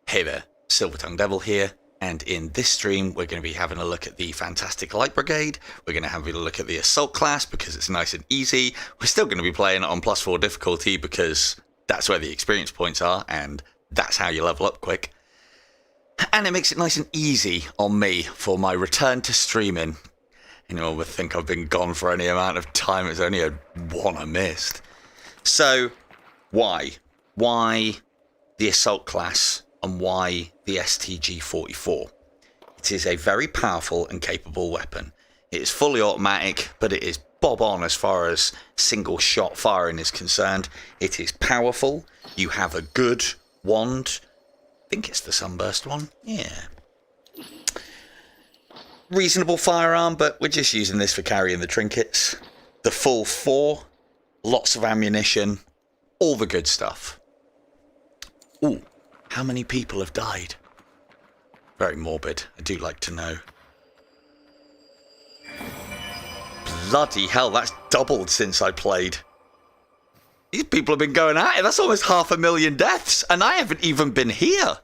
Hey there, Silver-Tongued Devil here, and in this stream we're going to be having a look at the fantastic Light Brigade. We're going to have a look at the Assault class because it's nice and easy. We're still going to be playing it on +4 difficulty because that's where the experience points are, and that's how you level up quick. And it makes it nice and easy on me for my return to streaming. Anyone would think I've been gone for any amount of time. It's only one I missed. So, why? Why the Assault class? And why the STG-44. It is a very powerful and capable weapon. It is fully automatic, but it is bob on as far as single shot firing is concerned. It is powerful. You have a good wand. I think it's the Sunburst one. Yeah. Reasonable firearm, but we're just using this for carrying the trinkets. The full 4. Lots of ammunition. All the good stuff. Ooh. How many people have died? Very morbid. I do like to know. Bloody hell, that's doubled since I played. These people have been going at it. That's almost 500,000 deaths, and I haven't even been here.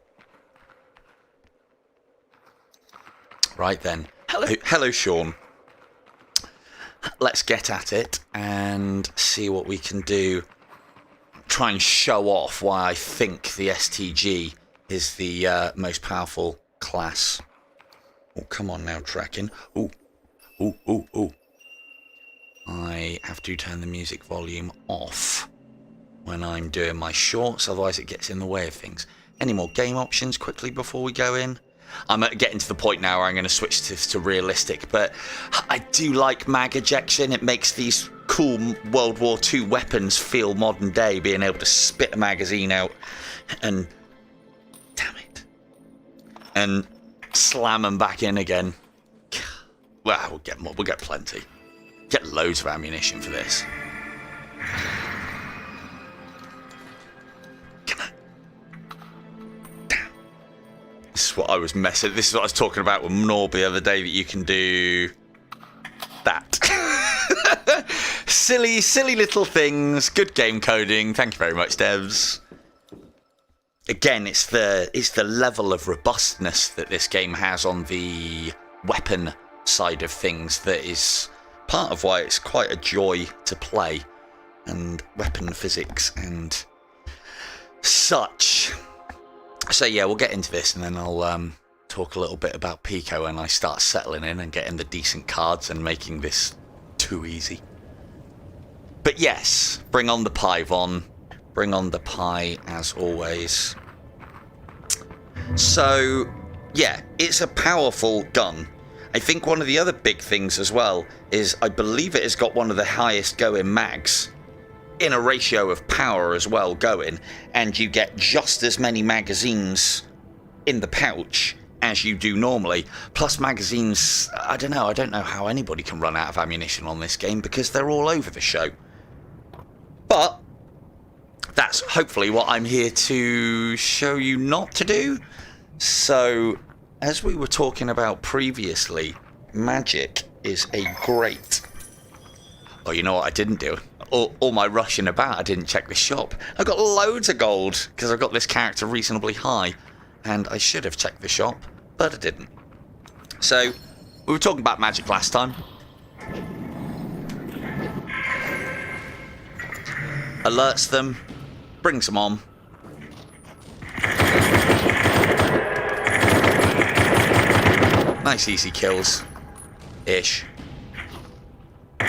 Right then. Hello, Sean. Let's get at it and see what we can do. Try and show off why I think the STG is the most powerful class. Oh, come on now, tracking. Ooh, ooh, ooh, ooh. I have to turn the music volume off when I'm doing my shorts, otherwise it gets in the way of things. Any more game options quickly before we go in? I'm getting to the point now where I'm going to switch this to realistic, but I do like mag ejection. It makes these cool World War II weapons feel modern day, being able to spit a magazine out and damn it, and slam them back in again. Well, we'll get more. We'll get plenty. Get loads of ammunition for this. Come on. Damn. This is what I was messing. This is what I was talking about with Norb the other day, that you can do that. Silly little things. Good game coding. Thank you very much, devs. Again, it's the level of robustness that this game has on the weapon side of things that is part of why it's quite a joy to play, and weapon physics and such. So yeah, we'll get into this and then I'll talk a little bit about Pico when I start settling in and getting the decent cards and making this too easy. But yes, bring on the pie, Von. Bring on the pie, as always. So, yeah, it's a powerful gun. I think one of the other big things as well is I believe it has got one of the highest going mags in a ratio of power as well going, and you get just as many magazines in the pouch as you do normally. Plus magazines, I don't know how anybody can run out of ammunition on this game because they're all over the show. But that's hopefully what I'm here to show you not to do. So, as we were talking about previously, magic is a great... Oh, you know what I didn't do? All my rushing about, I didn't check the shop. I've got loads of gold because I've got this character reasonably high. And I should have checked the shop, but I didn't. So, we were talking about magic last time. Alerts them, brings them on. Nice easy kills. Ish. I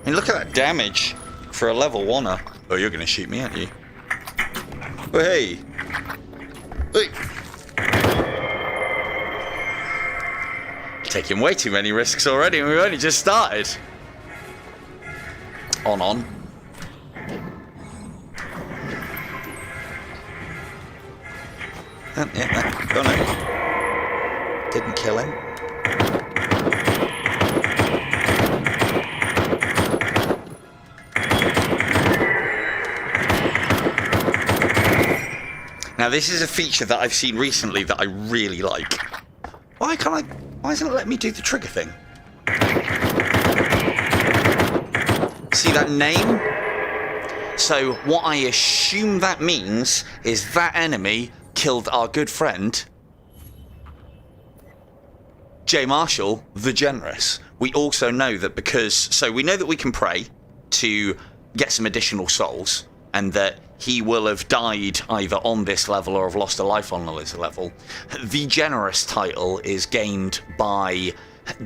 mean, look at that damage for a level 1-er. Oh, you're going to shoot me, aren't you? Oh, hey. Hey. Taking way too many risks already, and we've only just started. On. Yeah, got it. Didn't kill him. Now, this is a feature that I've seen recently that I really like. Why isn't it letting me do the trigger thing? See that name? So what I assume that means is that enemy killed our good friend J. Marshall, the Generous. We also know that so we know that we can pray to get some additional souls, and that he will have died either on this level or have lost a life on this level. The Generous title is gained by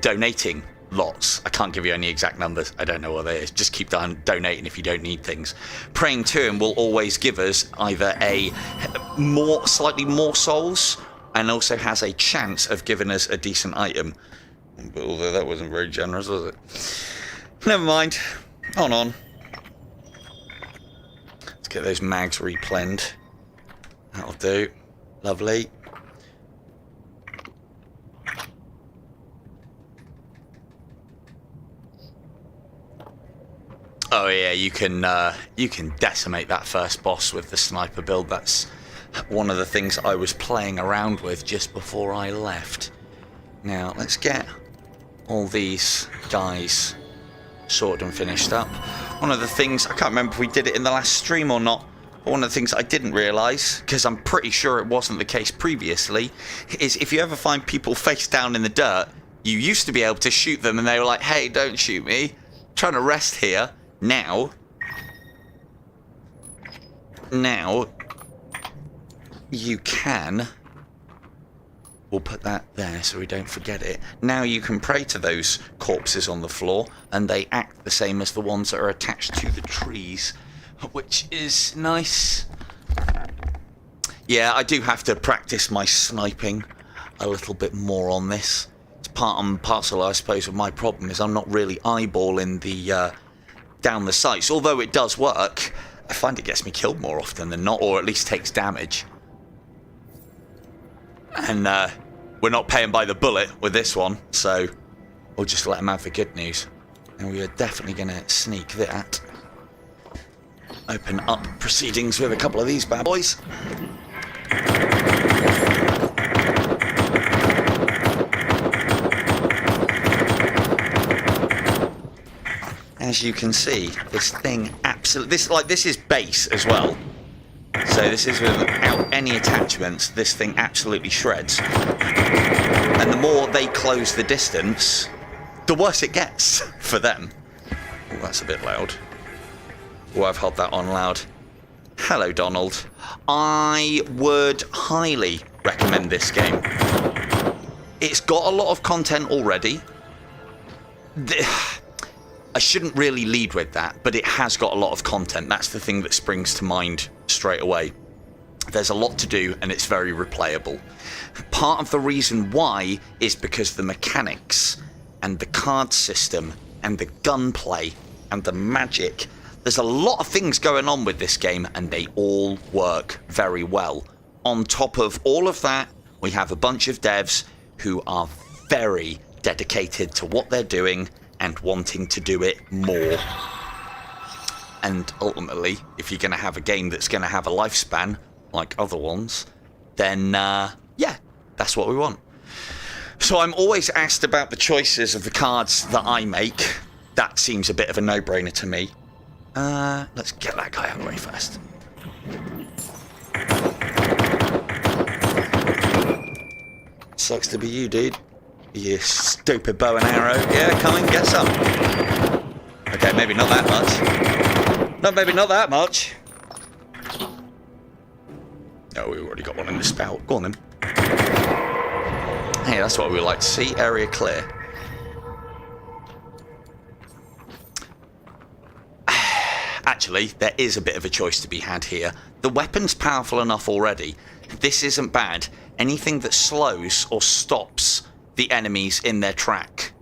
donating lots. I can't give you any exact numbers. I don't know what that is. Just keep donating if you don't need things. Praying to him will always give us either slightly more souls, and also has a chance of giving us a decent item. But although that wasn't very generous, was it? Never mind. On. Let's get those mags replenned. That'll do. Lovely. Oh yeah, you can decimate that first boss with the sniper build. That's one of the things I was playing around with just before I left. Now let's get all these guys sorted and finished up. One of the things, I can't remember if we did it in the last stream or not, but one of the things I didn't realise, because I'm pretty sure it wasn't the case previously, is if you ever find people face down in the dirt, you used to be able to shoot them and they were like, hey, don't shoot me, I'm trying to rest here. Now you can, we'll put that there so we don't forget it. Now you can pray to those corpses on the floor, and they act the same as the ones that are attached to the trees, which is nice. Yeah, I do have to practice my sniping a little bit more on this. It's part and parcel, I suppose, of my problem is I'm not really eyeballing the down the sights. Although it does work, I find it gets me killed more often than not, or at least takes damage. And we're not paying by the bullet with this one, so we'll just let them have the good news. And we are definitely going to sneak that. Open up proceedings with a couple of these bad boys. As you can see, this thing absolutely, this is base as well. So this is without any attachments, this thing absolutely shreds. And the more they close the distance, the worse it gets for them. Oh, that's a bit loud. Oh, I've held that on loud. Hello, Donald. I would highly recommend this game. It's got a lot of content already. I shouldn't really lead with that, but it has got a lot of content. That's the thing that springs to mind straight away. There's a lot to do, and it's very replayable. Part of the reason why is because the mechanics and the card system and the gunplay and the magic, there's a lot of things going on with this game, and they all work very well. On top of all of that, we have a bunch of devs who are very dedicated to what they're doing and wanting to do it more. And ultimately, if you're going to have a game that's going to have a lifespan like other ones, then yeah, that's what we want. So I'm always asked about the choices of the cards that I make. That seems a bit of a no-brainer to me. Let's get that guy out of the way first. Sucks to be you, dude. You stupid bow and arrow. Yeah, come and get some. Okay, maybe not that much. No, maybe not that much. No, we've already got one in the spout. Go on then. Hey, that's what we like to see. Area clear. Actually, there is a bit of a choice to be had here. The weapon's powerful enough already. This isn't bad. Anything that slows or stops the enemies in their track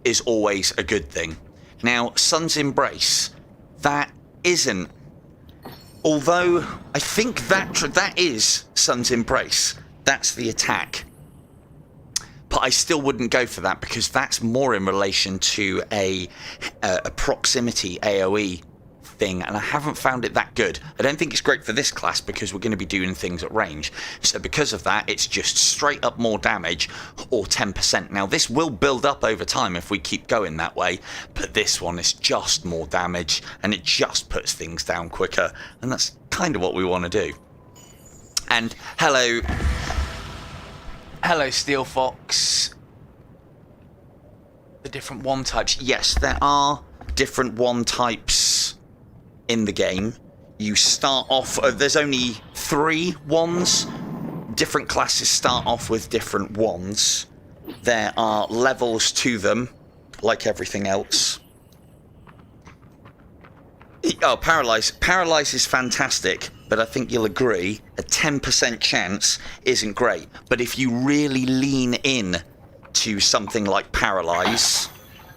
is always a good thing. Now, Sun's Embrace, that isn't. Although, I think that is Sun's Embrace. That's the attack. But I still wouldn't go for that, because that's more in relation to a proximity AoE thing, and I haven't found it that good. I don't think it's great for this class because we're going to be doing things at range. So because of that, it's just straight up more damage or 10%. Now this will build up over time if we keep going that way, but this one is just more damage and it just puts things down quicker, and that's kind of what we want to do. And hello Steel Fox. The different wand types. Yes, there are different wand types in the game. You start off, there's only 3 wands. Different classes start off with different wands. There are levels to them, like everything else. Oh, Paralyze. Paralyze is fantastic, but I think you'll agree a 10% chance isn't great. But if you really lean in to something like Paralyze,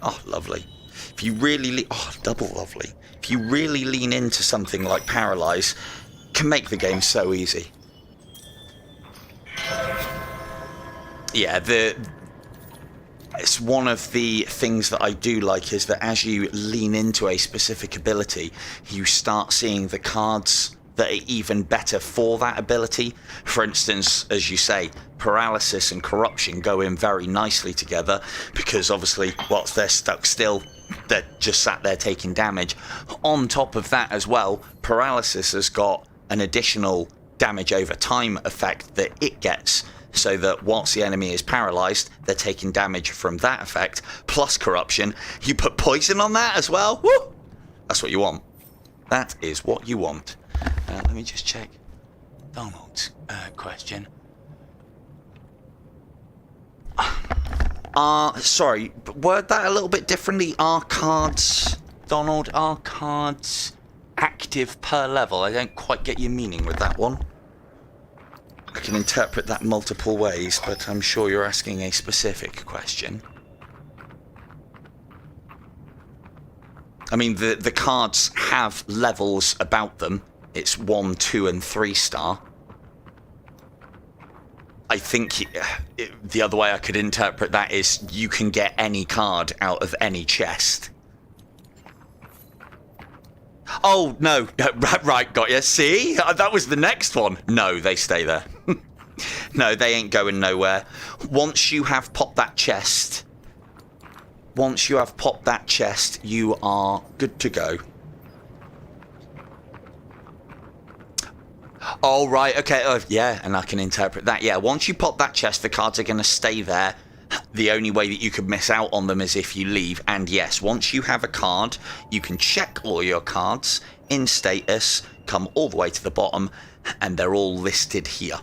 oh, lovely. If you really, double lovely. If you really lean into something like Paralyze, can make the game so easy. Yeah, it's one of the things that I do like is that as you lean into a specific ability, you start seeing the cards that are even better for that ability. For instance, as you say, Paralysis and Corruption go in very nicely together because obviously whilst they're stuck still, they're just sat there taking damage. On top of that as well, Paralysis has got an additional damage over time effect that it gets, so that whilst the enemy is paralyzed, they're taking damage from that effect, plus Corruption. You put poison on that as well. Woo! That's what you want. That is what you want. Let me just check Donald's question. Sorry, word that a little bit differently. Are cards, Donald, are cards active per level? I don't quite get your meaning with that one. I can interpret that multiple ways, but I'm sure you're asking a specific question. I mean, the cards have levels about them. It's 1, 2, and 3 star. I think the other way I could interpret that is you can get any card out of any chest. Oh, no. Right, got you. See? That was the next one. No, they stay there. No, they ain't going nowhere. Once you have popped that chest, you are good to go. Oh, right, okay, yeah, and I can interpret that. Yeah, once you pop that chest, the cards are going to stay there. The only way that you could miss out on them is if you leave. And yes, once you have a card, you can check all your cards in status, come all the way to the bottom, and they're all listed here.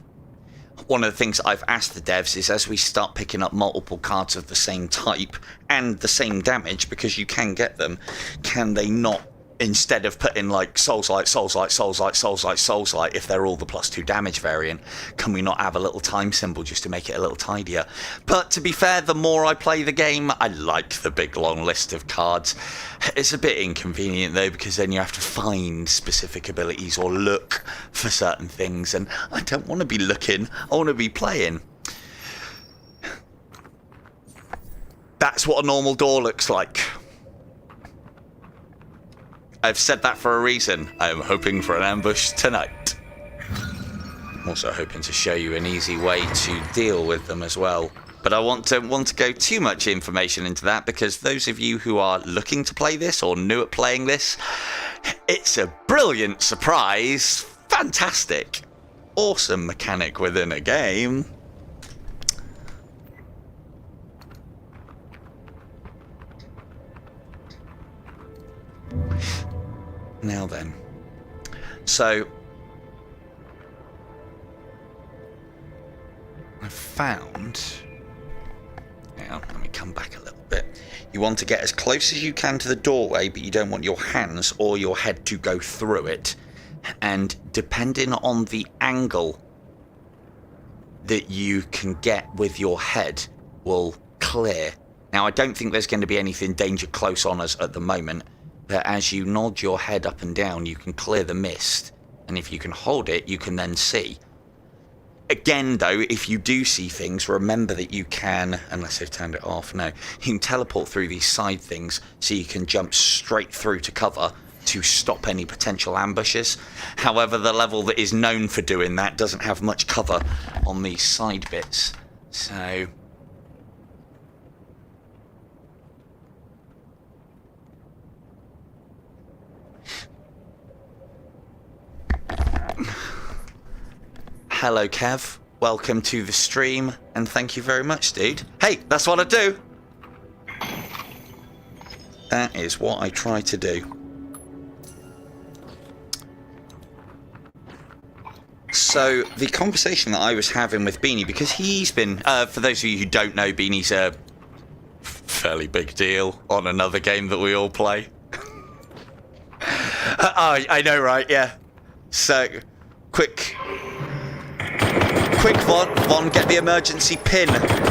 One of the things I've asked the devs is as we start picking up multiple cards of the same type and the same damage, because you can get them, can they not, instead of putting like Soulslight, Soulslight, Soulslight, Soulslight, Soulslight, if they're all the +2 damage variant, can we not have a little time symbol just to make it a little tidier? But to be fair, the more I play the game, I like the big long list of cards. It's a bit inconvenient though, because then you have to find specific abilities or look for certain things, and I don't want to be looking, I want to be playing. That's what a normal door looks like. I've said that for a reason. I am hoping for an ambush tonight. I'm also hoping to show you an easy way to deal with them as well. But I want to go too much information into that, because those of you who are looking to play this or new at playing this, it's a brilliant surprise. Fantastic. Awesome mechanic within a game. Now then, so I found, hang on, let me come back a little bit. You want to get as close as you can to the doorway, but you don't want your hands or your head to go through it. And depending on the angle that you can get with your head will clear. Now, I don't think there's going to be anything danger close on us at the moment. That as you nod your head up and down, you can clear the mist, and if you can hold it, you can then see. Again though, if you do see things, remember that you can, unless they've turned it off, no, you can teleport through these side things so you can jump straight through to cover, to stop any potential ambushes. However, the level that is known for doing that doesn't have much cover on these side bits. So... Hello, Kev. Welcome to the stream, and thank you very much, dude. Hey, that's what I do! That is what I try to do. So, the conversation that I was having with Beanie, because he's been... for those of you who don't know, Beanie's a fairly big deal on another game that we all play. Oh, I know, right? Yeah. So, quick, Von, get the emergency pin.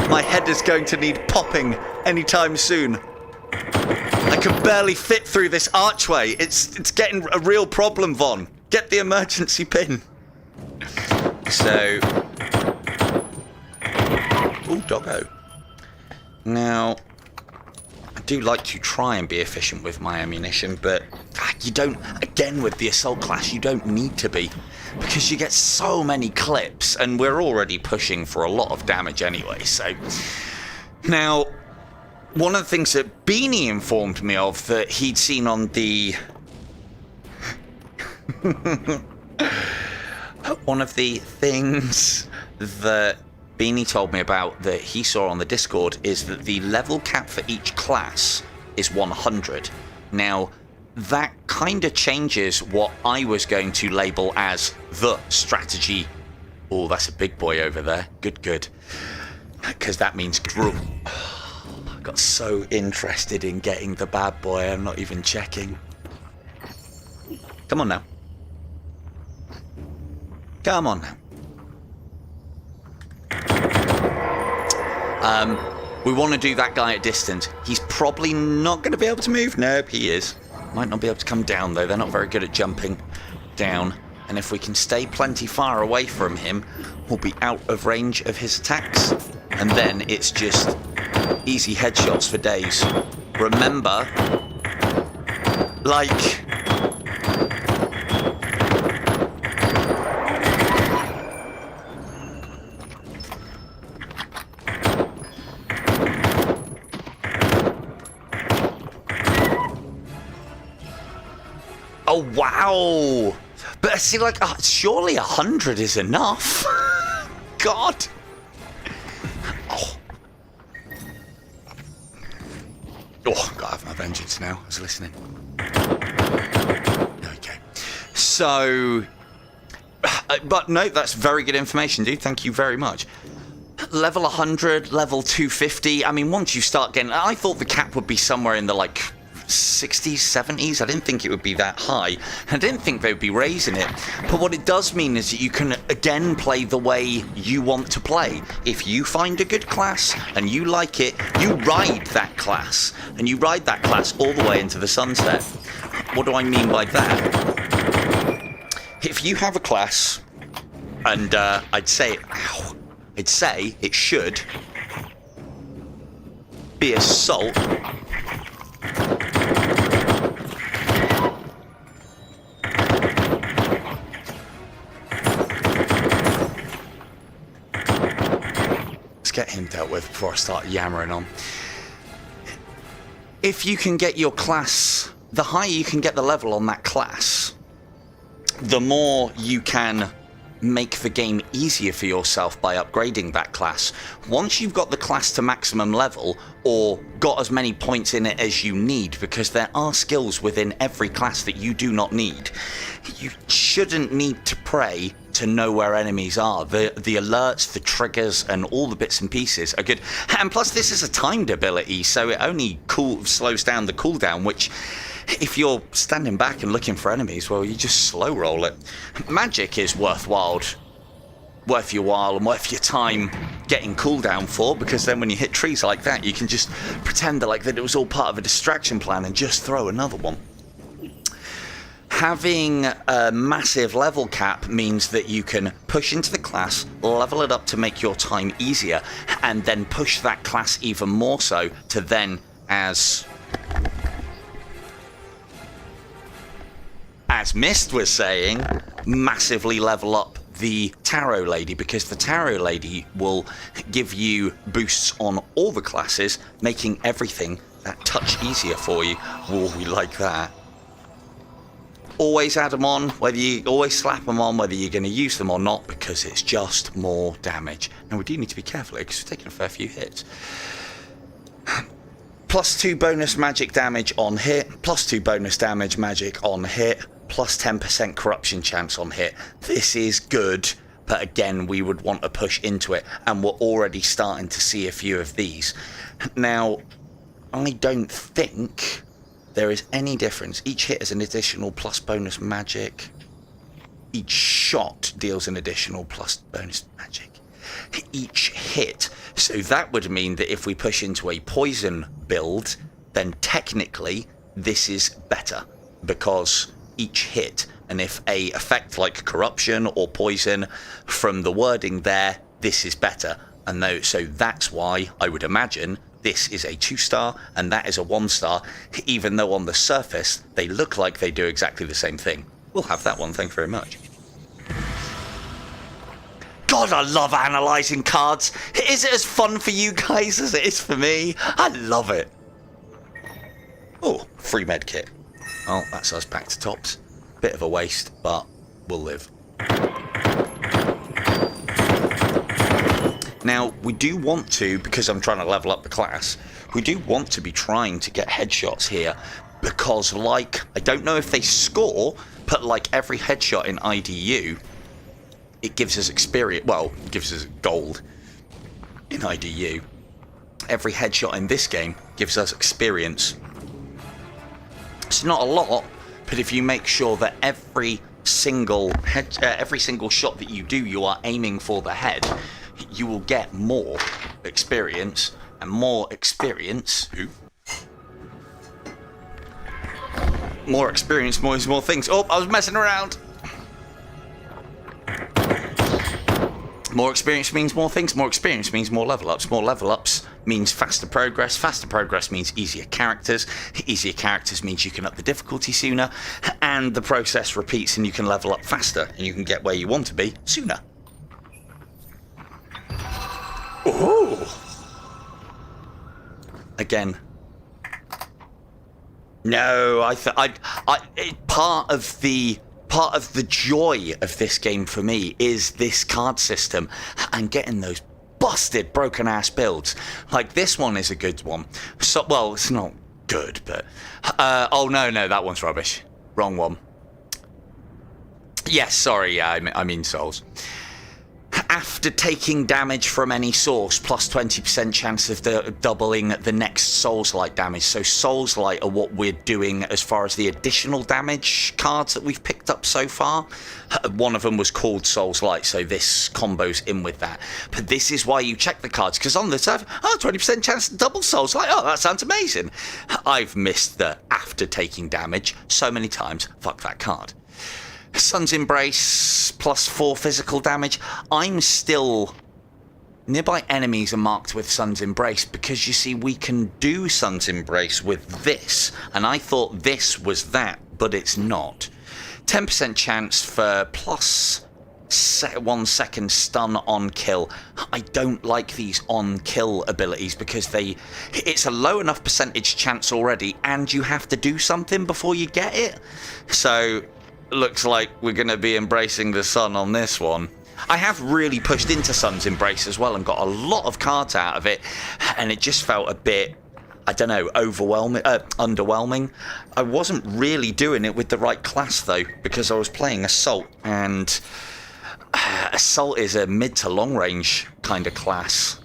My head is going to need popping anytime soon. I can barely fit through this archway. It's getting a real problem, Von. Get the emergency pin. So... Ooh, doggo. Now, I do like to try and be efficient with my ammunition, but you don't, again with the assault class, you don't need to be. Because you get so many clips, and we're already pushing for a lot of damage anyway, so... Now, one of the things that Beanie informed me of that he'd seen on the... One of the things that Beanie told me about that he saw on the Discord is that the level cap for each class is 100. Now, that kind of changes what I was going to label as the strategy. Oh, that's a big boy over there. Good. Because that means group. I got so interested in getting the bad boy, I'm not even checking. Come on now. Come on now. We want to do that guy at distance. He's probably not going to be able to move. Nope, he is. Might not be able to come down, though. They're not very good at jumping down. And if we can stay plenty far away from him, we'll be out of range of his attacks. And then it's just easy headshots for days. Remember, like... Oh, wow. But see, like, surely 100 is enough. God. Oh. Oh, God, I have my vengeance now. I was listening. Okay. So, but no, that's very good information, dude. Thank you very much. Level 100, level 250. I mean, once you start getting... I thought the cap would be somewhere in the, like... 60s, 70s. I didn't think it would be that high. I didn't think they would be raising it. But what it does mean is that you can again play the way you want to play. If you find a good class and you like it, you ride that class. And you ride that class all the way into the sunset. What do I mean by that? If you have a class, and I'd say it should be assault. Get him dealt with before I start yammering on. If you can get your class, the higher you can get the level on that class, the more you can make the game easier for yourself by upgrading that class. Once you've got the class to maximum level, or got as many points in it as you need, because there are skills within every class that you do not need, you shouldn't need to pray to know where enemies are. The alerts, the triggers, and all the bits and pieces are good. And plus, this is a timed ability, so it only slows down the cooldown, which, if you're standing back and looking for enemies, well, you just slow roll it. Magic is worth your while and worth your time getting cooldown for, because then when you hit trees like that, you can just pretend that it was all part of a distraction plan and just throw another one. Having a massive level cap means that you can push into the class, level it up to make your time easier, and then push that class even more so to then, as as Mist was saying, massively level up the Tarot Lady, because the Tarot Lady will give you boosts on all the classes, making everything that touch easier for you. Oh, we like that. Always add them on, always slap them on, whether you're going to use them or not, because it's just more damage. Now, we do need to be careful here, because we're taking a fair few hits. +2 bonus magic damage on hit, +2 bonus damage magic on hit, plus 10% corruption chance on hit. This is good, but again, we would want to push into it, and we're already starting to see a few of these. Now, I don't think there is any difference. Each hit is an additional plus bonus magic. Each shot deals an additional plus bonus magic. Each hit. So that would mean that if we push into a poison build, then technically this is better, because each hit, and if a effect like corruption or poison, from the wording there, this is better. And so that's why I would imagine this is a 2-star and that is a 1-star, even though on the surface they look like they do exactly the same thing. We'll have that one, thank you very much. God, I love analysing cards. Is it as fun for you guys as it is for me? I love it. Oh, free med kit. Oh, that's us back to tops. Bit of a waste, but we'll live. Now, we do want to, because I'm trying to level up the class, we do want to be trying to get headshots here, because like, I don't know if they score, but like every headshot in IDU, it gives us experience, well, it gives us gold in IDU. Every headshot in this game gives us experience. It's not a lot, but if you make sure that every single shot that you do, you are aiming for the head, you will get more experience, and more experience. More experience means more things. Oh, I was messing around. More experience means more things. More experience means more level ups. More level ups means faster progress. Faster progress means easier characters. Easier characters means you can up the difficulty sooner. And the process repeats and you can level up faster. And you can get where you want to be sooner. Ooh. Again. No, part of the joy of this game for me is this card system and getting those busted broken ass builds. Like this one is a good one. So, well, it's not good, but oh no, that one's rubbish. Wrong one. Yes, sorry, yeah, I mean Souls. After taking damage from any source, plus 20% chance of doubling the next Souls-like damage. So Souls-like are what we're doing as far as the additional damage cards that we've picked up so far. One of them was called Souls-like, so this combos in with that. But this is why you check the cards, because on the server, 20% chance to double Souls-like. Oh, that sounds amazing. I've missed the after taking damage so many times. Fuck that card. Sun's Embrace, plus 4 physical damage. I'm still... Nearby enemies are marked with Sun's Embrace because, you see, we can do Sun's Embrace with this. And I thought this was that, but it's not. 10% chance for plus 1 second stun on kill. I don't like these on kill abilities because it's a low enough percentage chance already and you have to do something before you get it. So... looks like we're going to be embracing the sun on this one. I have really pushed into Sun's Embrace as well and got a lot of cards out of it, and it just felt a bit, I don't know, underwhelming. I wasn't really doing it with the right class though, because I was playing Assault, and Assault is a mid to long range kind of class.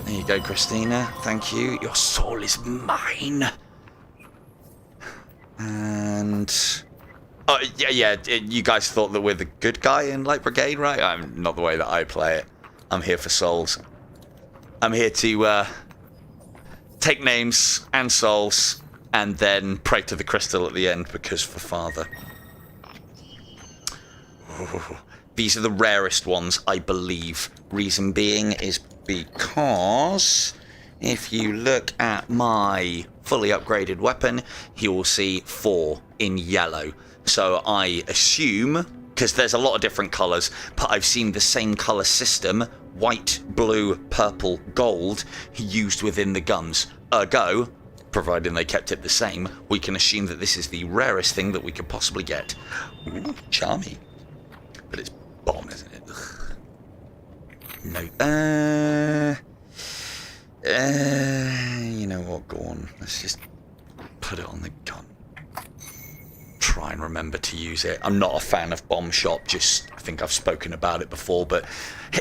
There you go, Christina. Thank you. Your soul is mine. And... oh, yeah, you guys thought that we're the good guy in Light Brigade, right? I'm not the way that I play it. I'm here for souls. I'm here to take names and souls and then pray to the crystal at the end because for Father. Ooh, these are the rarest ones, I believe. Reason being is because if you look at my fully upgraded weapon, you will see 4 in yellow. So I assume, because there's a lot of different colours, but I've seen the same colour system, white, blue, purple, gold, used within the guns. Ergo, providing they kept it the same, we can assume that this is the rarest thing that we could possibly get. Ooh, charmy. But it's bomb, isn't it? Ugh. No. You know what, go on. Let's just put it on the gun. Try and remember to use it. I'm not a fan of bomb shot, I think I've spoken about it before, but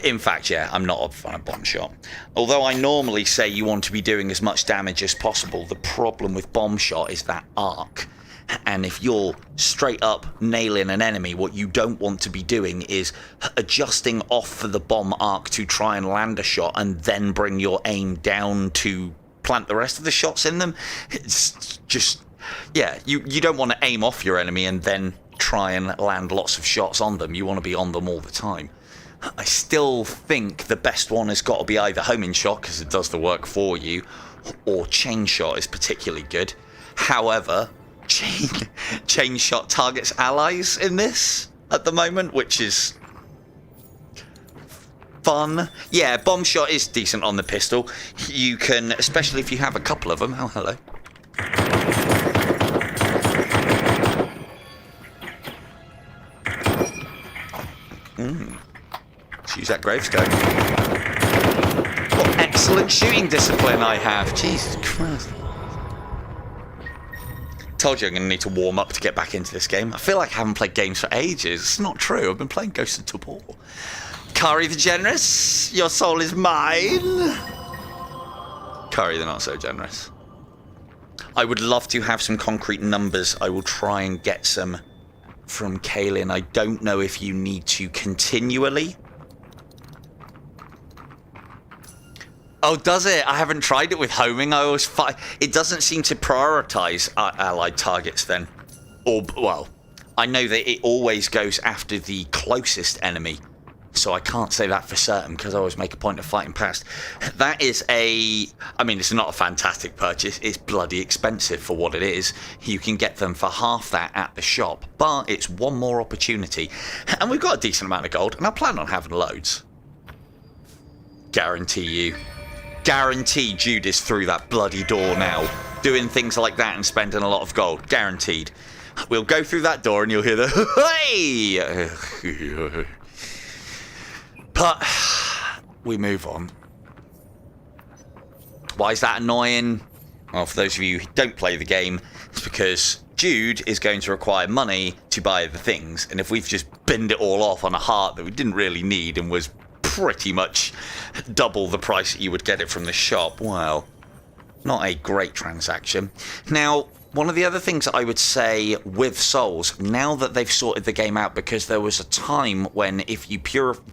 in fact, yeah, I'm not a fan of bomb shot. Although I normally say you want to be doing as much damage as possible, the problem with bomb shot is that arc. And if you're straight up nailing an enemy, what you don't want to be doing is adjusting off for the bomb arc to try and land a shot and then bring your aim down to plant the rest of the shots in them. It's just, yeah, you don't want to aim off your enemy and then try and land lots of shots on them. You want to be on them all the time. I still think the best one has got to be either homing shot, because it does the work for you, or chain shot is particularly good. However, chain shot targets allies in this at the moment, which is fun. Yeah, bomb shot is decent on the pistol. You can, especially if you have a couple of them. Oh, hello. Let's use that gravestone. What excellent shooting discipline I have. Jesus Christ. Told you I'm going to need to warm up to get back into this game. I feel like I haven't played games for ages. It's not true. I've been playing Ghost of Tabor. Kari the Generous, your soul is mine. Kari the Not So Generous. I would love to have some concrete numbers. I will try and get some from Kaylin. I don't know if you need to continually. Oh, does it? I haven't tried it with homing. I always find it doesn't seem to prioritize allied targets then. Or, well, I know that it always goes after the closest enemy. So I can't say that for certain because I always make a point of fighting past. That is I mean, it's not a fantastic purchase. It's bloody expensive for what it is. You can get them for half that at the shop, but it's one more opportunity. And we've got a decent amount of gold, and I plan on having loads. Guarantee Jude is through that bloody door now, doing things like that and spending a lot of gold. Guaranteed. We'll go through that door and you'll hear the hey! But we move on. Why is that annoying? Well, for those of you who don't play the game, it's because Jude is going to require money to buy the things, and if we've just binned it all off on a heart that we didn't really need and was pretty much double the price that you would get it from the shop, well, not a great transaction. Now, one of the other things I would say with souls, now that they've sorted the game out, because there was a time when if you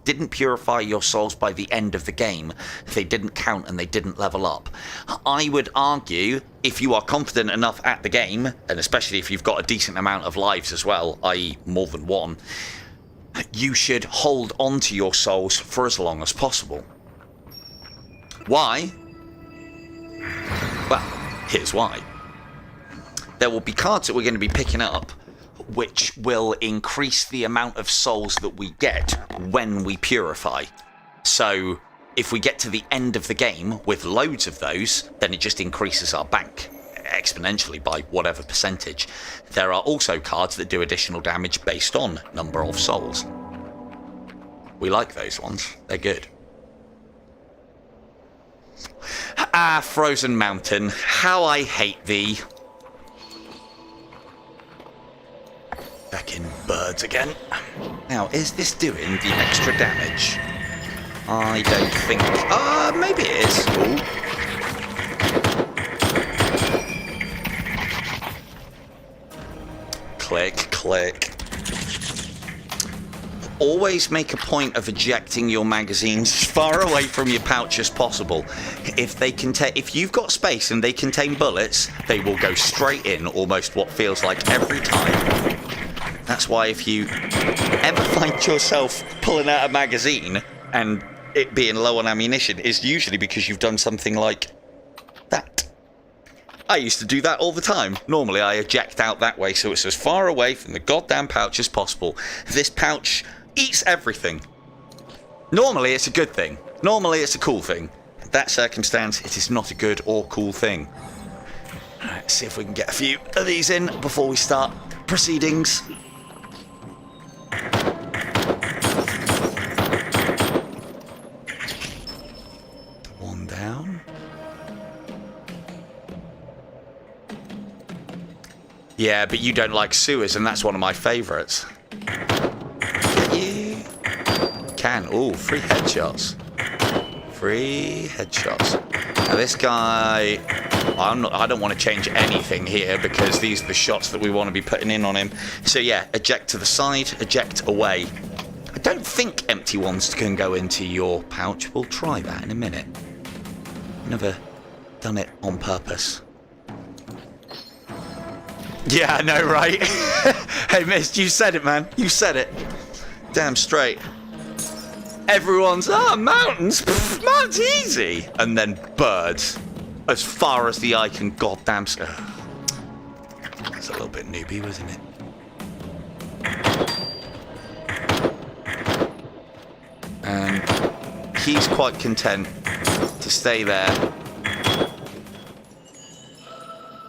didn't purify your souls by the end of the game, they didn't count and they didn't level up. I would argue, if you are confident enough at the game, and especially if you've got a decent amount of lives as well, i.e. more than one, you should hold on to your souls for as long as possible. Why? Well, here's why. There will be cards that we're going to be picking up which will increase the amount of souls that we get when we purify. So if we get to the end of the game with loads of those, then it just increases our bank exponentially by whatever percentage. There are also cards that do additional damage based on number of souls. We like those ones. They're good. Ah, Frozen Mountain. How I hate thee. Back in birds again. Now, is this doing the extra damage? I don't think... maybe it is. Ooh. Click, click. Always make a point of ejecting your magazines as far away from your pouch as possible. If you've got space and they contain bullets, they will go straight in almost what feels like every time. That's why if you ever find yourself pulling out a magazine and it being low on ammunition, it's usually because you've done something like that. I used to do that all the time. Normally I eject out that way so it's as far away from the goddamn pouch as possible. This pouch eats everything. Normally it's a good thing. Normally it's a cool thing. In that circumstance, it is not a good or cool thing. Alright, let's see if we can get a few of these in before we start proceedings. One down. Yeah, but you don't like sewers, and that's one of my favourites. You can. Ooh, 3 headshots. 3 headshots. Now this guy, I don't want to change anything here because these are the shots that we want to be putting in on him. So yeah, eject to the side, eject away. I don't think empty ones can go into your pouch. We'll try that in a minute. Never done it on purpose. Yeah, I know, right? Hey, Mist, you said it, man. You said it. Damn straight. Everyone's, mountains? Pfft, mountains easy. And then birds. As far as the eye can goddamn... That's a little bit newbie, wasn't it? And he's quite content to stay there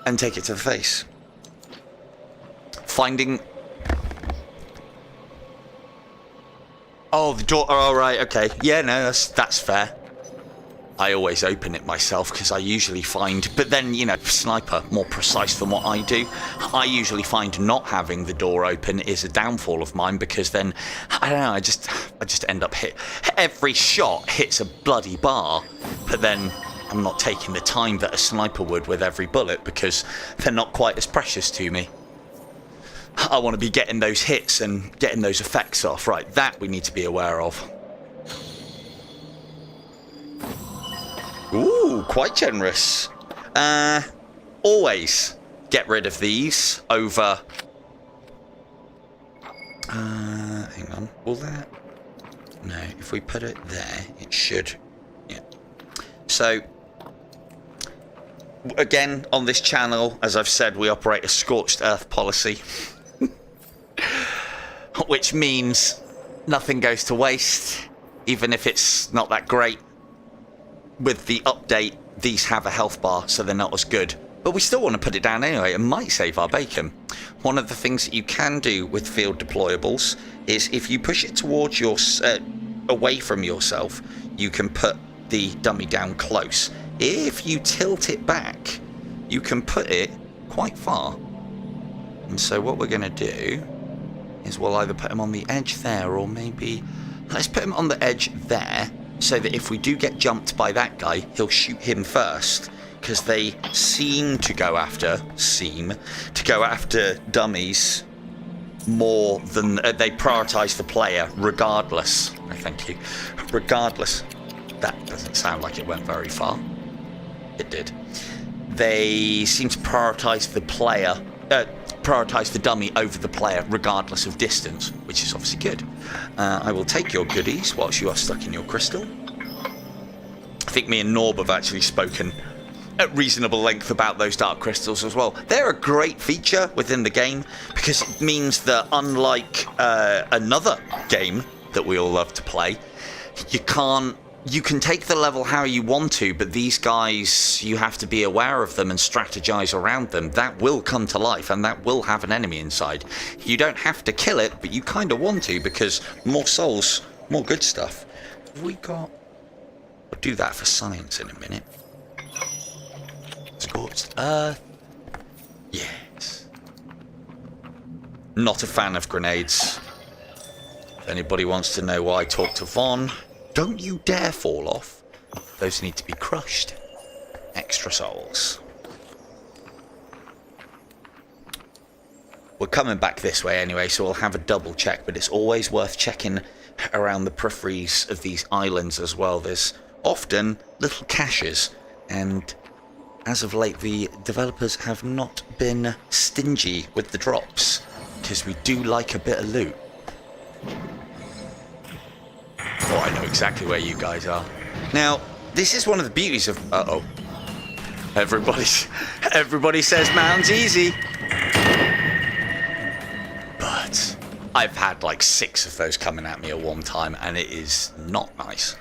and take it to the face. Finding... Oh, the door... Oh, right, okay. Yeah, no, that's fair. I always open it myself because I usually find... But then, you know, sniper, more precise than what I do. I usually find not having the door open is a downfall of mine because then, I don't know, I just end up hit... Every shot hits a bloody bar, but then I'm not taking the time that a sniper would with every bullet because they're not quite as precious to me. I want to be getting those hits and getting those effects off. Right, that we need to be aware of. Ooh, quite generous. Always get rid of these over... hang on. Will that... No, if we put it there, it should... Yeah. So... Again, on this channel, as I've said, we operate a scorched earth policy. Which means nothing goes to waste, even if it's not that great. With the update, these have a health bar, so they're not as good. But we still want to put it down anyway. It might save our bacon. One of the things that you can do with field deployables is if you push it towards your... away from yourself, you can put the dummy down close. If you tilt it back, you can put it quite far. And so what we're going to do is we'll either put him on the edge there or maybe... Let's put him on the edge there so that if we do get jumped by that guy, he'll shoot him first. Because they seem to go after dummies more than... they prioritise the player regardless. No, thank you. Regardless. That doesn't sound like it went very far. It did. They seem to prioritise the player... prioritise the dummy over the player regardless of distance, which is obviously good. I will take your goodies whilst you are stuck in your crystal. I think me and Norb have actually spoken at reasonable length about those dark crystals as well. They're a great feature within the game because it means that unlike another game that we all love to play, you can take the level how you want to, but these guys, you have to be aware of them and strategize around them. That will come to life, and that will have an enemy inside. You don't have to kill it, but you kind of want to, because more souls, more good stuff. Have we got... We'll do that for science in a minute. Scorched Earth. Yes. Not a fan of grenades. If anybody wants to know why I talk to Vaughn... Don't you dare fall off. Those need to be crushed. Extra souls. We're coming back this way anyway, so we'll have a double check, but it's always worth checking around the peripheries of these islands as well. There's often little caches, and as of late, the developers have not been stingy with the drops, because we do like a bit of loot. Oh, I know exactly where you guys are. Now, this is one of the beauties of... Uh-oh. Everybody's Everybody says mountain's easy. But I've had like 6 of those coming at me at one time, and it is not nice.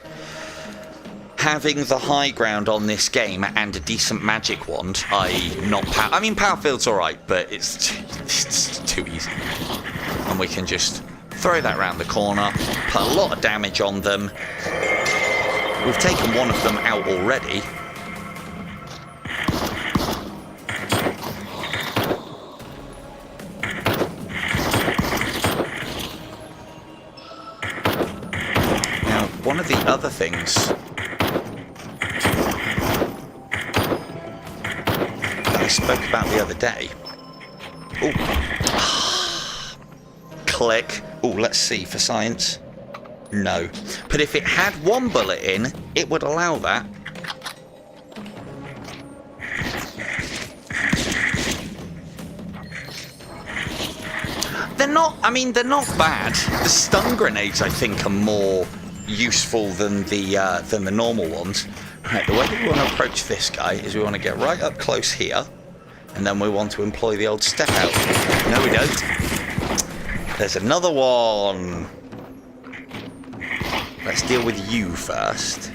Having the high ground on this game and a decent magic wand, I mean, Power Field's alright, but it's too easy. And we can just throw that round the corner, put a lot of damage on them. We've taken one of them out already. Now, one of the other things that I spoke about the other day. Oh. Click. Oh, let's see for science. No. But if it had one bullet in, it would allow that. They're not bad. The stun grenades, I think, are more useful than the normal ones. Right, the way that we want to approach this guy is we want to get right up close here, and then we want to employ the old step out. No, we don't. There's another one. Let's deal with you first.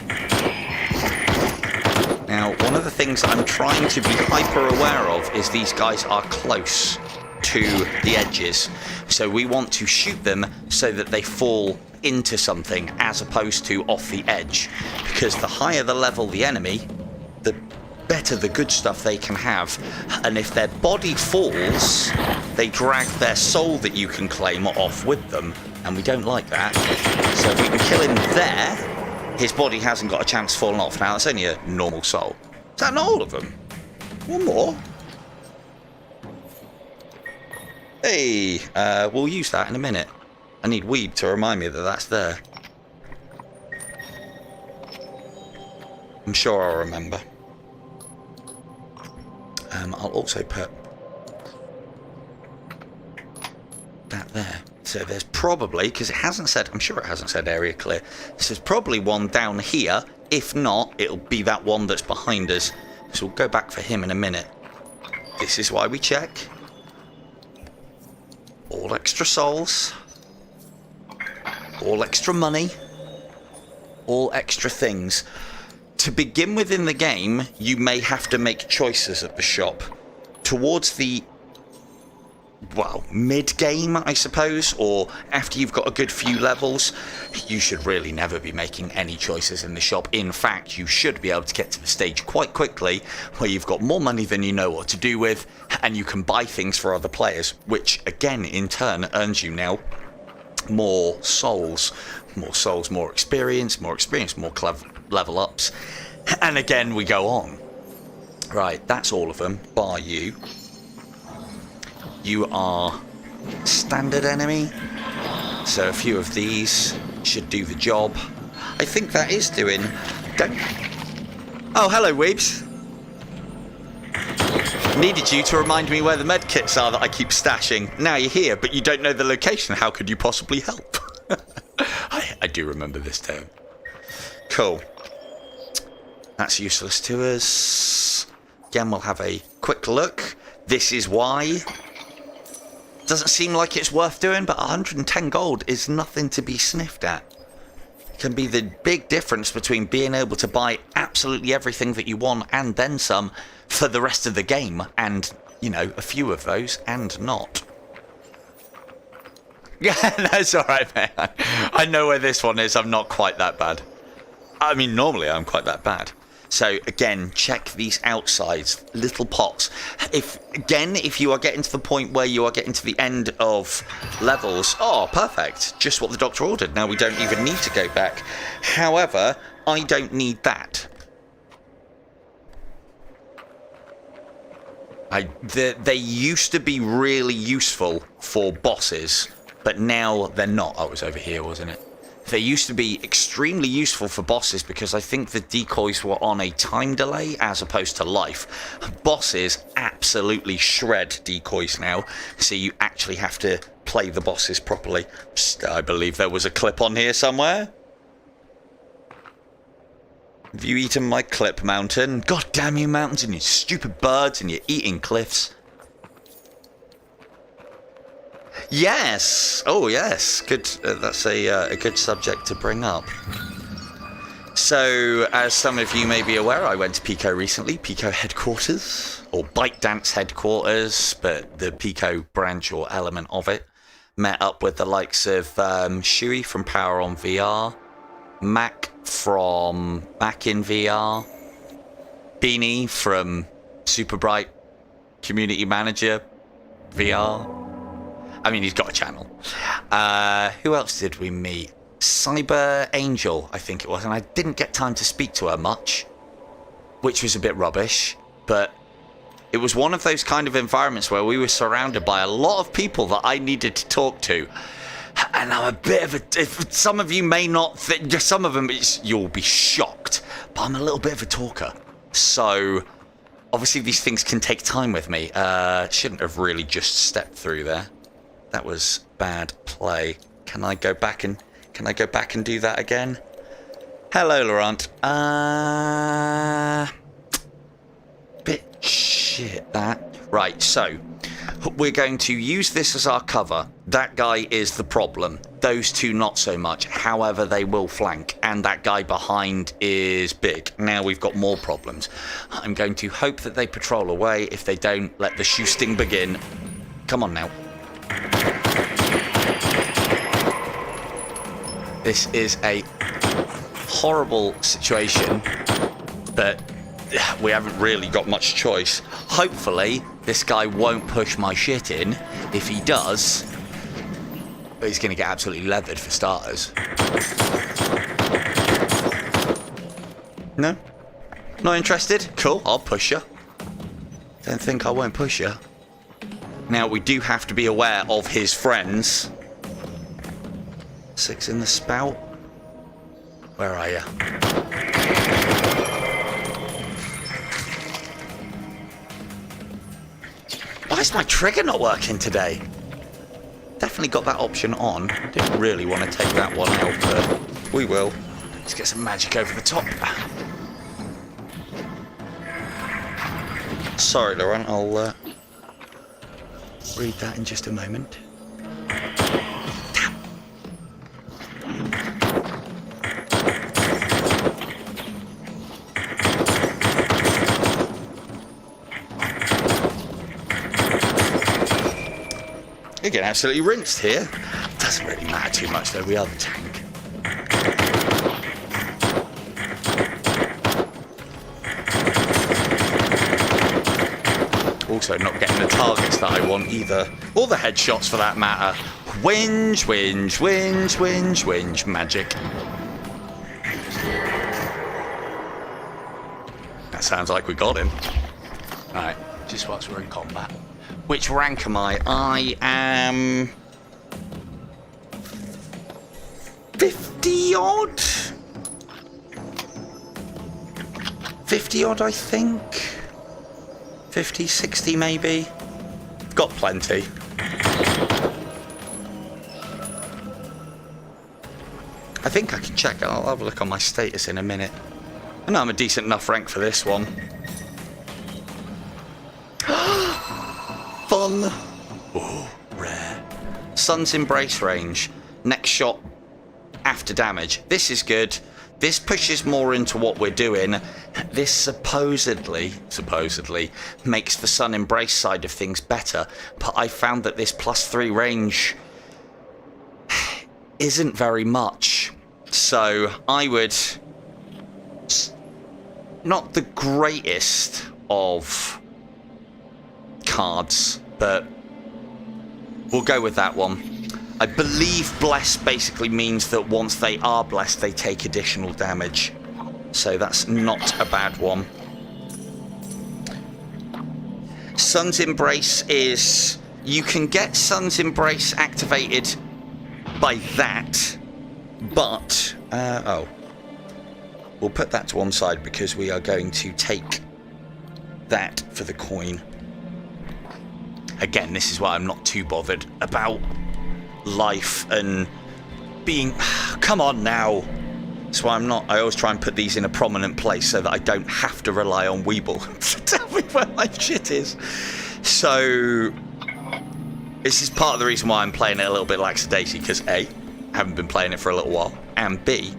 Now, one of the things I'm trying to be hyper aware of is these guys are close to the edges. So we want to shoot them so that they fall into something as opposed to off the edge. Because the higher the level the enemy, the better the good stuff they can have. And if their body falls, they drag their soul that you can claim off with them. And we don't like that. So if we can kill him there, his body hasn't got a chance falling off. Now, that's only a normal soul. Is that not all of them? One more. Hey, we'll use that in a minute. I need weed to remind me that that's there. I'm sure I'll remember. I'll also put that there. So there's probably, because it hasn't said, I'm sure it hasn't said area clear. So there's probably one down here. If not, it'll be that one that's behind us. So we'll go back for him in a minute. This is why we check. All extra souls. All extra money. All extra things. To begin with in the game, you may have to make choices at the shop. Towards the, well, mid-game, I suppose, or after you've got a good few levels, you should really never be making any choices in the shop. In fact, you should be able to get to the stage quite quickly where you've got more money than you know what to do with, and you can buy things for other players, which again, in turn, earns you now more souls. More souls, more experience, more level ups. And again, we go on. Right, that's all of them, bar you. You are standard enemy, so a few of these should do the job. I think that is doing... Oh, hello, Weebs. Needed you to remind me where the medkits are that I keep stashing. Now you're here, but you don't know the location. How could you possibly help? I do remember this town. Cool. That's useless to us. Again, we'll have a quick look. This is why... Doesn't seem like it's worth doing, but 110 gold is nothing to be sniffed at. It can be the big difference between being able to buy absolutely everything that you want and then some for the rest of the game, and, you know, a few of those, and not. Yeah, that's alright, man. I know where this one is. I'm not quite that bad. I mean, normally I'm quite that bad. So again, check these outsides, little pots. If you are getting to the point where you are getting to the end of levels, oh, perfect. Just what the doctor ordered. Now we don't even need to go back. However, I don't need that. They used to be really useful for bosses, but now they're not. Oh, it was over here, wasn't it? They used to be extremely useful for bosses because I think the decoys were on a time delay as opposed to life. Bosses absolutely shred decoys now, so you actually have to play the bosses properly. I believe there was a clip on here somewhere. Have you eaten my clip, Mountain? God damn you, mountains, and your stupid birds, and your eating cliffs. Yes! Oh, yes. Good. That's a good subject to bring up. So, as some of you may be aware, I went to Pico recently. Pico headquarters, or ByteDance headquarters, but the Pico branch or element of it. Met up with the likes of Shui from Power on VR, Mac from Mac in VR, Beanie from Super Bright Community Manager VR. I mean, he's got a channel. Who else did we meet? Cyber Angel, I think it was, and I didn't get time to speak to her much, which was a bit rubbish, but it was one of those kind of environments where we were surrounded by a lot of people that I needed to talk to. And I'm a bit of a... Some of you may not think... Some of them, you'll be shocked. But I'm a little bit of a talker. So, obviously these things can take time with me. Shouldn't have really just stepped through there. That was bad play. Can I go back and do that again? Hello, Laurent. Bit shit, that. Right, so we're going to use this as our cover. That guy is the problem. Those two not so much. However, they will flank. And that guy behind is big. Now we've got more problems. I'm going to hope that they patrol away. If they don't, let the shooting begin. Come on now. This is a horrible situation, but we haven't really got much choice. Hopefully, this guy won't push my shit in. If he does, he's going to get absolutely leathered for starters. No? Not interested? Cool, I'll push you. Don't think I won't push you. Now, we do have to be aware of his friends. 6 in the spout. Where are you? Why is my trigger not working today? Definitely got that option on. Didn't really want to take that one out, but we will. Let's get some magic over the top. Sorry, Laurent. I'll read that in just a moment. You're getting absolutely rinsed here. Doesn't really matter too much though, we are the tank. Also not getting the targets that I want either. Or the headshots for that matter. Whinge, whinge, whinge, whinge, whinge. Magic. That sounds like we got him. Alright, just whilst we're in combat. Which rank am I? I am 50 odd? 50 odd, I think. 50, 60 maybe. Got plenty. I think I can check. I'll have a look on my status in a minute. I know I'm a decent enough rank for this one. Fun. Oh, rare. Sun's Embrace range. Next shot after damage. This is good. This pushes more into what we're doing. This supposedly makes the Sun Embrace side of things better. But I found that this +3 range isn't very much. So I would... Not the greatest of cards, but we'll go with that one. I believe blessed basically means that once they are blessed, they take additional damage. So that's not a bad one. Sun's Embrace is... You can get Sun's Embrace activated by that, but... oh. We'll put that to one side because we are going to take that for the coin. Again, this is why I'm not too bothered about life and being... Come on now. That's why I always try and put these in a prominent place so that I don't have to rely on Weeble to tell me where my shit is. So this is part of the reason why I'm playing it a little bit lackadaisy, because A, I haven't been playing it for a little while, and B,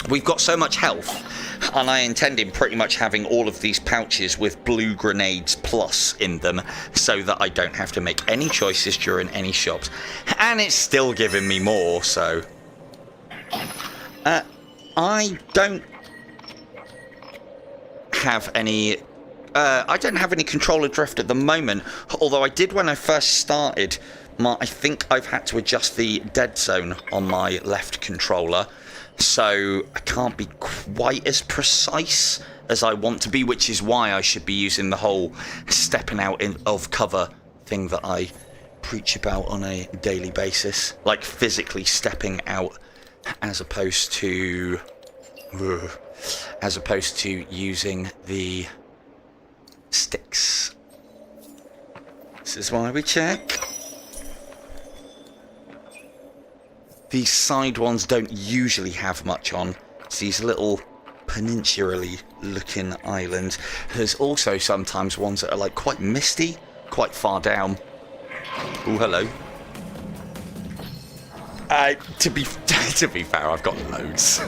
we've got so much health, and I intended pretty much having all of these pouches with blue grenades plus in them so that I don't have to make any choices during any shots. And it's still giving me more, so... I don't have any... I don't have any controller drift at the moment, although I did when I first started. I think I've had to adjust the dead zone on my left controller, so I can't be quite as precise as I want to be, which is why I should be using the whole stepping out of cover thing that I preach about on a daily basis, like physically stepping out as opposed to using the sticks. This is why we check. These side ones don't usually have much on. It's these little peninsularly looking islands. There's also sometimes ones that are like quite misty, quite far down. Oh, hello. To be fair, I've got loads.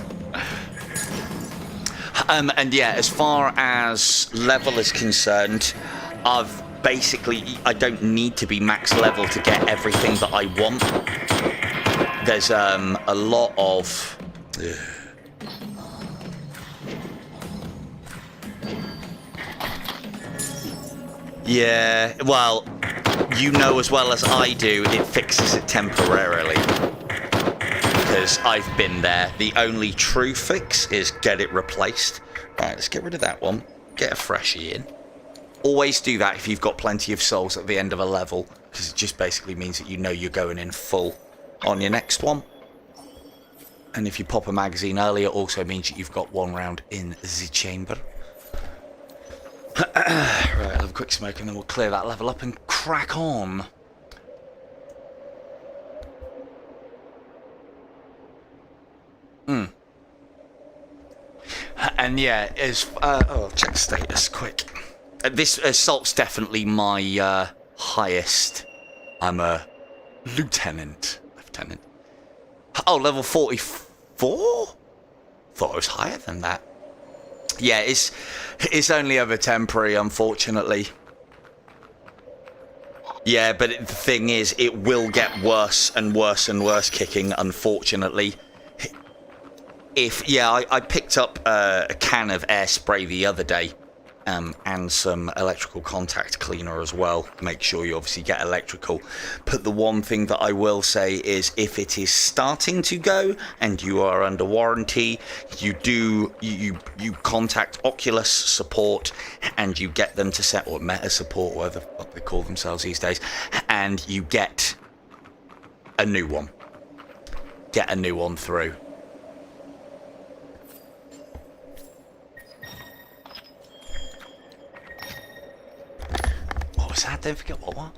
And yeah, as far as level is concerned, I don't need to be max level to get everything that I want. There's a lot of... Yeah, well, you know as well as I do, it fixes it temporarily. Because I've been there. The only true fix is get it replaced. Right, let's get rid of that one. Get a freshie in. Always do that if you've got plenty of souls at the end of a level, because it just basically means that you know you're going in full on your next one. And if you pop a magazine early, it also means that you've got one round in the chamber. Right, I'll have a quick smoke and then we'll clear that level up and crack on. And yeah, I'll check status quick. This assault's definitely my highest. I'm a lieutenant. Oh, level 44? Thought I was higher than that. Yeah, it's only ever temporary, unfortunately. Yeah, but the thing is, it will get worse and worse and worse kicking, unfortunately. I picked up a can of air spray the other day, and some electrical contact cleaner as well. Make sure you obviously get electrical. But the one thing that I will say is, if it is starting to go and you are under warranty, you contact Oculus support and you get them to set, or Meta support, whatever the fuck they call themselves these days, and you get a new one. Get a new one through. That? Don't forget what?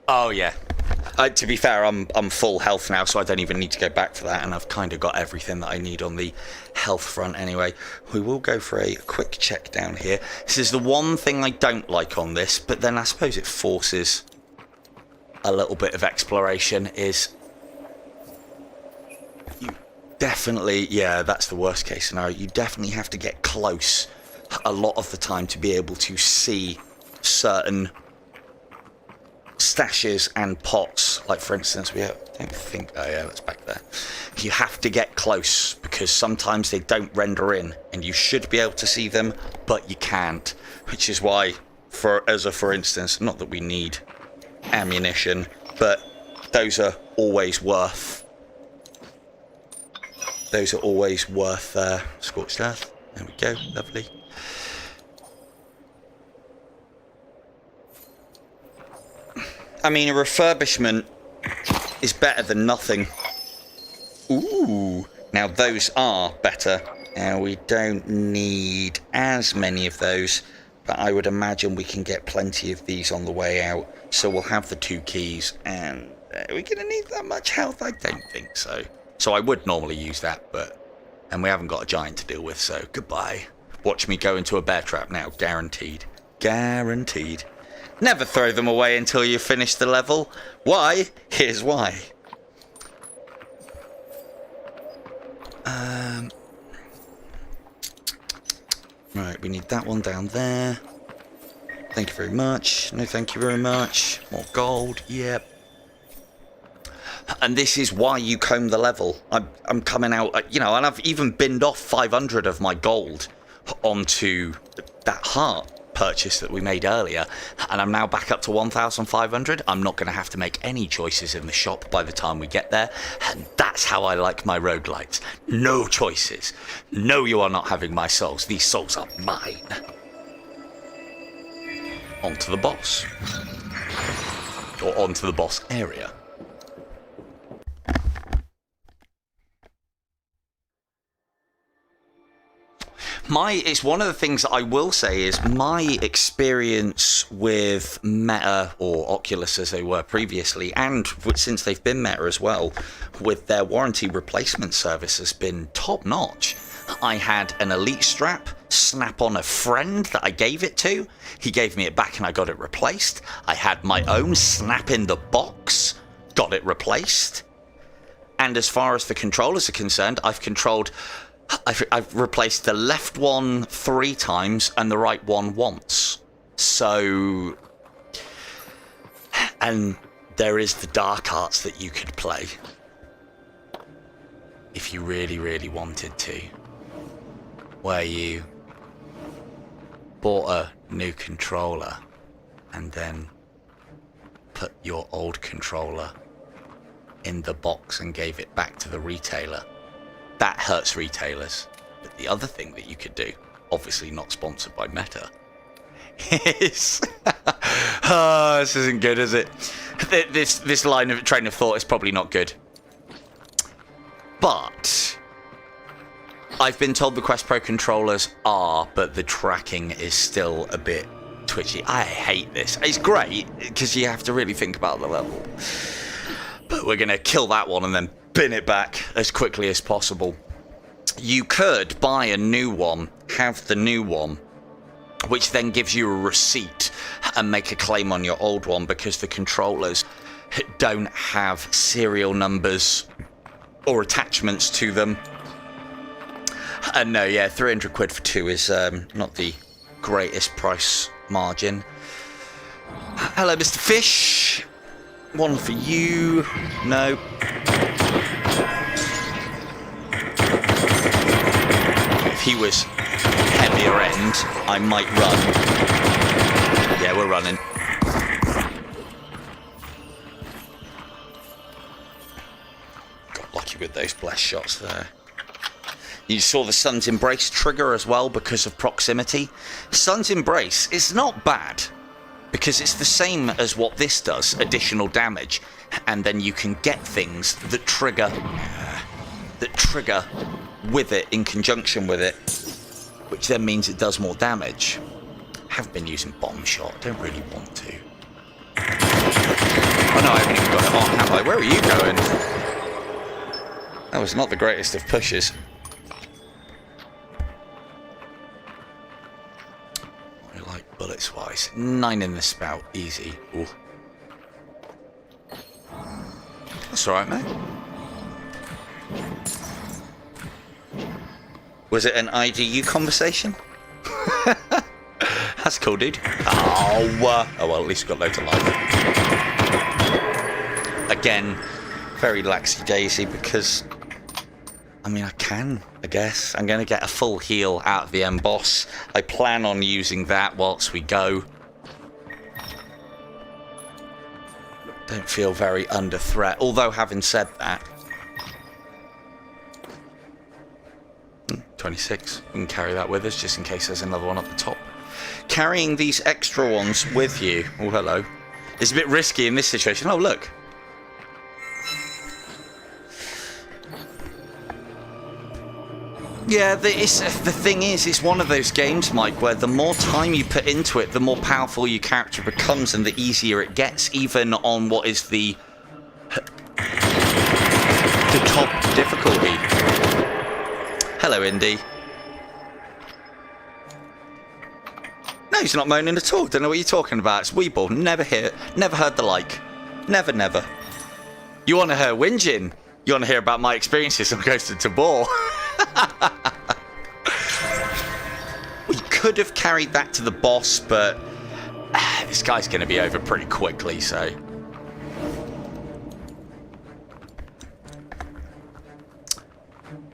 Oh yeah. To be fair, I'm full health now, so I don't even need to go back for that, and I've kind of got everything that I need on the health front anyway. We will go for a quick check down here. This is the one thing I don't like on this, but then I suppose it forces a little bit of exploration, is you definitely, yeah, that's the worst case scenario. You definitely have to get close a lot of the time to be able to see certain stashes and pots. Like, for instance, I don't think, oh yeah, that's back there. You have to get close because sometimes they don't render in and you should be able to see them, but you can't, which is why, for instance, not that we need ammunition, but those are always worth scorched earth. There we go, lovely. I mean, a refurbishment is better than nothing. Ooh, now those are better. Now we don't need as many of those, but I would imagine we can get plenty of these on the way out. So we'll have the 2 keys, and are we going to need that much health? I don't think so. So I would normally use that, but And we haven't got a giant to deal with, so goodbye. Watch me go into a bear trap now, guaranteed. Guaranteed. Never throw them away until you finish the level. Why? Here's why. Right, we need that one down there. Thank you very much. No, thank you very much. More gold. Yep. And this is why you comb the level. I'm coming out, you know, and I've even binned off 500 of my gold onto that heart purchase that we made earlier, and I'm now back up to 1,500. I'm not going to have to make any choices in the shop by the time we get there, and that's how I like my roguelites. No choices. No, you are not having my souls. These souls are mine. Onto the boss. Or onto the boss area. It's one of the things that I will say is my experience with Meta, or Oculus as they were previously, and since they've been Meta as well, with their warranty replacement service has been top notch. I had an Elite strap snap on a friend that I gave it to. He gave me it back and I got it replaced. I had my own snap in the box, got it replaced. And as far as the controllers are concerned, I've replaced the left one 3 times and the right one once. So, and there is the dark arts that you could play if you really, really wanted to, where you bought a new controller and then put your old controller in the box and gave it back to the retailer. That hurts retailers. But the other thing that you could do, obviously not sponsored by Meta, is... oh, this isn't good, is it? This line of train of thought is probably not good. But I've been told the Quest Pro controllers are, but the tracking is still a bit twitchy. I hate this. It's great, because you have to really think about the level. But we're going to kill that one and then bin it back as quickly as possible. You could buy a new one, have the new one, which then gives you a receipt and make a claim on your old one, because the controllers don't have serial numbers or attachments to them. And no, yeah, 300 quid for 2 is not the greatest price margin. Hello, Mr. Fish. One for you. No. If he was heavier end, I might run. Yeah, we're running. Got lucky with those blessed shots there. You saw the Sun's Embrace trigger as well because of proximity. Sun's Embrace is not bad, because it's the same as what this does, additional damage, and then you can get things that trigger with it in conjunction with it, which then means it does more damage. I haven't been using bomb shot, don't really want to. Oh no, I haven't even got it on, have I? Where are you going? That was not the greatest of pushes. Bullets wise, 9 in the spout, easy. Ooh. That's alright, mate. Was it an IDU conversation? That's cool, dude. Oh well, at least we got loads of life. Again, very laxy-daisy, because I mean, I guess. I'm going to get a full heal out of the M-Boss. I plan on using that whilst we go. Don't feel very under threat. Although, having said that... 26. We can carry that with us, just in case there's another one up the top. Carrying these extra ones with you... Oh, hello. It's a bit risky in this situation. Oh, look. Yeah, the thing is, it's one of those games, Mike, where the more time you put into it, the more powerful your character becomes and the easier it gets, even on what is the top difficulty. Hello, Indy. No, he's not moaning at all. Don't know what you're talking about. It's Weeble. Never heard the like. Never. You want to hear whinging? You want to hear about my experiences on Ghost of Tabor? We could have carried that to the boss, but this guy's going to be over pretty quickly, so...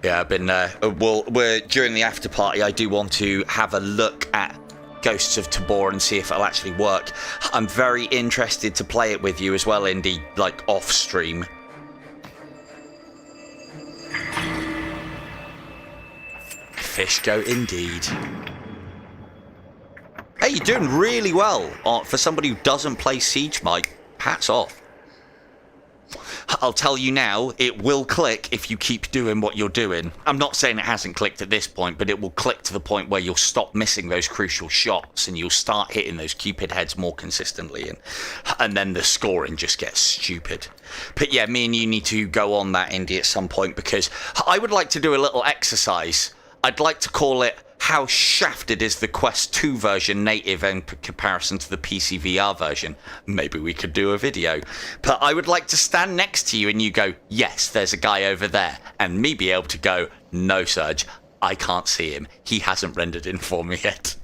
Yeah, I've been... we're during the after party, I do want to have a look at Ghosts of Tabor and see if it'll actually work. I'm very interested to play it with you as well, Indy, like off stream. Fish go indeed. Hey, you're doing really well for somebody who doesn't play Siege, Mike. Hats off. I'll tell you now, it will click if you keep doing what you're doing. I'm not saying it hasn't clicked at this point, but it will click to the point where you'll stop missing those crucial shots and you'll start hitting those Cupid heads more consistently, and then the scoring just gets stupid. But yeah, me and you need to go on that, Indy, at some point, because I would like to do a little exercise. I'd like to call it How Shafted is the Quest 2 version native in comparison to the PC VR version. Maybe we could do a video. But I would like to stand next to you and you go, yes, there's a guy over there. And me be able to go, no, Serge, I can't see him. He hasn't rendered in for me yet.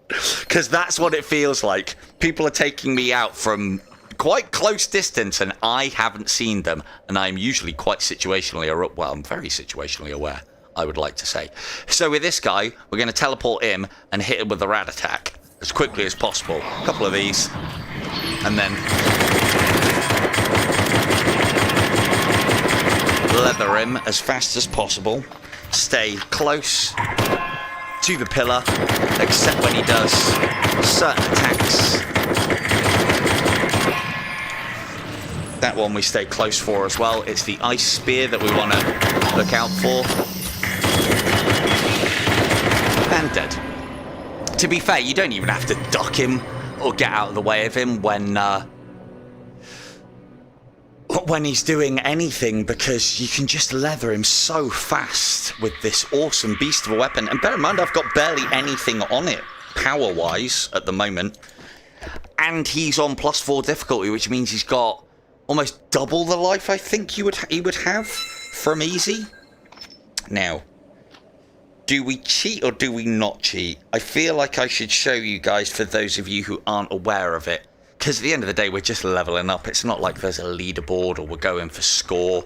Because that's what it feels like. People are taking me out from quite close distance and I haven't seen them. And I'm usually quite situationally aware. Well, I'm very situationally aware, I would like to say. So with this guy, we're going to teleport him and hit him with the rad attack as quickly as possible. A couple of these. And then leather him as fast as possible. Stay close to the pillar, except when he does certain attacks. That one we stay close for as well. It's the ice spear that we want to look out for. And dead. To be fair, you don't even have to duck him or get out of the way of him when he's doing anything, because you can just leather him so fast with this awesome beast of a weapon. And bear in mind, I've got barely anything on it power-wise at the moment. And he's on +4 difficulty, which means he's got almost double the life I think he would have from easy. Now, do we cheat or do we not cheat? I feel like I should show you guys, for those of you who aren't aware of it. Because at the end of the day, we're just leveling up. It's not like there's a leaderboard or we're going for score.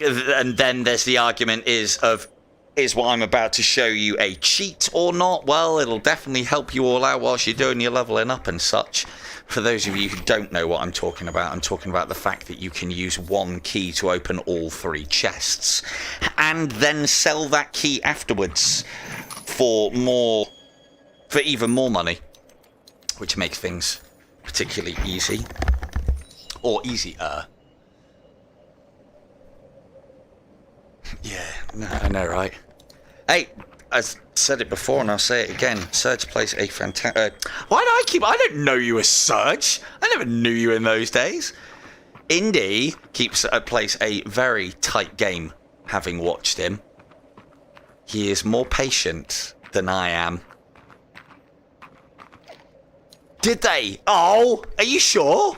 And then there's the argument is what I'm about to show you a cheat or not? Well, it'll definitely help you all out whilst you're doing your leveling up and such. For those of you who don't know what I'm talking about the fact that you can use one key to open all 3 chests. And then sell that key afterwards for even more money. Which makes things particularly easy. Or easier. Yeah, no, I know, right? Hey, I said it before and I'll say it again. Serge plays a fantastic... I don't know you as Serge. I never knew you in those days. Indy plays a very tight game, having watched him. He is more patient than I am. Did they? Oh, are you sure?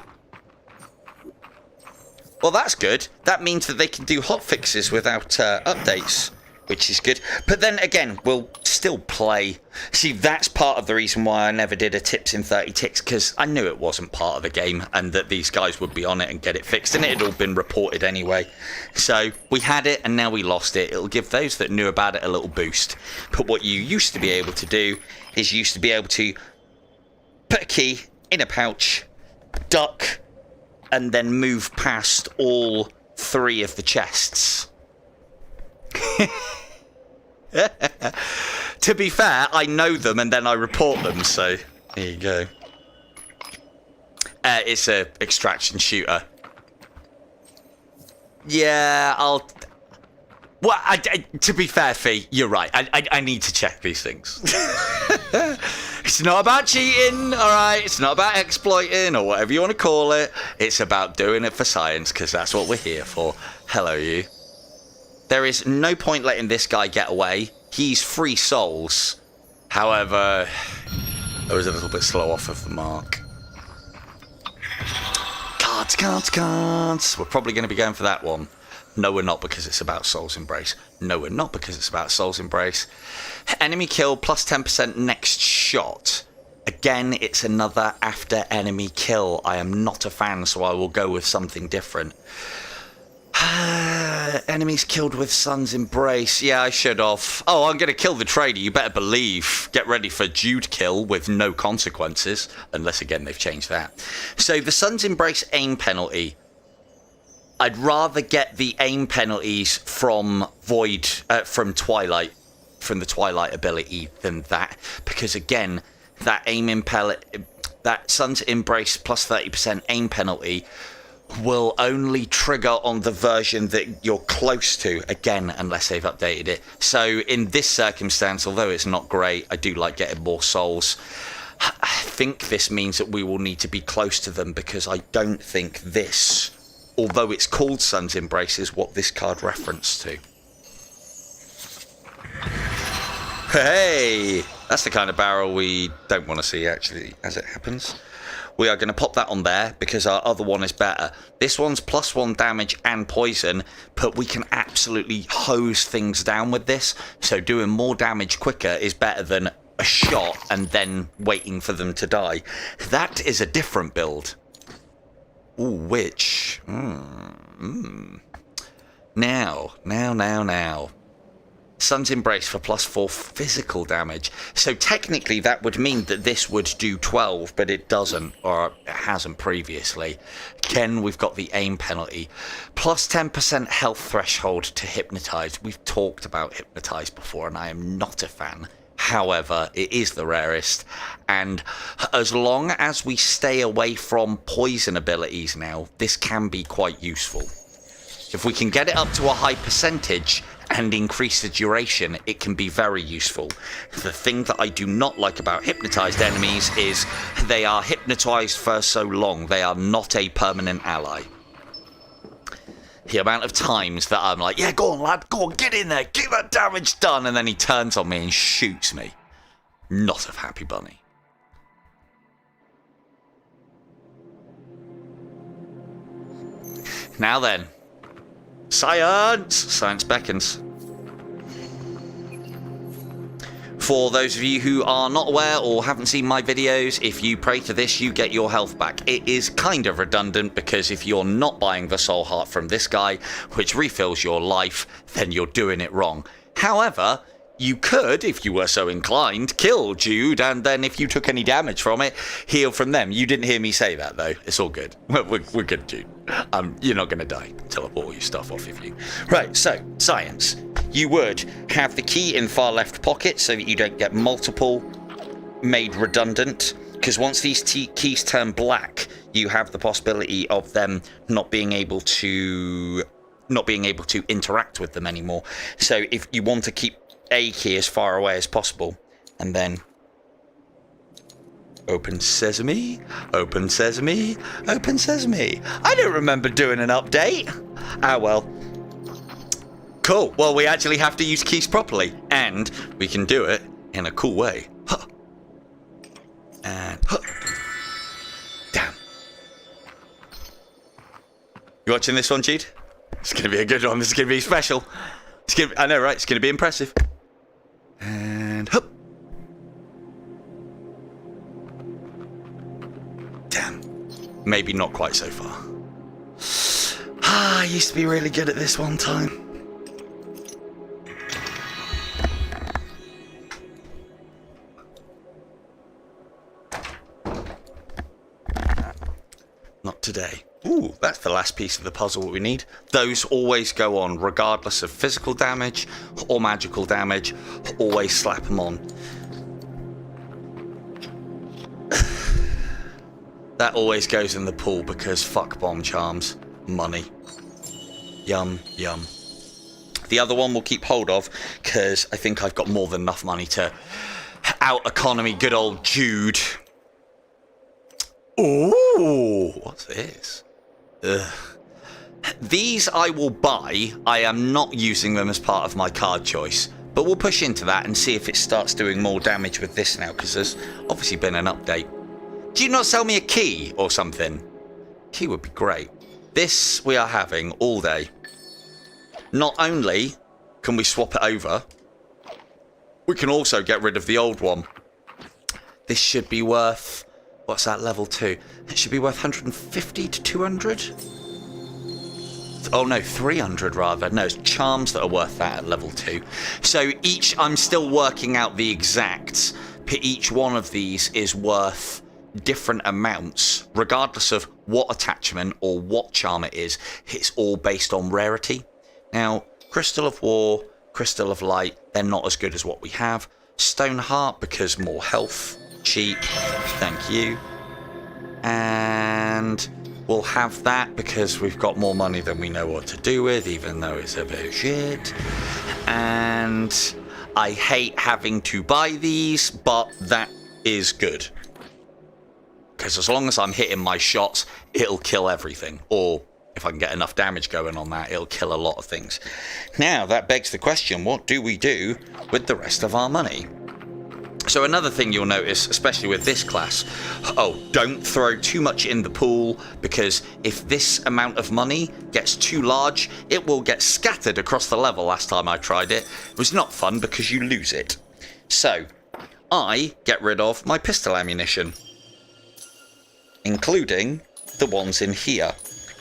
Well, that's good. That means that they can do hotfixes without updates, which is good. But then again, we'll still play. See, that's part of the reason why I never did a tips in 30 ticks, because I knew it wasn't part of the game and that these guys would be on it and get it fixed, and it had all been reported anyway. So we had it and now we lost it. It'll give those that knew about it a little boost. But what you used to be able to do is you used to be able to put a key in a pouch, duck, and then move past all 3 of the chests. To be fair, I know them and then I report them, so there you go. It's a extraction shooter. Yeah, well, to be fair, Fee, you're right. I need to check these things. It's not about cheating, alright? It's not about exploiting or whatever you want to call it. It's about doing it for science, because that's what we're here for. Hello, you. There is no point letting this guy get away. He's 3 souls. However, I was a little bit slow off of the mark. Cards. We're probably going to be going for that one. No, we're not, because it's about Soul's Embrace. No, we're not, because it's about Soul's Embrace. Enemy kill plus 10% next shot. Again, it's another after enemy kill. I am not a fan, so I will go with something different. Enemies killed with Sun's Embrace. Yeah, I should have. Oh, I'm going to kill the trader. You better believe. Get ready for Jude kill with no consequences. Unless, again, they've changed that. So, the Sun's Embrace aim penalty. I'd rather get the aim penalties from from Twilight, from the Twilight ability than that. Because, again, that that Sun's Embrace plus 30% aim penalty will only trigger on the version that you're close to, again, unless they've updated it. So in this circumstance, although it's not great, I do like getting more souls. I think this means that we will need to be close to them, because I don't think this, although it's called Sun's Embrace, is what this card referenced to. Hey! That's the kind of barrel we don't want to see, actually, as it happens. We are going to pop that on there because our other one is better. This one's +1 damage and poison, but we can absolutely hose things down with this. So doing more damage quicker is better than a shot and then waiting for them to die. That is a different build. Ooh, which? Now. Sun's Embrace for +4 physical damage. So technically that would mean that this would do 12, but it doesn't, or it hasn't previously. Again, we've got the aim penalty. Plus 10% health threshold to Hypnotize. We've talked about Hypnotize before, and I am not a fan. However, it is the rarest, and as long as we stay away from poison abilities now, this can be quite useful. If we can get it up to a high percentage and increase the duration, it can be very useful. The thing that I do not like about hypnotized enemies is they are hypnotized for so long. They are not a permanent ally. The amount of times that I'm like, yeah, go on, lad, go on, get in there, get that damage done, and then he turns on me and shoots me. Not a happy bunny. Now then. Science! Science beckons. For those of you who are not aware or haven't seen my videos, if you pray to this, you get your health back. It is kind of redundant, because if you're not buying the soul heart from this guy, which refills your life, then you're doing it wrong. However, you could, if you were so inclined, kill Jude, and then if you took any damage from it, heal from them. You didn't hear me say that, though. It's all good. We're good, Jude. You're not going to die. Teleport all your stuff off of you. Right, so, science. You would have the key in far left pocket so that you don't get multiple made redundant, because once these keys turn black, you have the possibility of them not being able to interact with them anymore. So if you want to keep a key as far away as possible, and then open sesame, open sesame, open sesame. I don't remember doing an update. Ah, well. Cool. Well, we actually have to use keys properly, and we can do it in a cool way. Huh. And huh. Damn. You watching this one, Jude? It's going to be a good one. This is going to be special. I know, right? It's going to be impressive. And hup. Damn. Maybe not quite so far. I used to be really good at this one time. Not today. Ooh, that's the last piece of the puzzle we need. Those always go on, regardless of physical damage or magical damage. Always slap them on. That always goes in the pool because fuck bomb charms. Money. Yum, yum. The other one we'll keep hold of because I think I've got more than enough money to out-economy good old Jude. Ooh, what's this? Ugh. These I will buy. I am not using them as part of my card choice. But we'll push into that and see if it starts doing more damage with this now, because there's obviously been an update. Do you not sell me a key or something? Key would be great. This we are having all day. Not only can we swap it over, we can also get rid of the old one. This should be worth... What's that, level 2? It should be worth 150 to 200? Oh no, 300 rather. No, it's charms that are worth that at level 2. So I'm still working out the exacts. Each one of these is worth different amounts, regardless of what attachment or what charm it is. It's all based on rarity. Now, Crystal of War, Crystal of Light, they're not as good as what we have. Stone Heart, because more health. Cheap. Thank you. And we'll have that because we've got more money than we know what to do with, even though it's a bit of shit. And I hate having to buy these, but that is good. Because as long as I'm hitting my shots, it'll kill everything. Or if I can get enough damage going on that, it'll kill a lot of things. Now, that begs the question, what do we do with the rest of our money? So another thing you'll notice, especially with this class, don't throw too much in the pool, because if this amount of money gets too large, it will get scattered across the level. Last time I tried it, it was not fun because you lose it. So I get rid of my pistol ammunition, including the ones in here.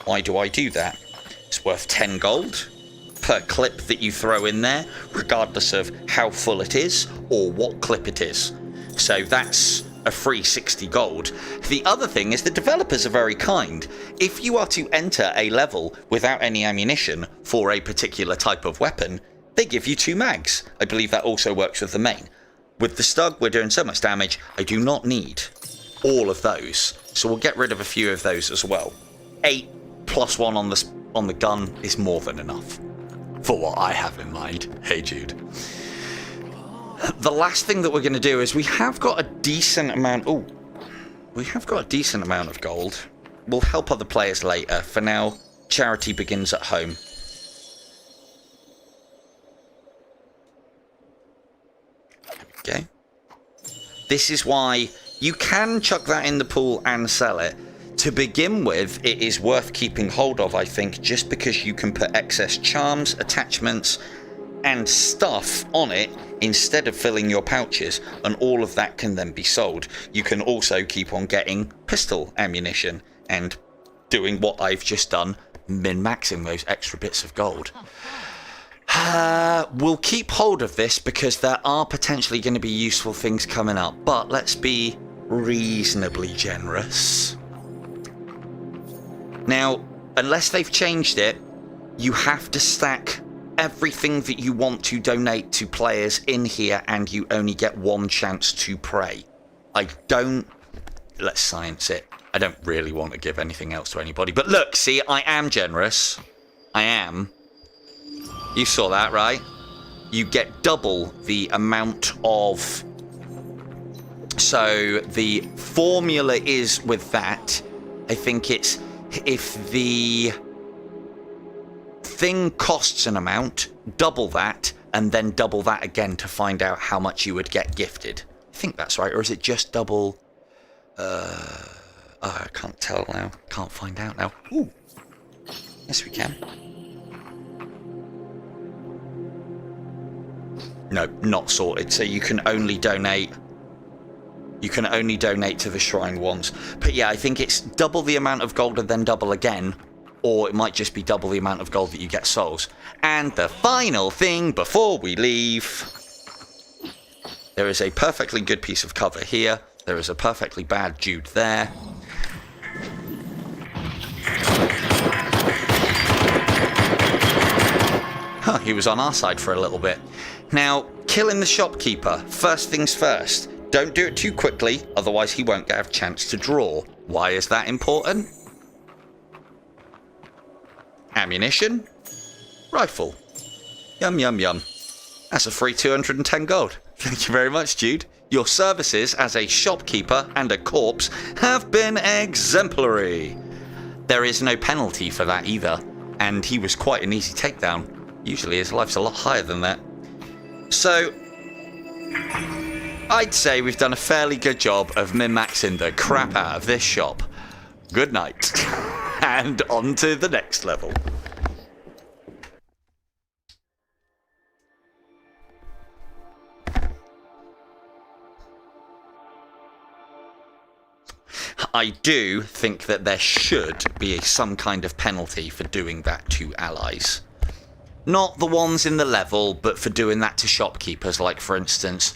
Why do I do that? It's worth 10 gold per clip that you throw in there, regardless of how full it is or what clip it is. So that's a free 60 gold. The other thing is the developers are very kind. If you are to enter a level without any ammunition for a particular type of weapon, they give you 2 mags. I believe that also works with the main. With the Stug, we're doing so much damage, I do not need all of those. So we'll get rid of a few of those as well. 8 plus 1 on the gun is more than enough for what I have in mind. Hey Jude. The last thing that we're going to do is we have got a decent amount... we have got a decent amount of gold. We'll help other players later. For now, charity begins at home. Okay. This is why you can chuck that in the pool and sell it. To begin with, it is worth keeping hold of, I think, just because you can put excess charms, attachments, and stuff on it instead of filling your pouches, and all of that can then be sold. You can also keep on getting pistol ammunition and doing what I've just done, min-maxing those extra bits of gold. We'll keep hold of this because there are potentially going to be useful things coming up, but let's be reasonably generous. Now, unless they've changed it, you have to stack everything that you want to donate to players in here, and you only get 1 chance to pray. Let's science it. I don't really want to give anything else to anybody. But look, see, I am generous. I am. You saw that, right? You get double the amount of... So the formula is with that, I think it's... If the thing costs an amount, double that, and then double that again to find out how much you would get gifted. I think that's right, or is it just double? I can't tell now. Can't find out now. Ooh. Yes, we can. No, not sorted. So you can only donate... You can only donate to the shrine once. But yeah, I think it's double the amount of gold and then double again. Or it might just be double the amount of gold that you get souls. And the final thing before we leave. There is a perfectly good piece of cover here. There is a perfectly bad Jude there. Huh, he was on our side for a little bit. Now, killing the shopkeeper. First things first. Don't do it too quickly, otherwise he won't get a chance to draw. Why is that important? Ammunition. Rifle. Yum, yum, yum. That's a free 210 gold. Thank you very much, Jude. Your services as a shopkeeper and a corpse have been exemplary. There is no penalty for that either. and he was quite an easy takedown. Usually his life's a lot higher than that. So I'd say we've done a fairly good job of min-maxing the crap out of this shop. Good night. And on to the next level. I do think that there should be some kind of penalty for doing that to allies. Not the ones in the level, but for doing that to shopkeepers. Like, for instance,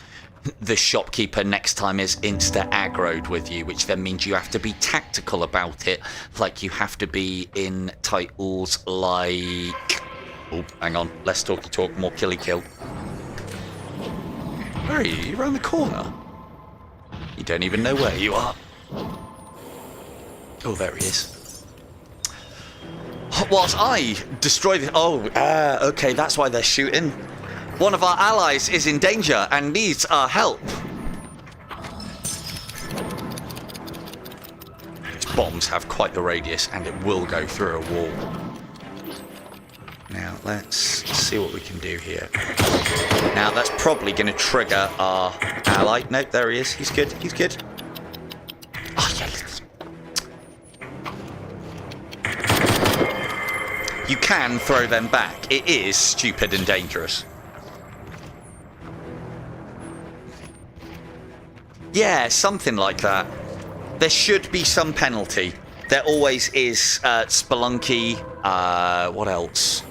the shopkeeper next time is insta-aggroed with you, which then means you have to be tactical about it. Like you have to be in titles like... Oh, hang on. Less talky talk, more killy kill. Where are you? You're around the corner. You don't even know where you are. Oh, there he is. Whilst I destroy the... Oh, okay, that's why they're shooting. One of our allies is in danger and needs our help. These bombs have quite the radius and it will go through a wall. Now, let's see what we can do here. Now, that's probably going to trigger our ally. Nope, there he is. He's good. He's good. Oh, yes. You can throw them back. It is stupid and dangerous. Yeah, something like that. There should be some penalty. There always is. Spelunky. What else?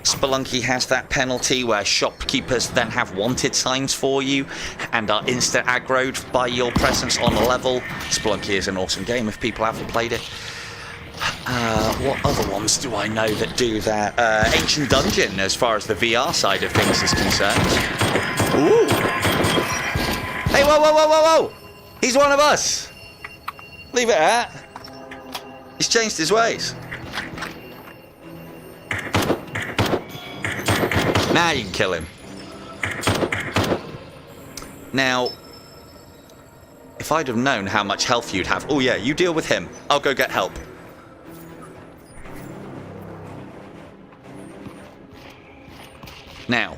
Spelunky has that penalty where shopkeepers then have wanted signs for you and are instant aggroed by your presence on a level. Spelunky is an awesome game if people haven't played it. What other ones do I know that do that? Ancient Dungeon, as far as the VR side of things is concerned. Ooh! Hey, whoa, whoa, whoa, whoa, whoa! He's one of us! Leave it at that. He's changed his ways. Now you can kill him. Now, if I'd have known how much health you'd have... Oh yeah, you deal with him. I'll go get help. Now,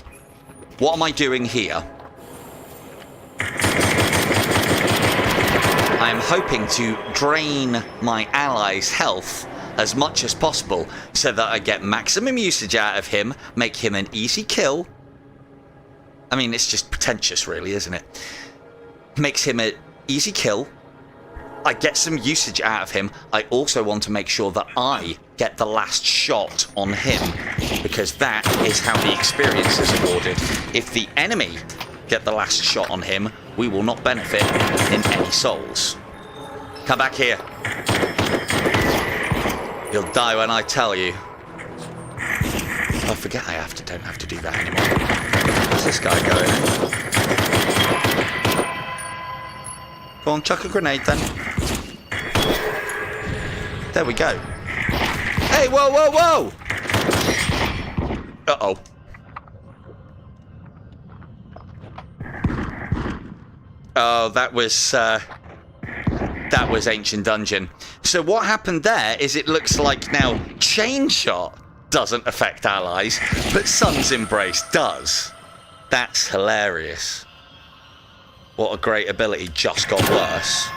what am I doing here? I am hoping to drain my ally's health as much as possible so that I get maximum usage out of him, make him an easy kill. I mean, it's just pretentious, really, isn't it? Makes him an easy kill. I get some usage out of him. I also want to make sure that I get the last shot on him, because that is how the experience is awarded. If the enemy get the last shot on him, we will not benefit in any souls. Come back here. You'll die when I tell you. I forget I don't have to do that anymore. Where's this guy going? Go on, chuck a grenade then. There we go. Hey, whoa, whoa, whoa! Uh-oh. Oh, that was Ancient Dungeon. So what happened there is it looks like now Chain Shot doesn't affect allies, but Sun's Embrace does. That's hilarious. What a great ability, just got worse.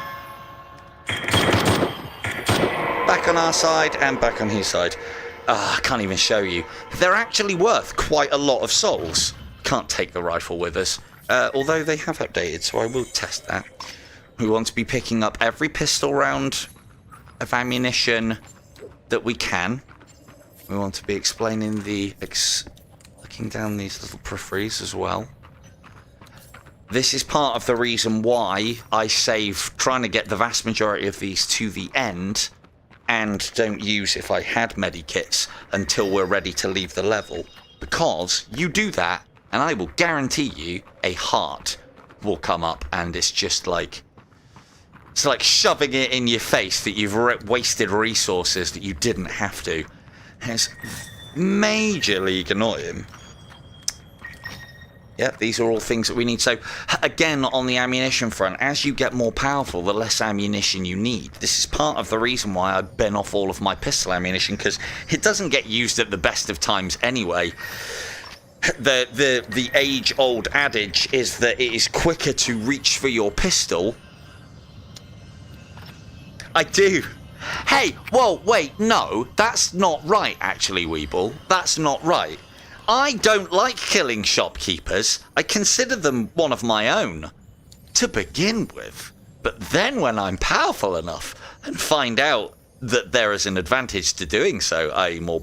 Back on our side and back on his side. I can't even show you. They're actually worth quite a lot of souls. Can't take the rifle with us. Although they have updated, so I will test that. We want to be picking up every pistol round of ammunition that we can. We want to be explaining the... looking down these little peripheries as well. This is part of the reason why I save trying to get the vast majority of these to the end and don't use, if I had medikits, until we're ready to leave the level. Because you do that, and I will guarantee you a heart will come up, and it's just like... It's like shoving it in your face that you've wasted resources that you didn't have to. And it's majorly annoying. Yeah, these are all things that we need. So, again, on the ammunition front, as you get more powerful, the less ammunition you need. This is part of the reason why I bin off all of my pistol ammunition, because it doesn't get used at the best of times anyway. The age-old adage is that it is quicker to reach for your pistol. I do. Hey, whoa, wait, no, that's not right, actually, Weeble. That's not right. I don't like killing shopkeepers. I consider them one of my own, to begin with. But then when I'm powerful enough and find out that there is an advantage to doing so, i.e. more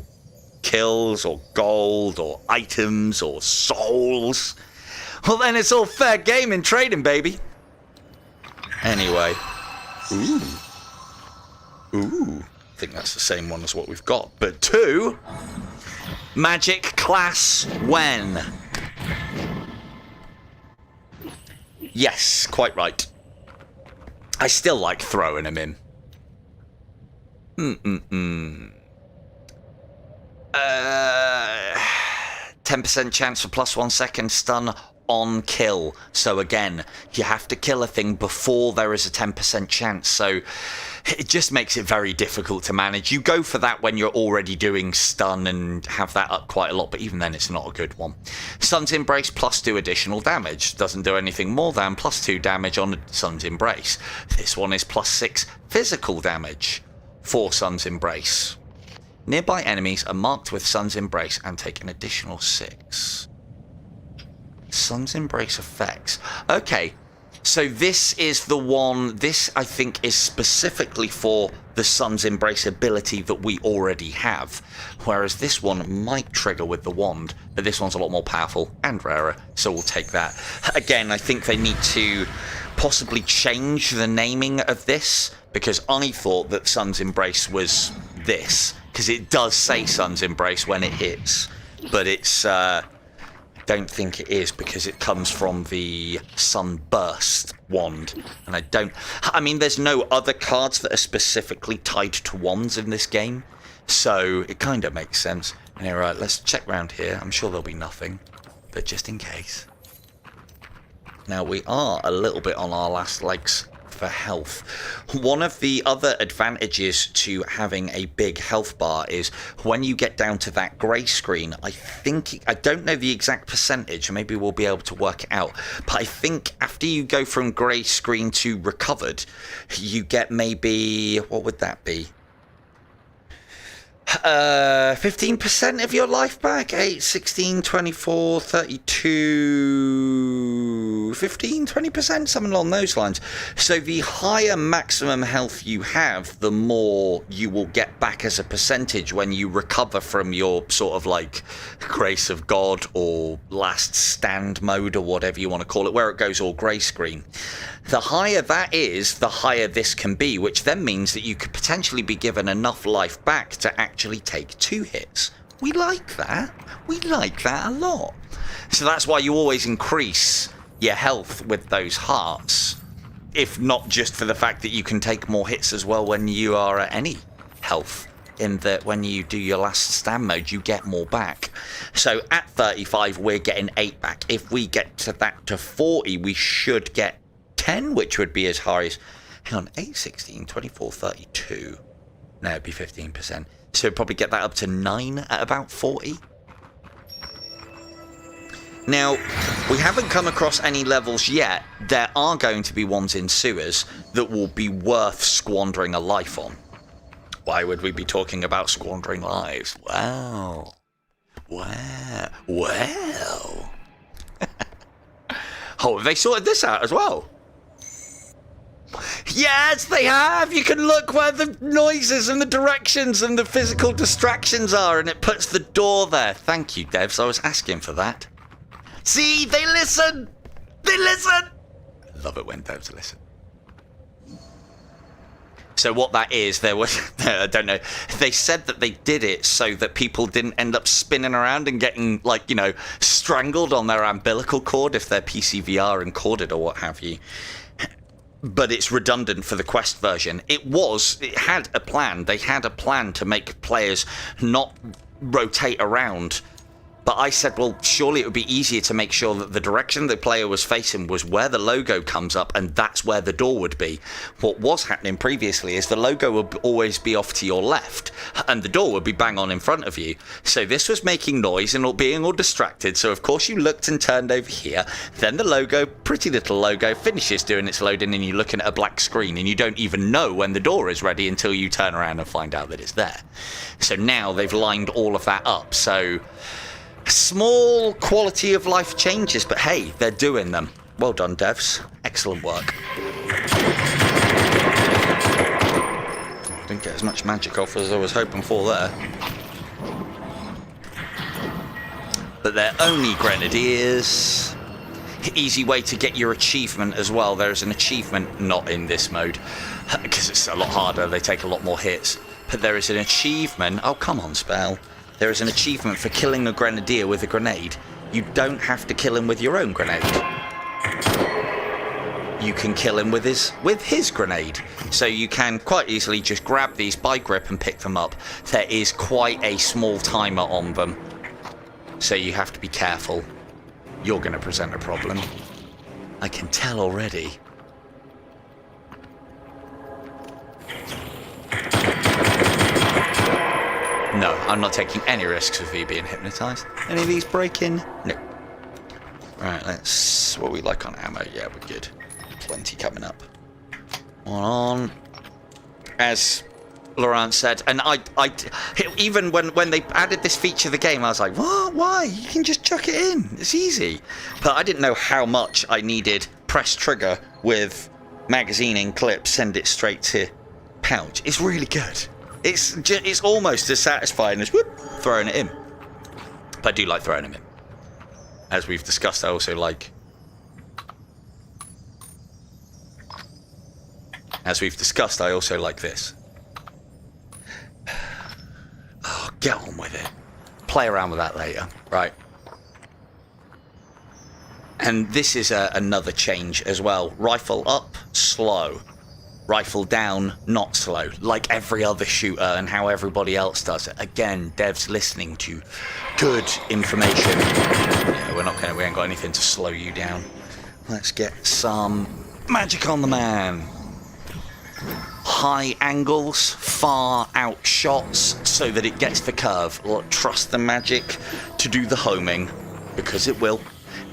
kills or gold or items or souls, well then it's all fair game in trading, baby. Anyway. Ooh. I think that's the same one as what we've got. But 2... Magic class when? Yes, quite right. I still like throwing him in. 10% chance for +1 second stun on kill. So again, you have to kill a thing before there is a 10% chance. So it just makes it very difficult to manage. You go for that when you're already doing stun and have that up quite a lot, but even then it's not a good one. Sun's Embrace +2 additional damage. Doesn't do anything more than +2 damage on Sun's Embrace. This one is +6 physical damage for Sun's Embrace. Nearby enemies are marked with Sun's Embrace and take an additional 6. Sun's Embrace effects. Okay. So this is the one, this I think is specifically for the Sun's Embrace ability that we already have. Whereas this one might trigger with the wand, but this one's a lot more powerful and rarer, so we'll take that. Again, I think they need to possibly change the naming of this, because I thought that Sun's Embrace was this, because it does say Sun's Embrace when it hits, but it's... don't think it is, because it comes from the Sunburst wand, and I mean there's no other cards that are specifically tied to wands in this game, so it kind of makes sense. Anyway, right, let's check around here. I'm sure there'll be nothing, but just in case. Now we are a little bit on our last legs for health. One of the other advantages to having a big health bar is when you get down to that grey screen, I don't know the exact percentage, maybe we'll be able to work it out, but I think after you go from grey screen to recovered, you get maybe, what would that be? 15% of your life back? 8, 16, 24, 32, 15, 20%, something along those lines. So the higher maximum health you have, the more you will get back as a percentage when you recover from your sort of like Grace of God or Last Stand mode or whatever you want to call it, where it goes all grey screen. The higher that is, the higher this can be, which then means that you could potentially be given enough life back to actually take 2 hits. We like that. We like that a lot. So that's why you always increase your health with those hearts, if not just for the fact that you can take more hits as well when you are at any health, in that when you do your Last Stand mode, you get more back. So at 35, we're getting 8 back. If we get to that to 40, we should get 10, which would be as high as, hang on, 8, 16, 24, 32. No, it'd be 15%. So probably get that up to 9 at about 40. Now, we haven't come across any levels yet. There are going to be ones in sewers that will be worth squandering a life on. Why would we be talking about squandering lives? Wow. Wow. Well. Oh, they sorted this out as well. Yes, they have! You can look where the noises and the directions and the physical distractions are, and it puts the door there. Thank you, devs. I was asking for that. See? They listen! They listen! I love it when devs listen. So what that is, there was... I don't know. They said that they did it so that people didn't end up spinning around and getting, like, you know, strangled on their umbilical cord if they're PCVR and corded or what have you. But it's redundant for the Quest version. It had a plan. They had a plan to make players not rotate around But I said, well, surely it would be easier to make sure that the direction the player was facing was where the logo comes up, and that's where the door would be. What was happening previously is the logo would always be off to your left, and the door would be bang on in front of you. So this was making noise and being all distracted. So of course you looked and turned over here. Then the logo, pretty little logo, finishes doing its loading, and you're looking at a black screen, and you don't even know when the door is ready until you turn around and find out that it's there. So now they've lined all of that up. So small quality of life changes, but hey, they're doing them. Well done, devs. Excellent work. Didn't get as much magic off as I was hoping for there. But they're only grenadiers. Easy way to get your achievement as well. There's an achievement not in this mode because it's a lot harder. They take a lot more hits. But there is an achievement. Oh, come on, Spell. There is an achievement for killing a grenadier with a grenade. You don't have to kill him with your own grenade. You can kill him with his grenade. So you can quite easily just grab these by grip and pick them up. There is quite a small timer on them. So you have to be careful. You're going to present a problem. I can tell already. No, I'm not taking any risks with you being hypnotized. Any of these break-in? No. Right, let's... what we like on ammo? Yeah, we're good. Plenty coming up. On. As Laurent said, and I even when they added this feature to the game, I was like, what? Why? You can just chuck it in. It's easy. But I didn't know how much I needed press trigger with magazine in clip, send it straight to pouch. It's really good. It's almost as satisfying as whoop, throwing it in. But I do like throwing them in. As we've discussed, I also like... As we've discussed, I also like this. Oh, get on with it. Play around with that later, right? And this is another change as well. Rifle up, slow. Rifle down, not slow, like every other shooter and how everybody else does it. Again, devs listening to good information. Yeah, we ain't got anything to slow you down. Let's get some magic on the man. High angles, far out shots, so that it gets the curve. Trust the magic to do the homing, because it will.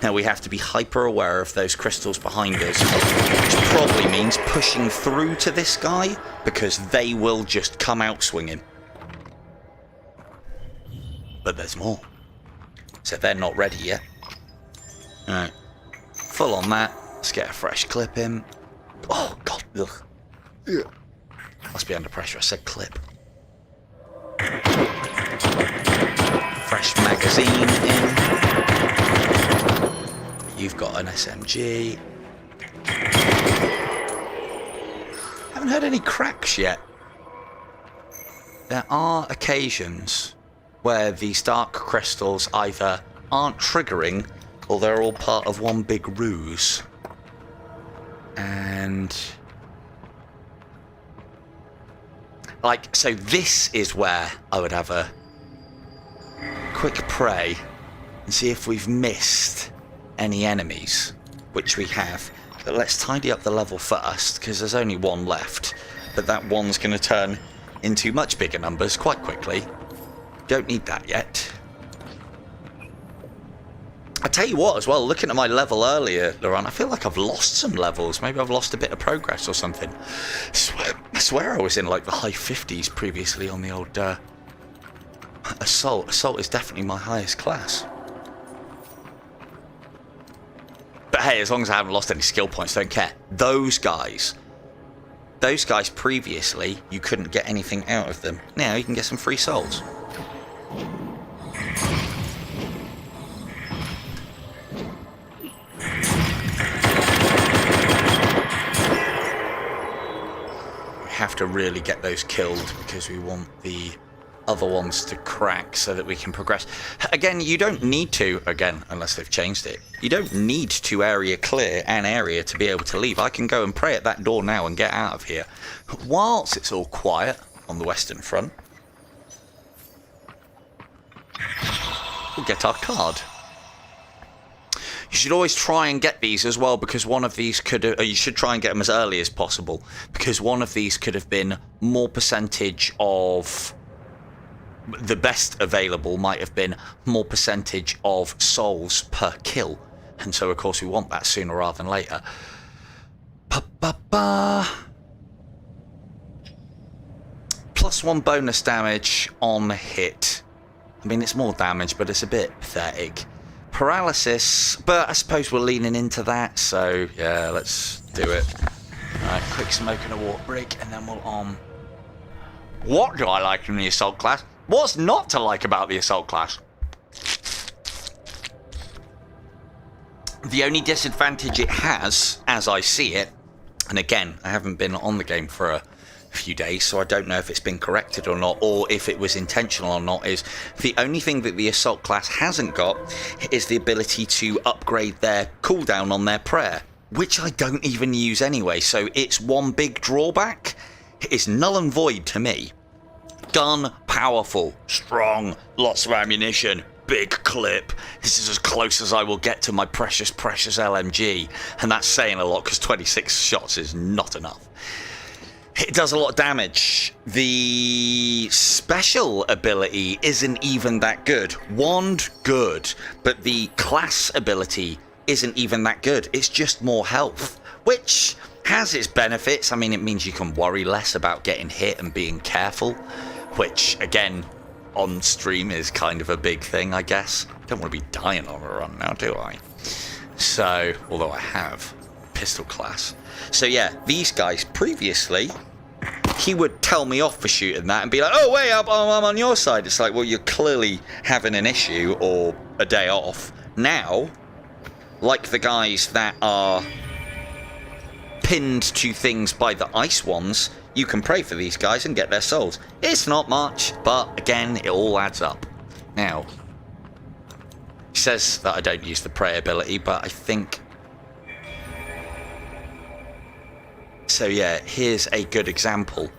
Now we have to be hyper aware of those crystals behind us, which probably means pushing through to this guy, because they will just come out swinging. But there's more. So they're not ready yet. Alright. Full on that. Let's get a fresh clip in. Oh, God. Ugh. Yeah. Must be under pressure. I said clip. Fresh magazine in. You've got an SMG. Haven't heard any cracks yet. There are occasions where these dark crystals either aren't triggering or they're all part of one big ruse. And... like, so this is where I would have a quick pray and see if we've missed any enemies, which we have. But let's tidy up the level first, because there's only one left. But that one's going to turn into much bigger numbers quite quickly. Don't need that yet. I tell you what as well, looking at my level earlier, Laurent, I feel like I've lost some levels. Maybe I've lost a bit of progress or something. I swear I was in like the high 50s previously on the old Assault. Assault is definitely my highest class. But hey, as long as I haven't lost any skill points, don't care. Those guys previously, you couldn't get anything out of them. Now you can get some free souls. Have to really get those killed because we want the other ones to crack so that we can progress. Again, you don't need to, unless they've changed it, you don't need to area clear an area to be able to leave. I can go and pray at that door now and get out of here whilst it's all quiet on the Western Front. we'll get our card. You should always try and get these as well, because one of these could have, you should try and get them as early as possible, because one of these could have been more percentage of the best available, might have been more percentage of souls per kill, and so of course we want that sooner rather than later. +1 bonus damage on hit. I mean, it's more damage, but it's a bit pathetic. Paralysis, but I suppose we're leaning into that, so yeah, let's do it. Alright, quick smoke and a water break, and then we'll on. What do I like in the assault class? What's not to like about the assault class? The only disadvantage it has, as I see it, and again, I haven't been on the game for a few days, so I don't know if it's been corrected or not, or if it was intentional or not, is the only thing that the assault class hasn't got is the ability to upgrade their cooldown on their prayer, which I don't even use anyway, so it's one big drawback. It's null and void to me. Gun, powerful, strong, lots of ammunition, big clip. This is as close as I will get to my precious LMG, and that's saying a lot because 26 shots is not enough. It does a lot of damage. The special ability isn't even that good. Wand, good, but the class ability isn't even that good. It's just more health, which has its benefits. I mean, it means you can worry less about getting hit and being careful, which, again, on stream is kind of a big thing, I guess. Don't want to be dying on a run now, do I? So, although I have pistol class. So yeah, these guys previously, he would tell me off for shooting that and be like, oh wait, I'm on your side. It's like, well, you're clearly having an issue or a day off. Now, like the guys that are pinned to things by the ice ones, you can pray for these guys and get their souls. It's not much, but again, it all adds up. Now, he says that I don't use the pray ability, but I think... So yeah, here's a good example.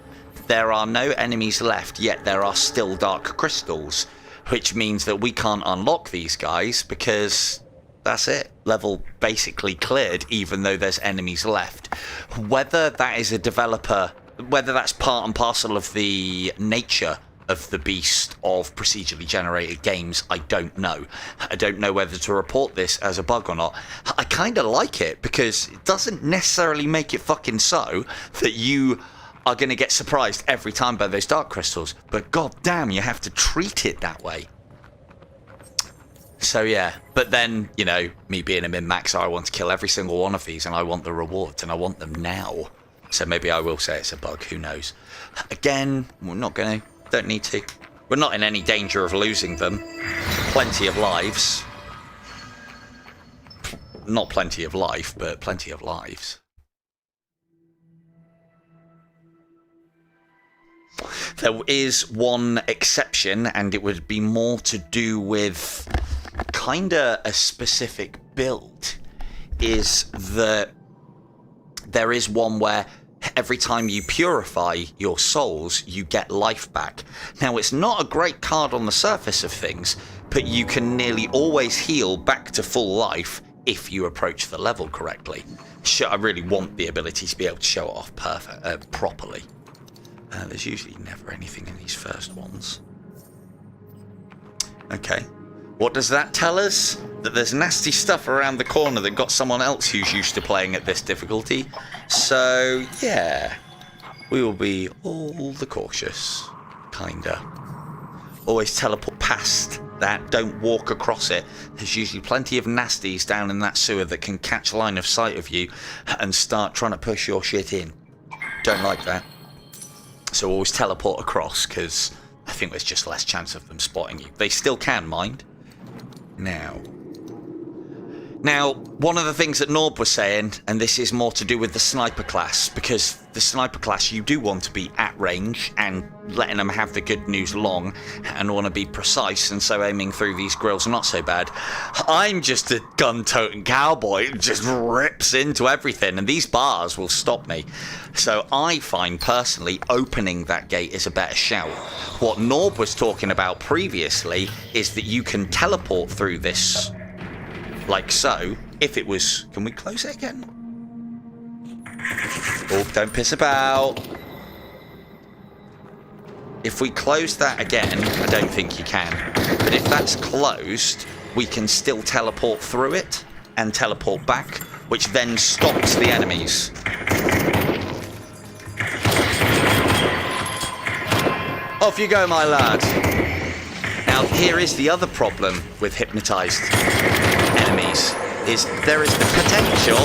There are no enemies left, yet there are still dark crystals, which means that we can't unlock these guys because that's it. Level basically cleared, even though there's enemies left. Whether that is a developer, whether that's part and parcel of the nature of the beast of procedurally generated games, I don't know. I don't know whether to report this as a bug or not. I kind of like it because it doesn't necessarily make it fucking so that you are going to get surprised every time by those dark crystals, but god damn, you have to treat it that way. So yeah, but then, you know, me being a min-maxer, I want to kill every single one of these and I want the rewards and I want them now. So maybe I will say it's a bug, who knows. Again, we're not going to. Don't need to. We're not in any danger of losing them. Plenty of lives. Not plenty of life, but plenty of lives. There is one exception, and it would be more to do with kinda a specific build, is that there is one where every time you purify your souls, you get life back. Now, it's not a great card on the surface of things, but you can nearly always heal back to full life if you approach the level correctly. I really want the ability to be able to show it off properly. There's usually never anything in these first ones. Okay. What does that tell us? That there's nasty stuff around the corner that got someone else who's used to playing at this difficulty. So, yeah. We will be all the cautious. Kinda. Always teleport past that. Don't walk across it. There's usually plenty of nasties down in that sewer that can catch line of sight of you and start trying to push your shit in. Don't like that. So always teleport across, because I think there's just less chance of them spotting you. They still can, mind. Now, Now, one of the things that Norb was saying, and this is more to do with the sniper class, because the sniper class, you do want to be at range and letting them have the good news long and want to be precise, and so aiming through these grills are not so bad. I'm just a gun-toting cowboy who just rips into everything, and these bars will stop me. So I find, personally, opening that gate is a better shout. What Norb was talking about previously is that you can teleport through this, like so. If it was... Can we close it again? Oh, don't piss about. If we close that again, I don't think you can. But if that's closed, we can still teleport through it and teleport back, which then stops the enemies. Off you go, my lad. Now, here is the other problem with hypnotized enemies, is there is the potential...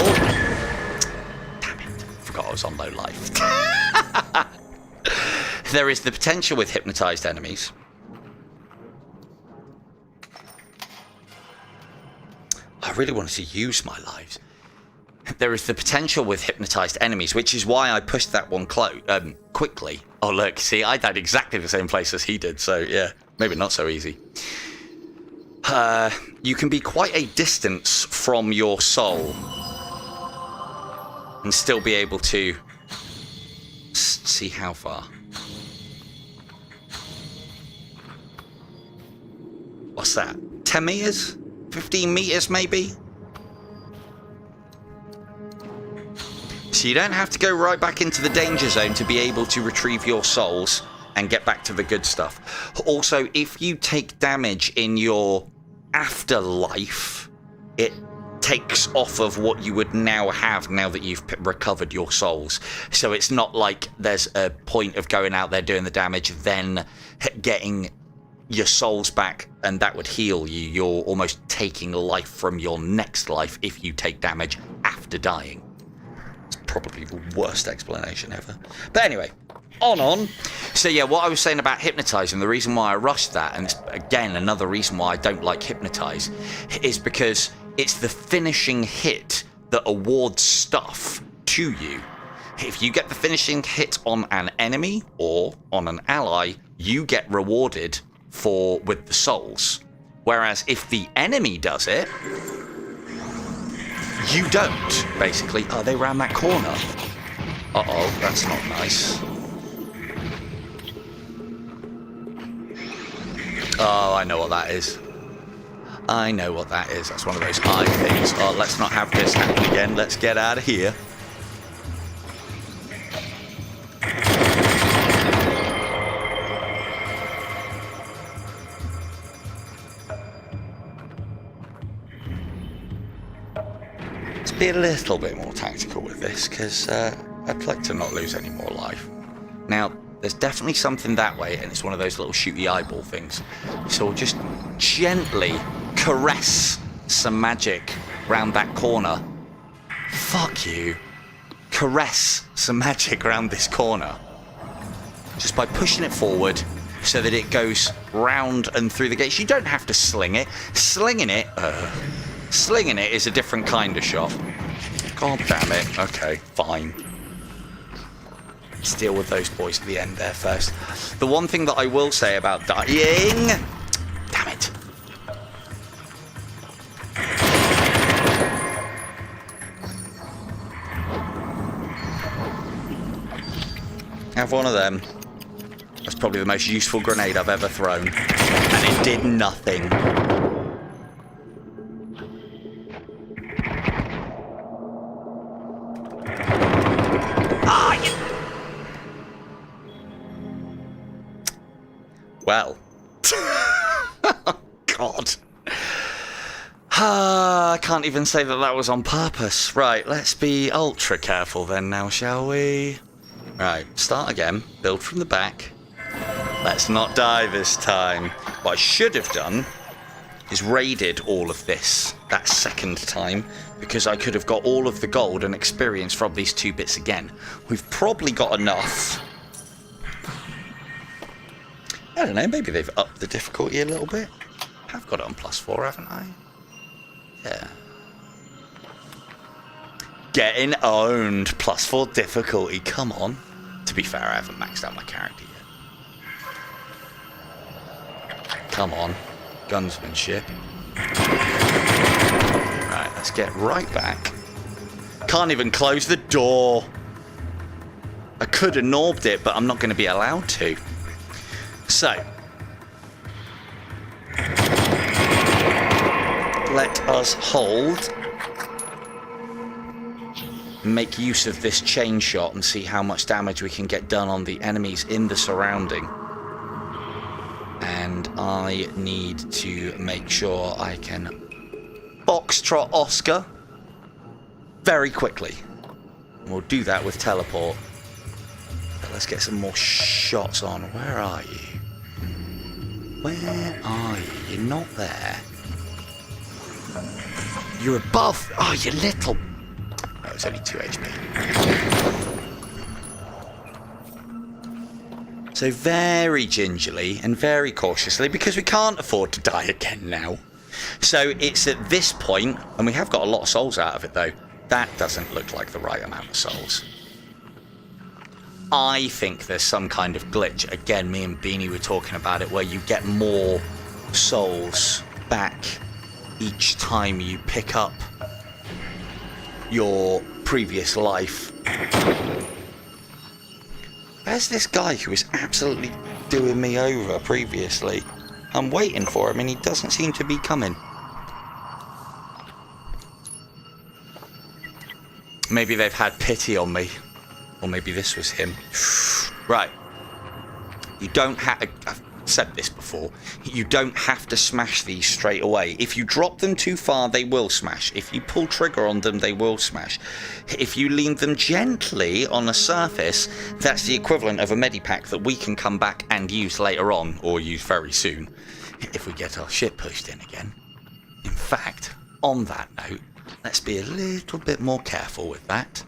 Damn it, forgot I was on low life. There is the potential with hypnotized enemies. I really wanted to use my lives. There is the potential with hypnotized enemies, which is why I pushed that one quickly. Oh, look, see, I died exactly the same place as he did, so yeah, maybe not so easy. You can be quite a distance from your soul and still be able to see how far. What's that? 10 meters? 15 meters, maybe? So you don't have to go right back into the danger zone to be able to retrieve your souls and get back to the good stuff. Also, if you take damage in your afterlife, it takes off of what you would now have now that you've recovered your souls. So it's not like there's a point of going out there doing the damage, then getting your souls back, and that would heal you. You're almost taking life from your next life if you take damage after dying. It's probably the worst explanation ever. But anyway, on. So yeah, what I was saying about hypnotizing, the reason why I rushed that, and it's, again, another reason why I don't like hypnotize, is because it's the finishing hit that awards stuff to you. If you get the finishing hit on an enemy or on an ally, you get rewarded with the souls. Whereas if the enemy does it, you don't, basically. Oh, they ran that corner. Uh-oh, that's not nice. Oh, I know what that is. I know what that is. That's one of those eye things. Oh, let's not have this happen again. Let's get out of here. Let's be a little bit more tactical with this, because I'd like to not lose any more life. Now, there's definitely something that way, and it's one of those little shoot the eyeball things. So we'll just gently caress some magic round that corner. Fuck you. Caress some magic around this corner. Just by pushing it forward so that it goes round and through the gates. You don't have to sling it. Slinging it is a different kind of shot. God damn it. Okay, fine. Let's deal with those boys at the end there first. The one thing that I will say about dying... Damn it. Have one of them. That's probably the most useful grenade I've ever thrown. And it did nothing. Well. God. I can't even say that that was on purpose. Right, let's be ultra careful then now, shall we? Right, start again. Build from the back. Let's not die this time. What I should have done is raided all of this that second time, because I could have got all of the gold and experience from these two bits again. We've probably got enough. I don't know, maybe they've upped the difficulty a little bit. I've got it on +4, haven't I? Yeah. Getting owned. +4 difficulty. Come on. To be fair, I haven't maxed out my character yet. Come on. Gunsmanship. Right, let's get right back. Can't even close the door. I could have norbed it, but I'm not going to be allowed to. So. Let us hold. Make use of this chain shot and see how much damage we can get done on the enemies in the surrounding. And I need to make sure I can Foxtrot Oscar very quickly. And we'll do that with teleport. But let's get some more shots on. Where are you? Where are you? You're not there. You're above. Oh, you little... Oh, it's only 2 HP. So very gingerly and very cautiously, because we can't afford to die again now. So it's at this point, and we have got a lot of souls out of it though. That doesn't look like the right amount of souls. I think there's some kind of glitch. Again, me and Beanie were talking about it, where you get more souls back each time you pick up your previous life. Where's this guy who was absolutely doing me over previously? I'm waiting for him and he doesn't seem to be coming. Maybe they've had pity on me. Or maybe this was him. Right. You don't have... I've said this before. You don't have to smash these straight away. If you drop them too far, they will smash. If you pull trigger on them, they will smash. If you lean them gently on a surface, that's the equivalent of a medipack that we can come back and use later on, or use very soon, if we get our shit pushed in again. In fact, on that note, let's be a little bit more careful with that.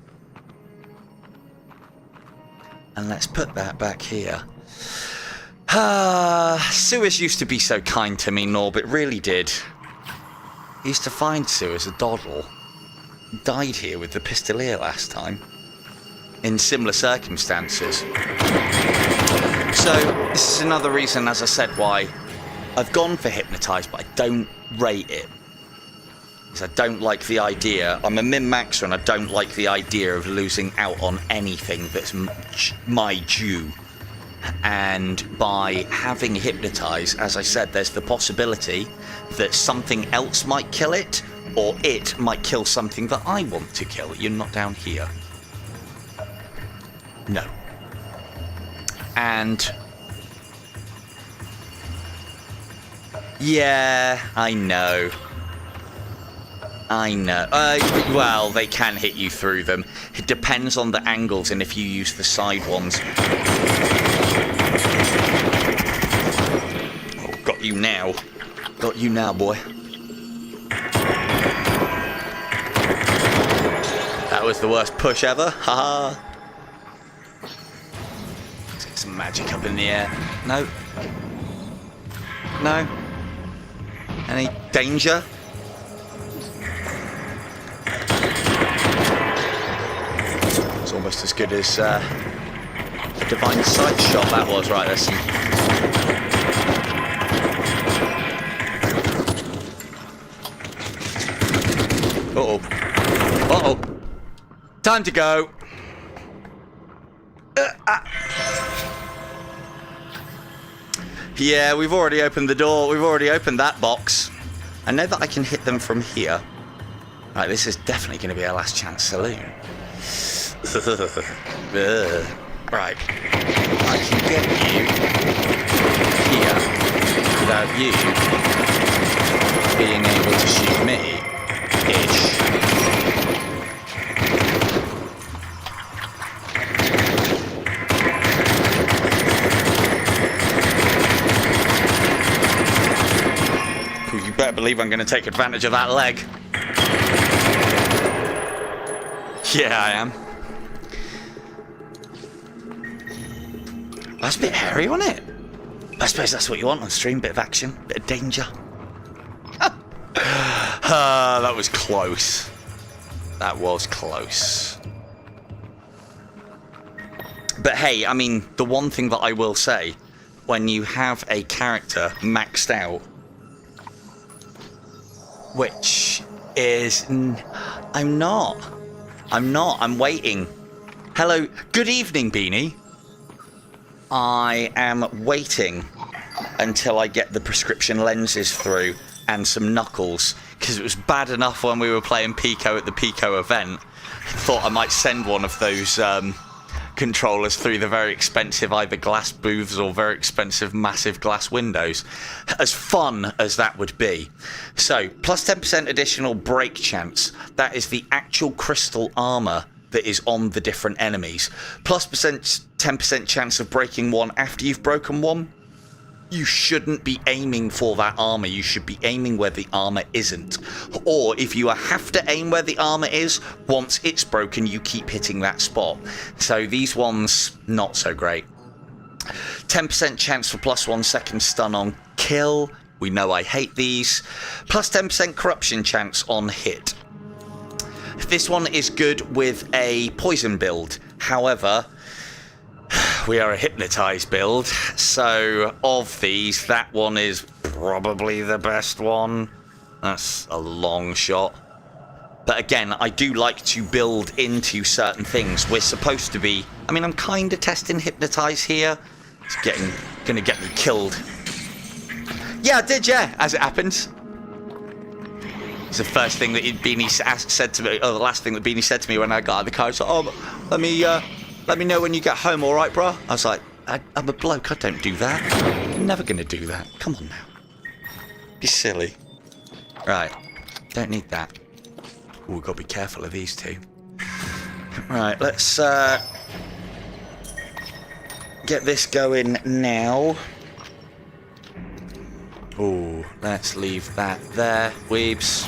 And let's put that back here. Suez used to be so kind to me, Norb, it really did. I used to find Suez a doddle. He died here with the pistolier last time. In similar circumstances. So, this is another reason, as I said, why I've gone for Hypnotise, but I don't rate it. Because I don't like the idea. I'm a min-maxer and I don't like the idea of losing out on anything that's my due. And by having Hypnotise, as I said, there's the possibility that something else might kill it, or it might kill something that I want to kill. You're not down here. No. And... yeah, I know. I know. Well, they can hit you through them. It depends on the angles and if you use the side ones. Oh, got you now. Got you now, boy. That was the worst push ever. Haha. Let's get some magic up in the air. No. No. Any danger? It's almost as good as a divine sight shot that was. Right, let's see. Uh-oh. Uh-oh. Time to go. Yeah, we've already opened the door. We've already opened that box. I know that I can hit them from here. Right, this is definitely going to be our last chance saloon. Right. I can get you here without you being able to shoot me. Ish. You better believe I'm going to take advantage of that leg. Yeah, I am. That's a bit hairy, wasn't it? I suppose that's what you want on stream. Bit of action, bit of danger. That was close. That was close. But hey, I mean, the one thing that I will say, when you have a character maxed out, which is... I'm not. I'm waiting. Hello. Good evening, Beanie. I am waiting until I get the prescription lenses through and some knuckles, because it was bad enough when we were playing Pico at the Pico event. Thought I might send one of those controllers through the very expensive either glass booths or very expensive massive glass windows. As fun as that would be. So, plus 10% additional break chance. That is the actual crystal armor that is on the different enemies. Plus 10% chance of breaking one after you've broken one. You shouldn't be aiming for that armor. You should be aiming where the armor isn't. Or if you have to aim where the armor is, once it's broken, you keep hitting that spot. So these ones, not so great. 10% chance for plus 1 second stun on kill. We know I hate these. Plus 10% corruption chance on hit. This one is good with a poison build. However, we are a hypnotized build, so of these, that one is probably the best one. That's a long shot. But again, I do like to build into certain things. We're supposed to be... I mean, I'm kind of testing hypnotize here. It's gonna get me killed. Yeah, I did, yeah, as it happens. It's the first thing that Beanie said to me, or the last thing that Beanie said to me when I got out of the car. He was like, oh, let me know when you get home, all right, bro? I was like, I'm a bloke. I don't do that. I'm never going to do that. Come on now. Be silly. Right. Don't need that. Ooh, we've got to be careful of these two. Right, let's get this going now. Ooh, let's leave that there, weebs.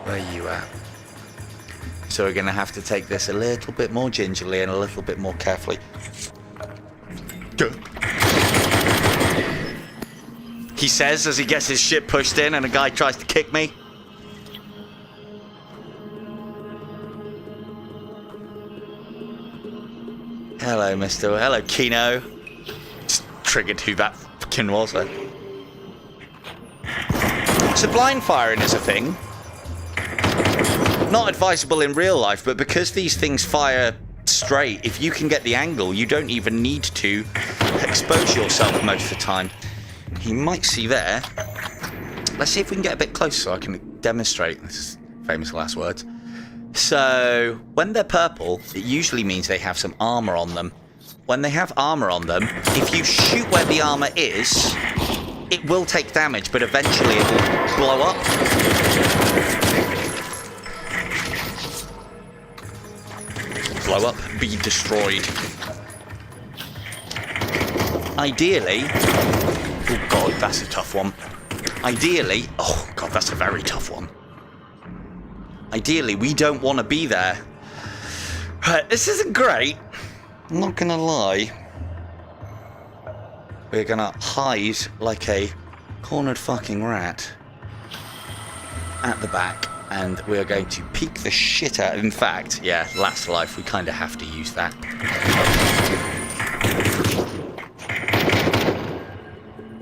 Where are you at? So we're going to have to take this a little bit more gingerly and a little bit more carefully. He says as he gets his shit pushed in and a guy tries to kick me. Hello, mister. Hello, Kino. Just triggered who that fucking was, though. So blind firing is a thing. Not advisable in real life, but because these things fire straight, if you can get the angle, you don't even need to expose yourself most of the time. You might see there. Let's see if we can get a bit closer so I can demonstrate. This is famous last words. So, when they're purple, it usually means they have some armor on them. When they have armor on them, if you shoot where the armor is, it will take damage, but eventually it will blow up. Blow up, be destroyed. Ideally... Oh god, that's a tough one. Ideally... Oh god, that's a very tough one. Ideally, we don't want to be there. Right, this isn't great. I'm not gonna lie. We're gonna hide like a cornered fucking rat at the back. And we are going to peek the shit out. In fact, yeah, last life, we kind of have to use that.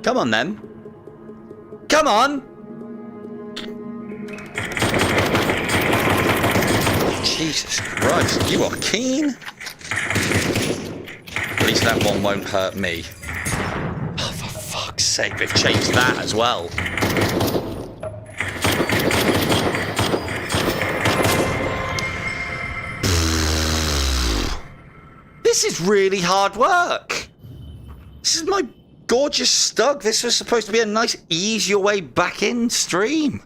Come on, then. Come on! Jesus Christ, you are keen. At least that one won't hurt me. Oh, for fuck's sake, they've changed that as well. This is really hard work. This is my gorgeous Stug. This was supposed to be a nice, ease your way back in stream.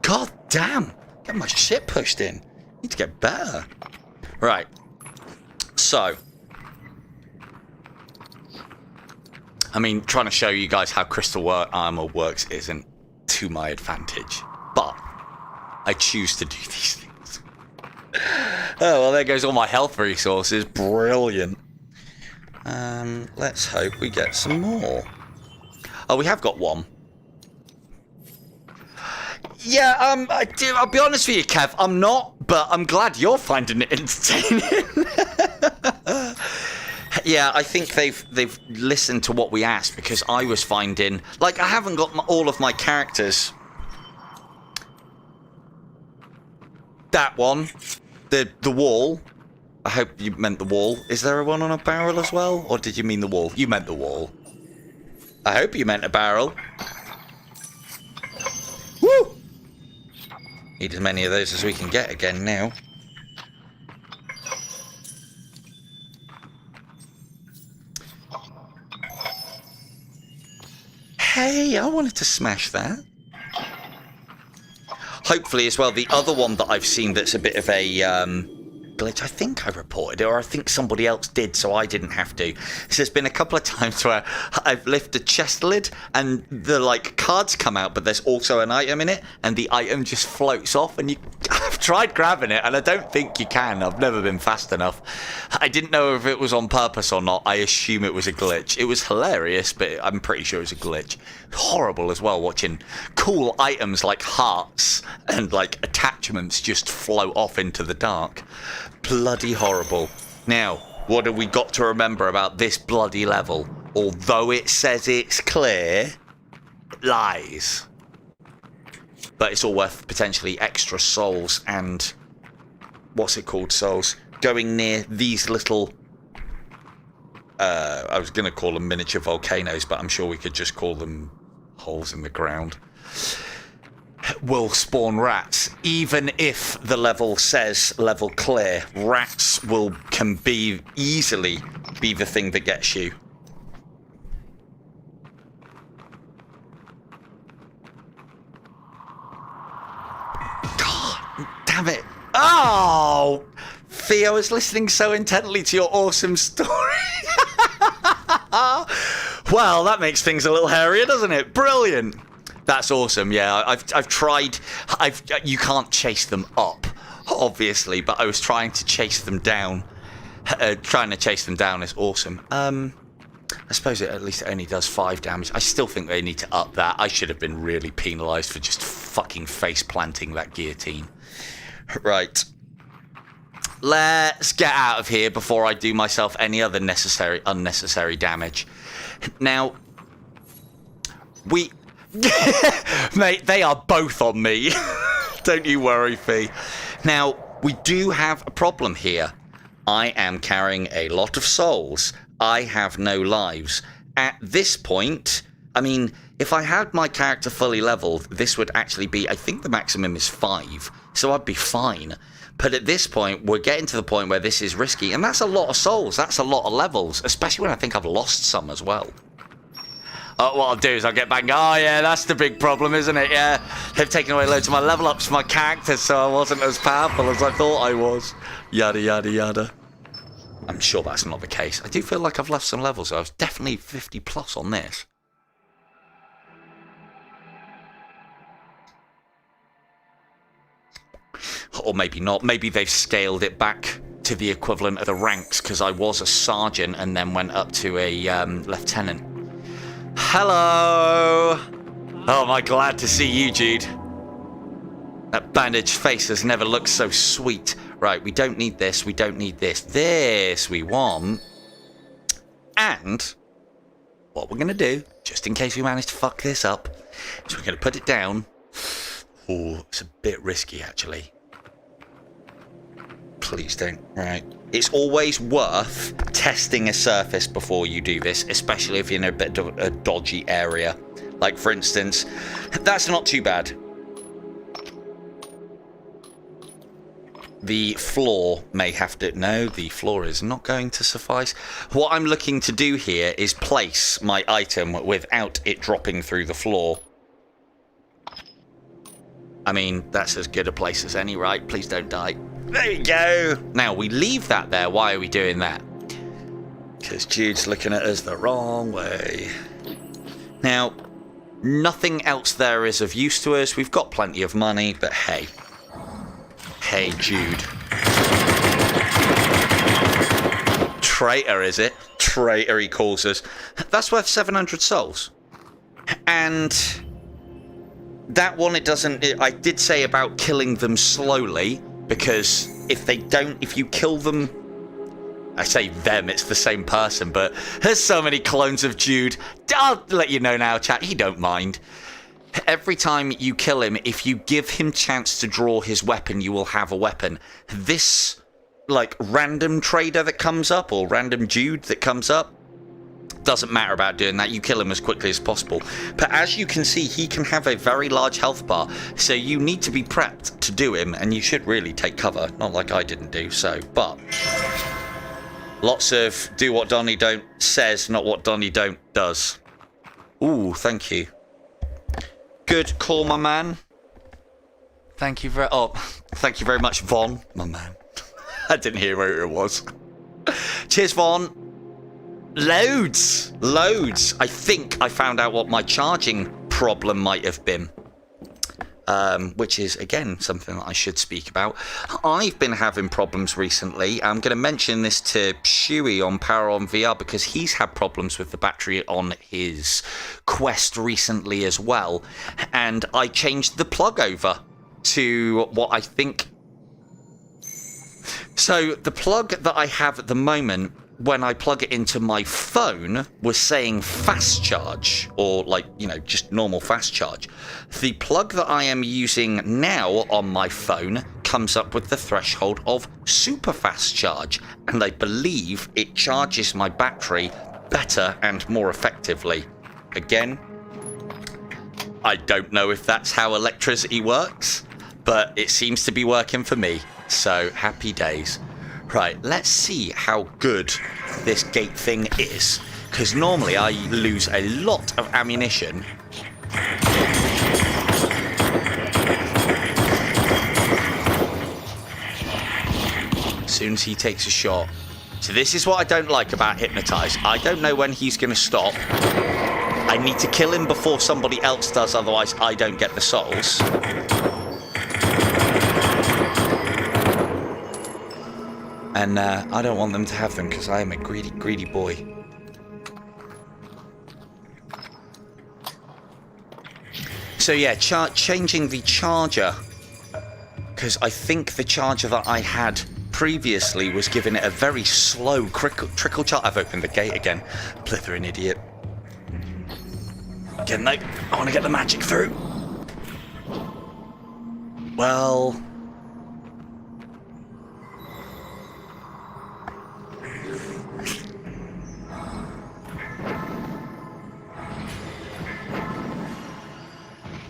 God damn. Get my shit pushed in. Need to get better. Right. So. I mean, trying to show you guys how crystal armor works isn't to my advantage. But I choose to do these things. Oh, well, there goes all my health resources. Brilliant. Let's hope we get some more. Oh, we have got one. Yeah, I'll be honest with you, Kev, I'm not, but I'm glad you're finding it entertaining. Yeah, I think they've listened to what we asked, because I was finding, like, I haven't got all of my characters. That one, the wall. I hope you meant the wall. Is there one on a barrel as well, or did you mean the wall? You meant the wall. I hope you meant a barrel. Woo! Need as many of those as we can get again now. Hey, I wanted to smash that. Hopefully as well, the other one that I've seen that's a bit of a glitch, I think I reported it, or I think somebody else did, so I didn't have to. So there's been a couple of times where I've lifted a chest lid and the like cards come out, but there's also an item in it, and the item just floats off, and I've tried grabbing it, and I don't think you can. I've never been fast enough. I didn't know if it was on purpose or not. I assume it was a glitch. It was hilarious, but I'm pretty sure it was a glitch. Horrible as well, watching cool items like hearts and like attachments just float off into the dark. Bloody horrible. Now, what have we got to remember about this bloody level? Although it says it's clear, it lies. But it's all worth potentially extra souls and... what's it called, souls? Going near these little... I was going to call them miniature volcanoes, but I'm sure we could just call them holes in the ground. Will spawn rats. Even if the level says level clear, rats can easily be the thing that gets you. God damn it. Oh! Theo, I was listening so intently to your awesome story. Well, that makes things a little hairier, doesn't it? Brilliant. That's awesome. Yeah, I've tried. You can't chase them up, obviously, but I was trying to chase them down. Trying to chase them down is awesome. I suppose at least it only does 5 damage. I still think they need to up that. I should have been really penalised for just fucking face planting that guillotine. Right. Let's get out of here before I do myself any other unnecessary damage. Now, mate, they are both on me. Don't you worry, Fee. Now, we do have a problem here. I am carrying a lot of souls. I have no lives. At this point, I mean, if I had my character fully leveled, this would actually be, I think the maximum is 5, so I'd be fine. But at this point, we're getting to the point where this is risky, and that's a lot of souls. That's a lot of levels, especially when I think I've lost some as well. What I'll do is I'll get back and go, oh yeah, that's the big problem, isn't it? Yeah, they've taken away loads of my level ups for my character, so I wasn't as powerful as I thought I was. Yada, yada, yada. I'm sure that's not the case. I do feel like I've left some levels, so I was definitely 50 plus on this. Or maybe not. Maybe they've scaled it back to the equivalent of the ranks, because I was a sergeant and then went up to a lieutenant. Hello! Oh, am I glad to see you, Jude. That bandaged face has never looked so sweet. Right, we don't need this, we don't need this. This we want. And what we're going to do, just in case we manage to fuck this up, is we're going to put it down. Oh, it's a bit risky, actually. Please don't. Right. It's always worth testing a surface before you do this, especially if you're in a bit of a dodgy area. Like, for instance, that's not too bad. The floor may have to... No, the floor is not going to suffice. What I'm looking to do here is place my item without it dropping through the floor. I mean, that's as good a place as any, right? Please don't die. There we go. Now, we leave that there. Why are we doing that? Because Jude's looking at us the wrong way. Now, nothing else there is of use to us. We've got plenty of money, but hey. Hey, Jude. Traitor, is it? Traitor, he calls us. That's worth 700 souls. And that one, it doesn't... I did say about killing them slowly, because if you kill them... I say them, it's the same person, but there's so many clones of Jude. I'll let you know now, chat, he don't mind. Every time you kill him, if you give him chance to draw his weapon, you will have a weapon. This, like, random trader that comes up, or random Jude that comes up, doesn't matter about doing that. You kill him as quickly as possible. But as you can see, he can have a very large health bar, so you need to be prepped to do him, and you should really take cover. Not like I didn't do so, but... lots of do what Donnie don't says, not what Donnie don't does. Ooh, thank you. Good call, my man. Thank you thank you very much, Vaughn, my man. I didn't hear where it was. Cheers, Vaughn. Loads. I think I found out what my charging problem might have been. Which is, again, something that I should speak about. I've been having problems recently. I'm going to mention this to Shuey on Power On VR because he's had problems with the battery on his Quest recently as well. And I changed the plug over to what I think... So the plug that I have at the moment, when I plug it into my phone, was saying fast charge, or like, you know, just normal fast charge. The plug that I am using now on my phone comes up with the threshold of super fast charge, and I believe it charges my battery better and more effectively. Again, I don't know if that's how electricity works, but it seems to be working for me, so happy days. Right, let's see how good this gate thing is, because normally I lose a lot of ammunition. As soon as he takes a shot. So this is what I don't like about Hypnotize. I don't know when he's going to stop. I need to kill him before somebody else does, otherwise I don't get the souls. And I don't want them to have them because I am a greedy, greedy boy. So yeah, changing the charger. Because I think the charger that I had previously was giving it a very slow trickle charge. I've opened the gate again. Blithering idiot. Again, no, I want to get the magic through. Well...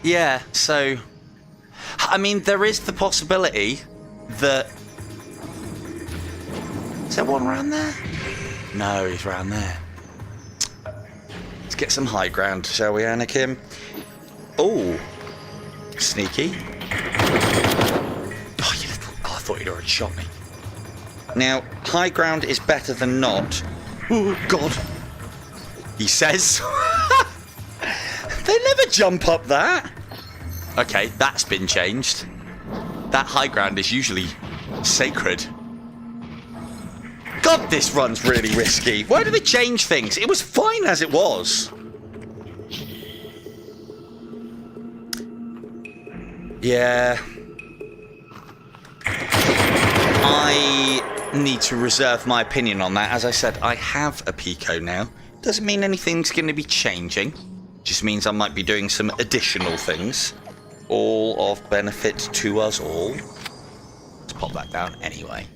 yeah, so... I mean, there is the possibility that... Is there one around there? No, he's around there. Let's get some high ground, shall we, Anakin? Oh, sneaky. Oh, you little... Oh, I thought you'd already shot me. Now, high ground is better than not. Oh, God. He says... They never jump up that. Okay, that's been changed. That high ground is usually sacred. God, this run's really risky. Why do they change things? It was fine as it was. Yeah. I need to reserve my opinion on that. As I said, I have a Pico now. Doesn't mean anything's going to be changing. Just means I might be doing some additional things. All of benefit to us all. Let's pop that down anyway.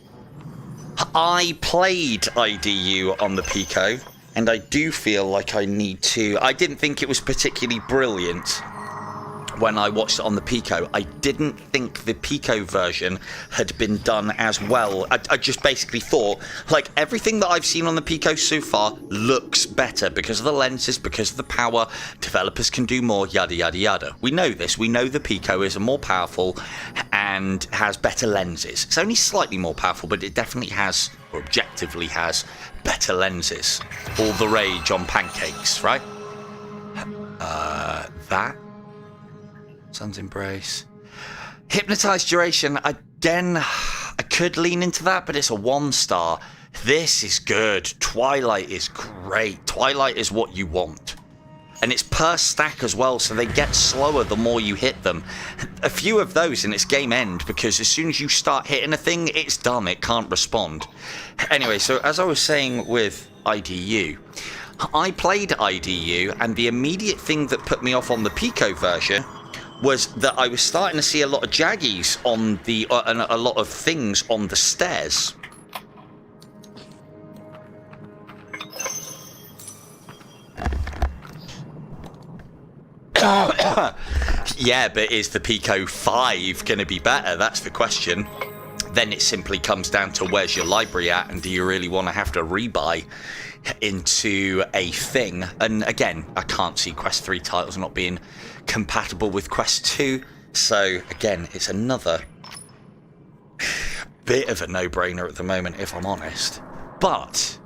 I played IDU on the Pico, and I do feel like I need to... I didn't think it was particularly brilliant when I watched it on the Pico. I didn't think the Pico version had been done as well. I just basically thought, like, everything that I've seen on the Pico so far looks better because of the lenses, because of the power. Developers can do more, yada, yada, yada. We know this. We know the Pico is more powerful and has better lenses. It's only slightly more powerful, but it definitely has, or objectively has, better lenses. All the rage on pancakes, right? That... Sun's Embrace. Hypnotized Duration. Again, I could lean into that, but it's a 1-star. This is good. Twilight is great. Twilight is what you want. And it's per stack as well, so they get slower the more you hit them. A few of those and it's game end, because as soon as you start hitting a thing, it's done. It can't respond. Anyway, so as I was saying with IDU, I played IDU, and the immediate thing that put me off on the Pico version was that I was starting to see a lot of jaggies on the and a lot of things on the stairs. Yeah, but is the Pico 5 going to be better? That's the question. Then it simply comes down to where's your library at, and do you really want to have to rebuy into a thing? And again, I can't see Quest 3 titles not being compatible with Quest 2. So again, it's another bit of a no-brainer at the moment, if I'm honest. But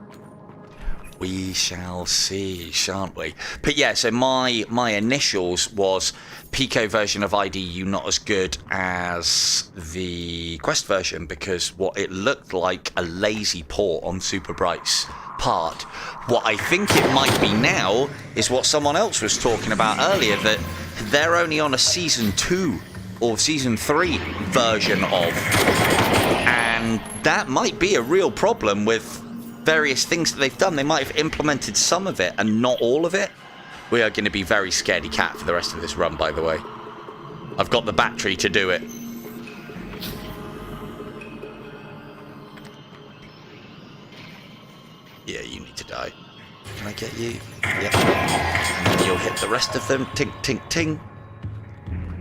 we shall see, shan't we? But yeah, so my initials was Pico version of IDU not as good as the Quest version, because what it looked like a lazy port on Super Bright's part. What I think it might be now is what someone else was talking about earlier, that they're only on a Season 2 or Season 3 version of. And that might be a real problem with various things that they've done. They might have implemented some of it and not all of it. We are going to be very scaredy cat for the rest of this run, by the way. I've got the battery to do it. Yeah, you need to die. Can I get you? Yep. And then you'll hit the rest of them. Tink, tink, ting.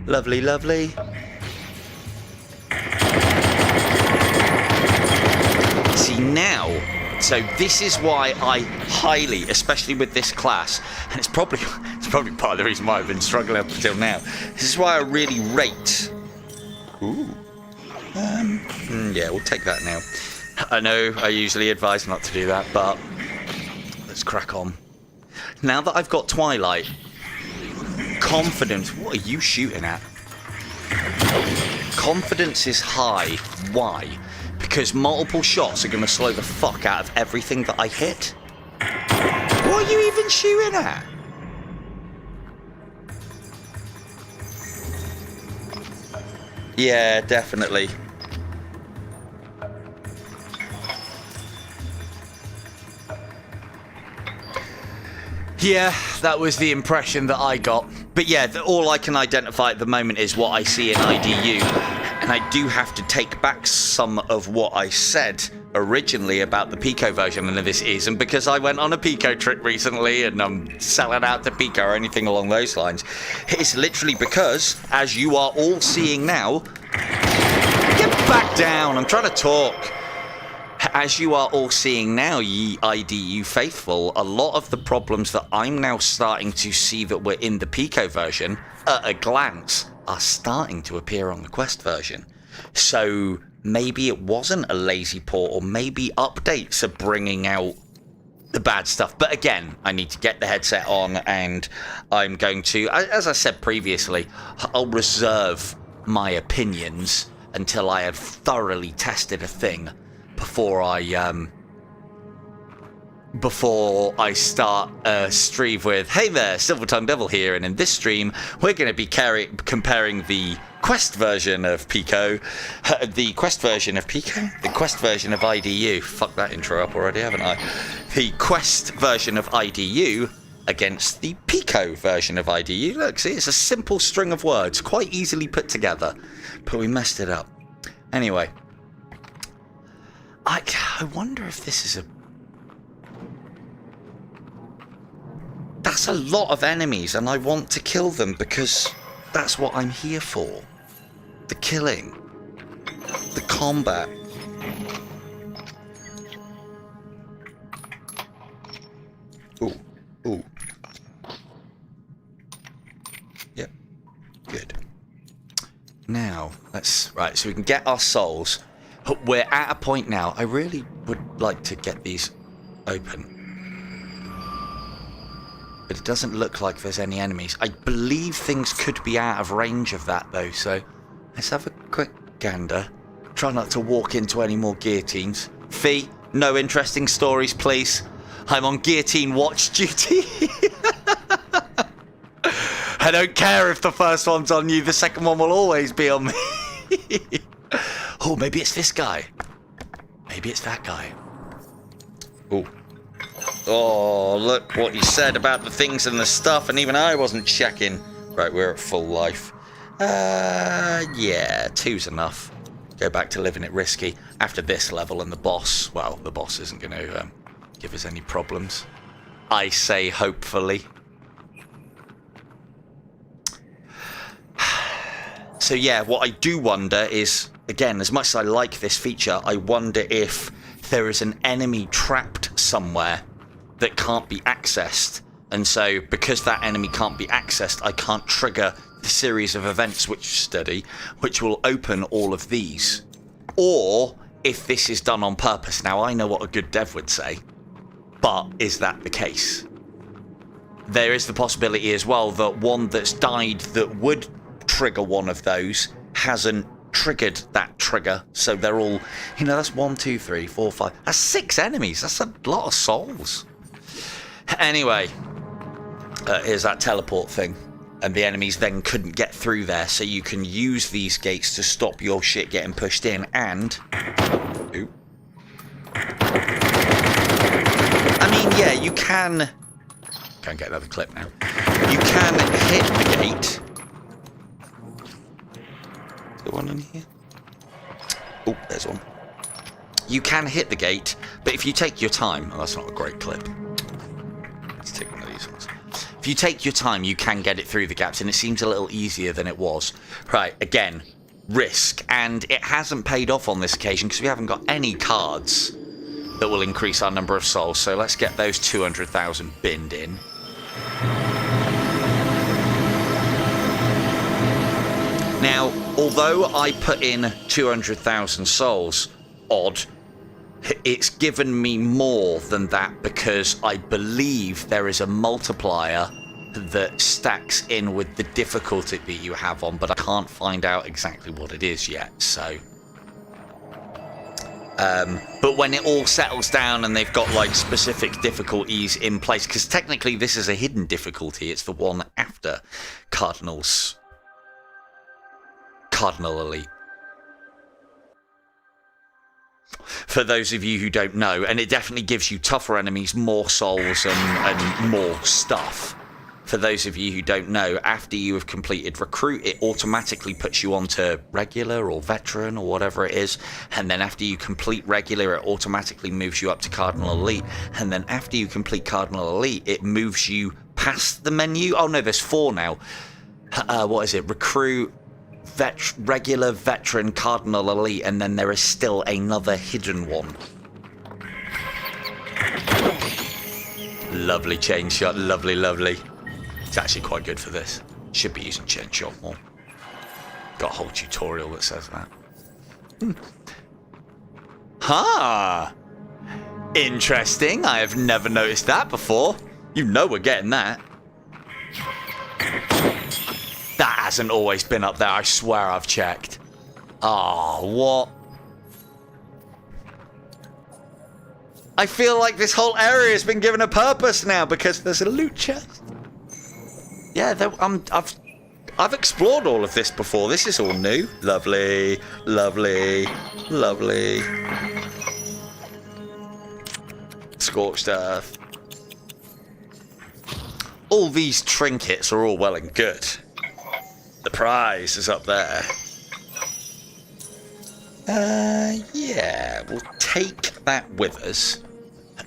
Lovely, lovely. See, now... So this is why I highly, especially with this class, and it's probably part of the reason why I've been struggling up until now. This is why I really rate. Ooh. Yeah, we'll take that now. I know I usually advise not to do that, but let's crack on. Now that I've got Twilight, confidence. What are you shooting at? Confidence is high. Why? Because multiple shots are going to slow the fuck out of everything that I hit. What are you even shooting at? Yeah, definitely. Yeah, that was the impression that I got. But yeah, all I can identify at the moment is what I see in IDU. And I do have to take back some of what I said originally about the Pico version of this isn't because I went on a Pico trip recently and I'm selling out to Pico or anything along those lines. It's literally because, as you are all seeing now... Get back down, I'm trying to talk. As you are all seeing now, ye IDU faithful, a lot of the problems that I'm now starting to see that were in the Pico version, at a glance, are starting to appear on the Quest version. So maybe it wasn't a lazy port, or maybe updates are bringing out the bad stuff. But again, I need to get the headset on, and I'm going to, as I said previously, I'll reserve my opinions until I have thoroughly tested a thing before I start a stream with, hey there, Silver-Tongued Devil here, and in this stream we're going to be comparing the Quest version of Pico, the Quest version of IDU, fuck that intro up already, haven't I? The Quest version of IDU against the Pico version of IDU. Look, see, it's a simple string of words, quite easily put together, but we messed it up. Anyway, I wonder if this is a... That's a lot of enemies, and I want to kill them because that's what I'm here for. The killing. The combat. Ooh. Ooh. Yep. Good. Now, right, so we can get our souls. We're at a point now. I really would like to get these open. But it doesn't look like there's any enemies. I believe things could be out of range of that, though, so let's have a quick gander. Try not to walk into any more guillotines. Fee, no interesting stories, please. I'm on guillotine watch duty. I don't care if the first one's on you. The second one will always be on me. Oh, maybe it's this guy. Maybe it's that guy. Oh. Oh, look what you said about the things and the stuff, and even I wasn't checking. Right, we're at full life. Yeah, 2's enough. Go back to living it risky. After this level and the boss, well, the boss isn't going to give us any problems. I say hopefully. So yeah, what I do wonder is, again, as much as I like this feature, I wonder if there is an enemy trapped somewhere that can't be accessed. And so because that enemy can't be accessed, I can't trigger the series of events which will open all of these. Or if this is done on purpose. Now, I know what a good dev would say, but is that the case? There is the possibility as well that one that's died that would trigger one of those hasn't triggered that trigger. So they're all, you know, that's 1, 2, 3, 4, 5. That's 6 enemies. That's a lot of souls. Anyway, here's that teleport thing. And the enemies then couldn't get through there, so you can use these gates to stop your shit getting pushed in, and... Ooh. I mean, yeah, you can... Can't get another clip now. You can hit the gate. Is there one in here? Oh, there's one. You can hit the gate, but if you take your time... Oh, that's not a great clip. Let's take one of these ones. If you take your time, you can get it through the gaps, and it seems a little easier than it was. Right, again, risk. And it hasn't paid off on this occasion because we haven't got any cards that will increase our number of souls. So let's get those 200,000 binned in. Now, although I put in 200,000 souls, odd, it's given me more than that because I believe there is a multiplier that stacks in with the difficulty that you have on, but I can't find out exactly what it is yet, so... but when it all settles down and they've got, like, specific difficulties in place, because technically this is a hidden difficulty, it's the one after Cardinal Elite. For those of you who don't know, and it definitely gives you tougher enemies, more souls, and more stuff. For those of you who don't know, after you have completed Recruit, it automatically puts you onto Regular or Veteran or whatever it is, and then after you complete Regular, it automatically moves you up to Cardinal Elite, and then after you complete Cardinal Elite, it moves you past the menu. Oh no, there's 4 now. What is it? Recruit, Regular, Veteran, Cardinal Elite, and then there is still another hidden one. Lovely chain shot, lovely, lovely. It's actually quite good for this. Should be using chain shot more. Got a whole tutorial that says that. Ha! Interesting, I have never noticed that before. You know we're getting that. That hasn't always been up there, I swear I've checked. Oh, what? I feel like this whole area has been given a purpose now because there's a loot chest. Yeah, I've explored all of this before. This is all new. Lovely, lovely, lovely. Scorched earth. All these trinkets are all well and good. The prize is up there. Yeah, we'll take that with us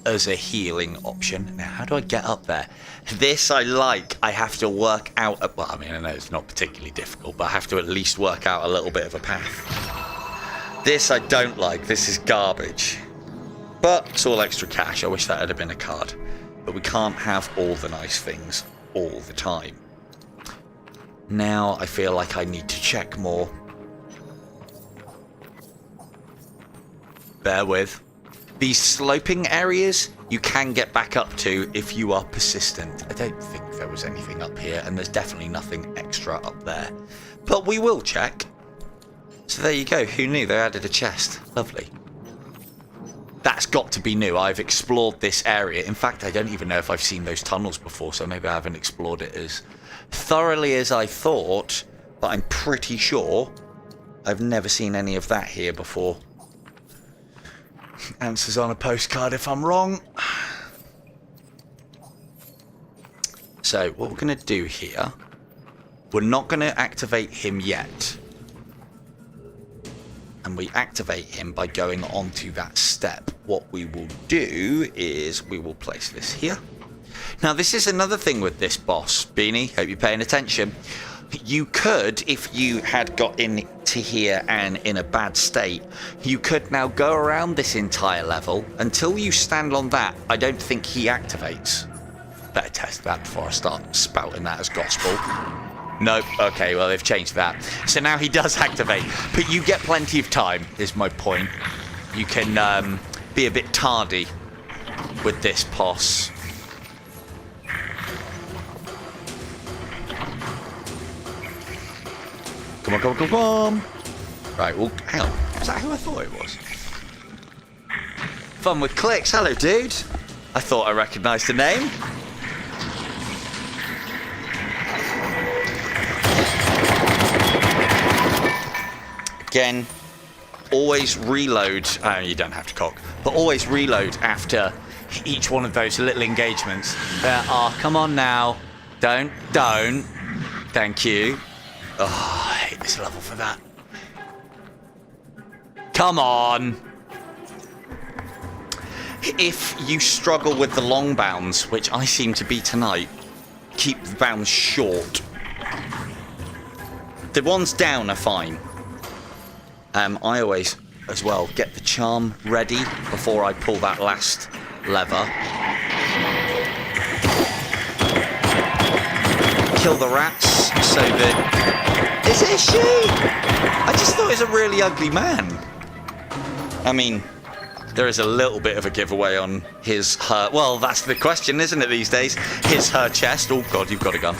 as a healing option. Now, how do I get up there? This I like. I have to work out... Well, I mean, I know it's not particularly difficult, but I have to at least work out a little bit of a path. This I don't like. This is garbage. But it's all extra cash. I wish that had been a card. But we can't have all the nice things all the time. Now I feel like I need to check more. Bear with. These sloping areas you can get back up to if you are persistent. I don't think there was anything up here, and there's definitely nothing extra up there. But we will check. So there you go. Who knew they added a chest? Lovely. That's got to be new. I've explored this area. In fact, I don't even know if I've seen those tunnels before, so maybe I haven't explored it as thoroughly as I thought, but I'm pretty sure I've never seen any of that here before. Answers on a postcard if I'm wrong. So what we're going to do here, we're not going to activate him yet. And we activate him by going onto that step. What we will do is we will place this here. Now this is another thing with this boss, Beanie, hope you're paying attention. You could, if you had got into here and in a bad state, you could now go around this entire level. Until you stand on that, I don't think he activates. Better test that before I start spouting that as gospel. Nope. Okay, well, they've changed that. So now he does activate. But you get plenty of time, is my point. You can be a bit tardy with this boss. Come on, come on, come on. Right, well, hang on. Is that who I thought it was? Fun with clicks. Hello, dude. I thought I recognised the name. Again, always reload. You don't have to cock, but always reload after each one of those little engagements. Come on now. Don't. Thank you. Oh, I hate this level for that. Come on. If you struggle with the long bounds, which I seem to be tonight, keep the bounds short. The ones down are fine. I always, as well, get the charm ready before I pull that last lever. Kill the rats so that... Is it she? I just thought it was a really ugly man. I mean, there is a little bit of a giveaway on her... Well, that's the question, isn't it, these days? Her chest. Oh, God, you've got a gun.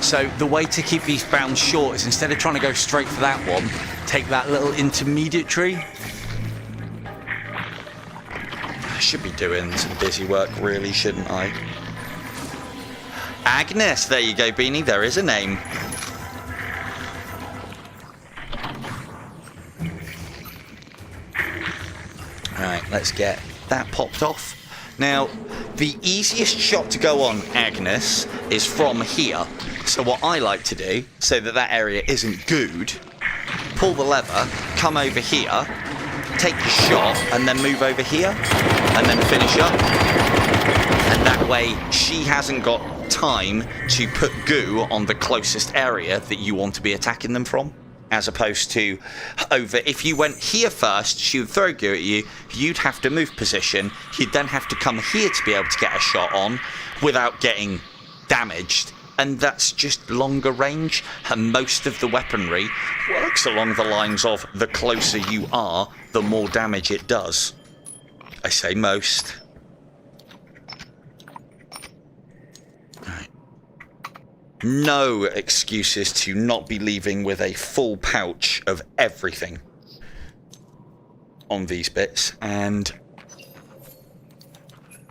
So the way to keep these bounds short is instead of trying to go straight for that one, take that little intermediate tree. I should be doing some busy work, really, shouldn't I? Agnes, there you go, Beanie. There is a name. Right, let's get that popped off. Now, the easiest shot to go on Agnes is from here. So what I like to do, so that that area isn't gooed, pull the lever, come over here, take the shot, and then move over here, and then finish up. And that way, she hasn't got time to put goo on the closest area that you want to be attacking them from. As opposed to over, if you went here first, she would throw goo at you, you'd have to move position, you'd then have to come here to be able to get a shot on without getting damaged. And that's just longer range, and most of the weaponry works along the lines of the closer you are, the more damage it does. I say most. Right. No excuses to not be leaving with a full pouch of everything on these bits, and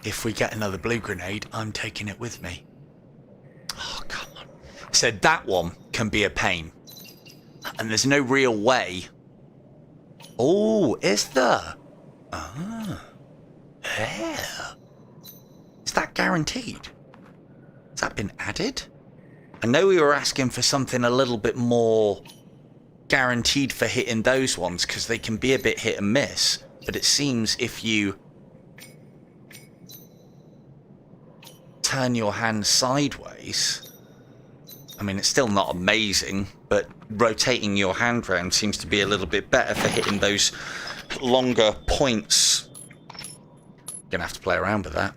if we get another blue grenade, I'm taking it with me. Oh, come on. So that one can be a pain. And there's no real way. Oh, is there? Ah. Yeah. Is that guaranteed? Has that been added? I know we were asking for something a little bit more guaranteed for hitting those ones, because they can be a bit hit and miss. But it seems if you turn your hand sideways, I mean, it's still not amazing, but rotating your hand round seems to be a little bit better for hitting those longer points. Gonna have to play around with that.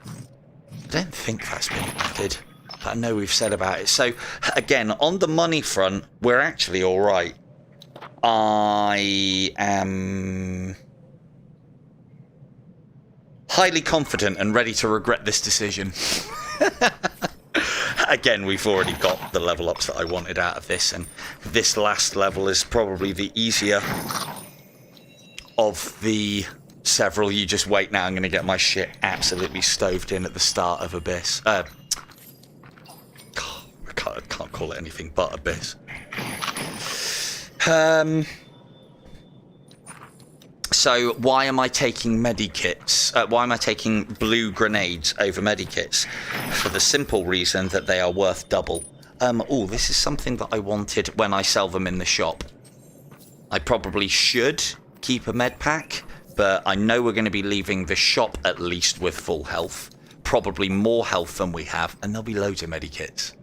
I don't think that's been added, but I know we've said about it. So again, on the money front, we're actually all right. I am highly confident and ready to regret this decision. Again, we've already got the level ups that I wanted out of this, and this last level is probably the easier of the several. You just wait now. I'm going to get my shit absolutely stoved in at the start of Abyss. call it anything but abyss. So why am I taking medikits? Why am I taking blue grenades over medikits? For the simple reason that they are worth double. Oh, this is something that I wanted when I sell them in the shop. I probably should keep a med pack, but I know we're going to be leaving the shop at least with full health. Probably more health than we have, and there'll be loads of medikits.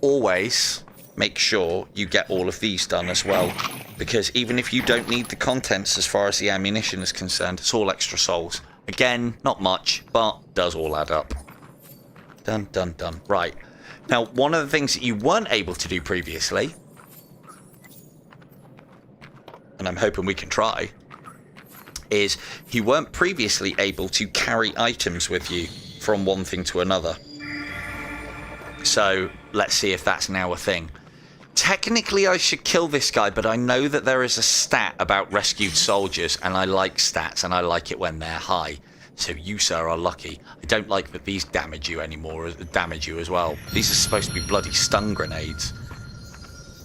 Always make sure you get all of these done as well, because even if you don't need the contents as far as the ammunition is concerned, it's all extra souls. Again, not much, but does all add up. Done, done, done. Right. Now, one of the things that you weren't able to do previously, and I'm hoping we can try, is you weren't previously able to carry items with you from one thing to another. So let's see if that's now a thing. Technically, I should kill this guy, but I know that there is a stat about rescued soldiers, and I like stats, and I like it when they're high. So you, sir, are lucky. I don't like that these damage you anymore, damage you as well. These are supposed to be bloody stun grenades.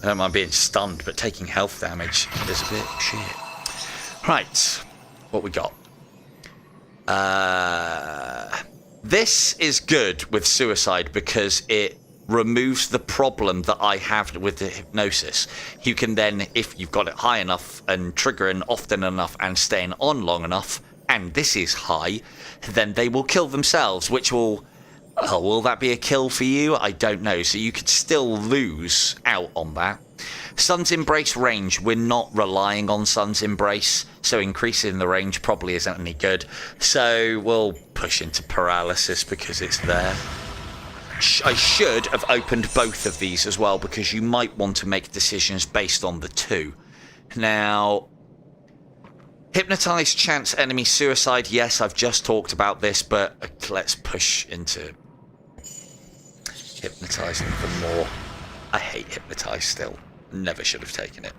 I don't mind being stunned, but taking health damage is a bit shit. Right, what we got? This is good with suicide because it removes the problem that I have with the hypnosis. You can then, if you've got it high enough and triggering often enough and staying on long enough, and this is high, then they will kill themselves, which will... Oh, will that be a kill for you? I don't know. So you could still lose out on that. Sun's Embrace range. We're not relying on Sun's Embrace, so increasing the range probably isn't any good. So we'll push into paralysis because it's there. I should have opened both of these as well, because you might want to make decisions based on the two. Now, hypnotize, chance, enemy, suicide. Yes, I've just talked about this, but let's push into hypnotizing for more. I hate hypnotize still. Never should have taken it.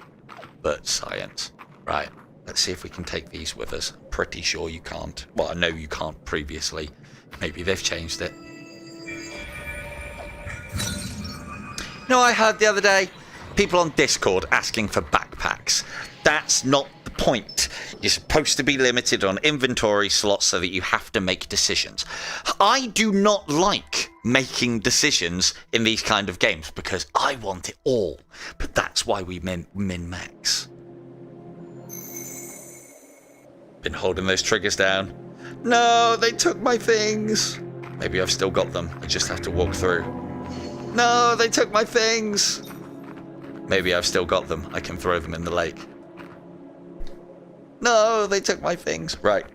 But science. Right, let's see if we can take these with us. Pretty sure you can't. Well, I know you can't previously. Maybe they've changed it. You know, I heard the other day people on Discord asking for backpacks. That's not the point. You're supposed to be limited on inventory slots so that you have to make decisions. I do not like making decisions in these kind of games because I want it all. But that's why we min-max. Been holding those triggers down. No, they took my things. Maybe I've still got them. I just have to walk through. No, they took my things. Maybe I've still got them. I can throw them in the lake. No, they took my things. Right.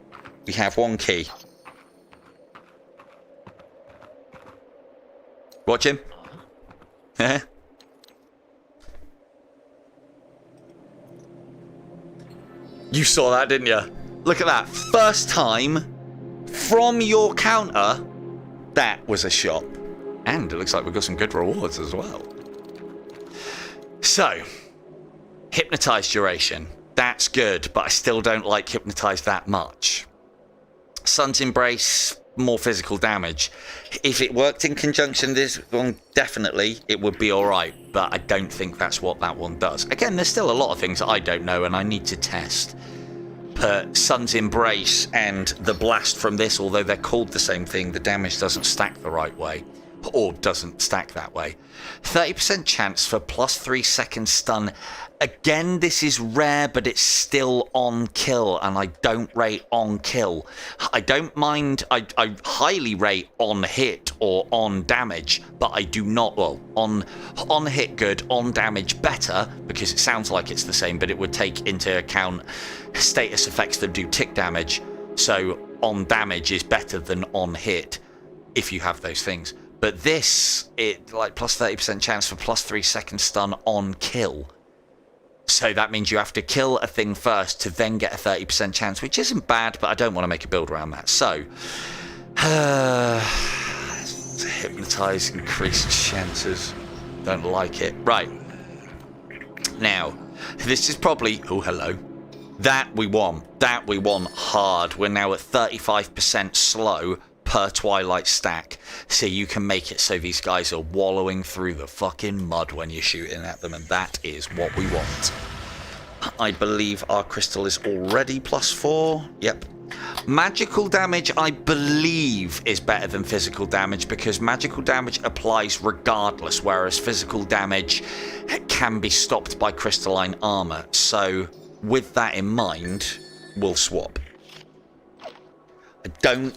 We have one key. Watch him. You saw that, didn't you? Look at that. First time from your counter, that was a shot. And it looks like we've got some good rewards as well. So, hypnotize duration. That's good, but I still don't like hypnotize that much. Sun's Embrace, more physical damage. If it worked in conjunction with this one, definitely it would be alright, but I don't think that's what that one does. Again, there's still a lot of things that I don't know and I need to test. But Sun's Embrace and the blast from this, although they're called the same thing, the damage doesn't stack the right way. Or doesn't stack that way. 30% chance for plus 3 second stun. Again, this is rare, but it's still on kill, and I don't rate on kill. I don't mind, I highly rate on hit or on damage, but I do not, well, on hit good, on damage better, because it sounds like it's the same, but it would take into account status effects that do tick damage. So on damage is better than on hit, if you have those things. But this, it like plus 30% chance for plus 3 second stun on kill. So that means you have to kill a thing first to then get a 30% chance, which isn't bad, but I don't want to make a build around that. So, hypnotize increased chances. Don't like it. Right. Now, this is probably... Oh, hello. That we won. That we won hard. We're now at 35% slow, per Twilight stack, so you can make it so these guys are wallowing through the fucking mud when you're shooting at them, and that is what we want. I believe our crystal is already +4. Yep. Magical damage, I believe, is better than physical damage because magical damage applies regardless, whereas physical damage can be stopped by crystalline armor. So, with that in mind, we'll swap. I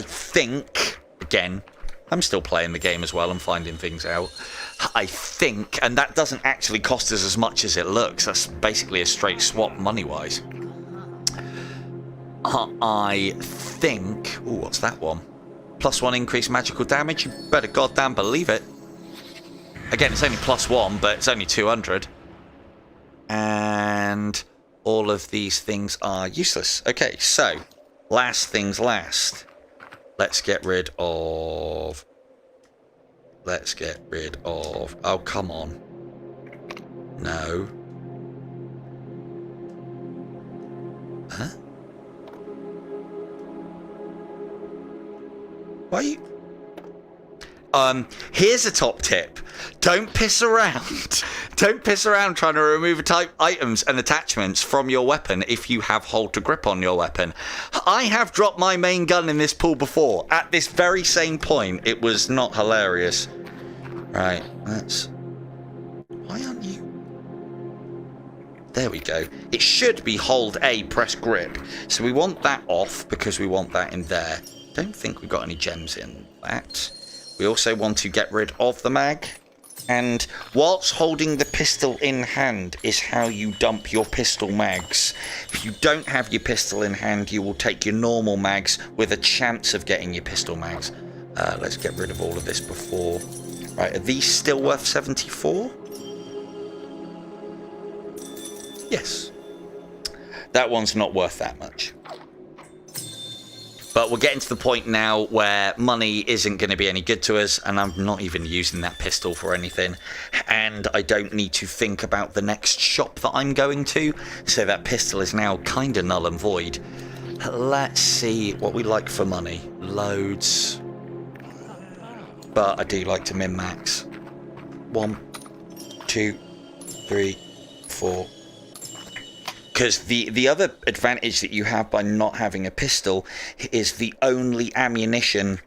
think, again, I'm still playing the game as well and finding things out. I think, and that doesn't actually cost us as much as it looks. That's basically a straight swap money-wise. I think... Ooh, what's that one? +1 increased magical damage? You better goddamn believe it. Again, it's only +1, but it's only 200. And all of these things are useless. Okay, so, last things last. Let's get rid of... Oh, come on. No. Huh? Why are you... Here's a top tip. Don't piss around. Don't piss around trying to remove items and attachments from your weapon if you have hold to grip on your weapon. I have dropped my main gun in this pool before. At this very same point, it was not hilarious. Right, let's... Why aren't you... There we go. It should be hold A, press grip. So we want that off because we want that in there. Don't think we've got any gems in that. We also want to get rid of the mag. And whilst holding the pistol in hand is how you dump your pistol mags. If you don't have your pistol in hand, you will take your normal mags with a chance of getting your pistol mags. Let's get rid of all of this before... Right, are these still worth 74? Yes. That one's not worth that much. But we're getting to the point now where money isn't going to be any good to us, and I'm not even using that pistol for anything. And I don't need to think about the next shop that I'm going to, so that pistol is now kind of null and void. Let's see what we like for money. Loads. But I do like to min-max. 1, 2, 3, 4. Because the other advantage that you have by not having a pistol is the only ammunition...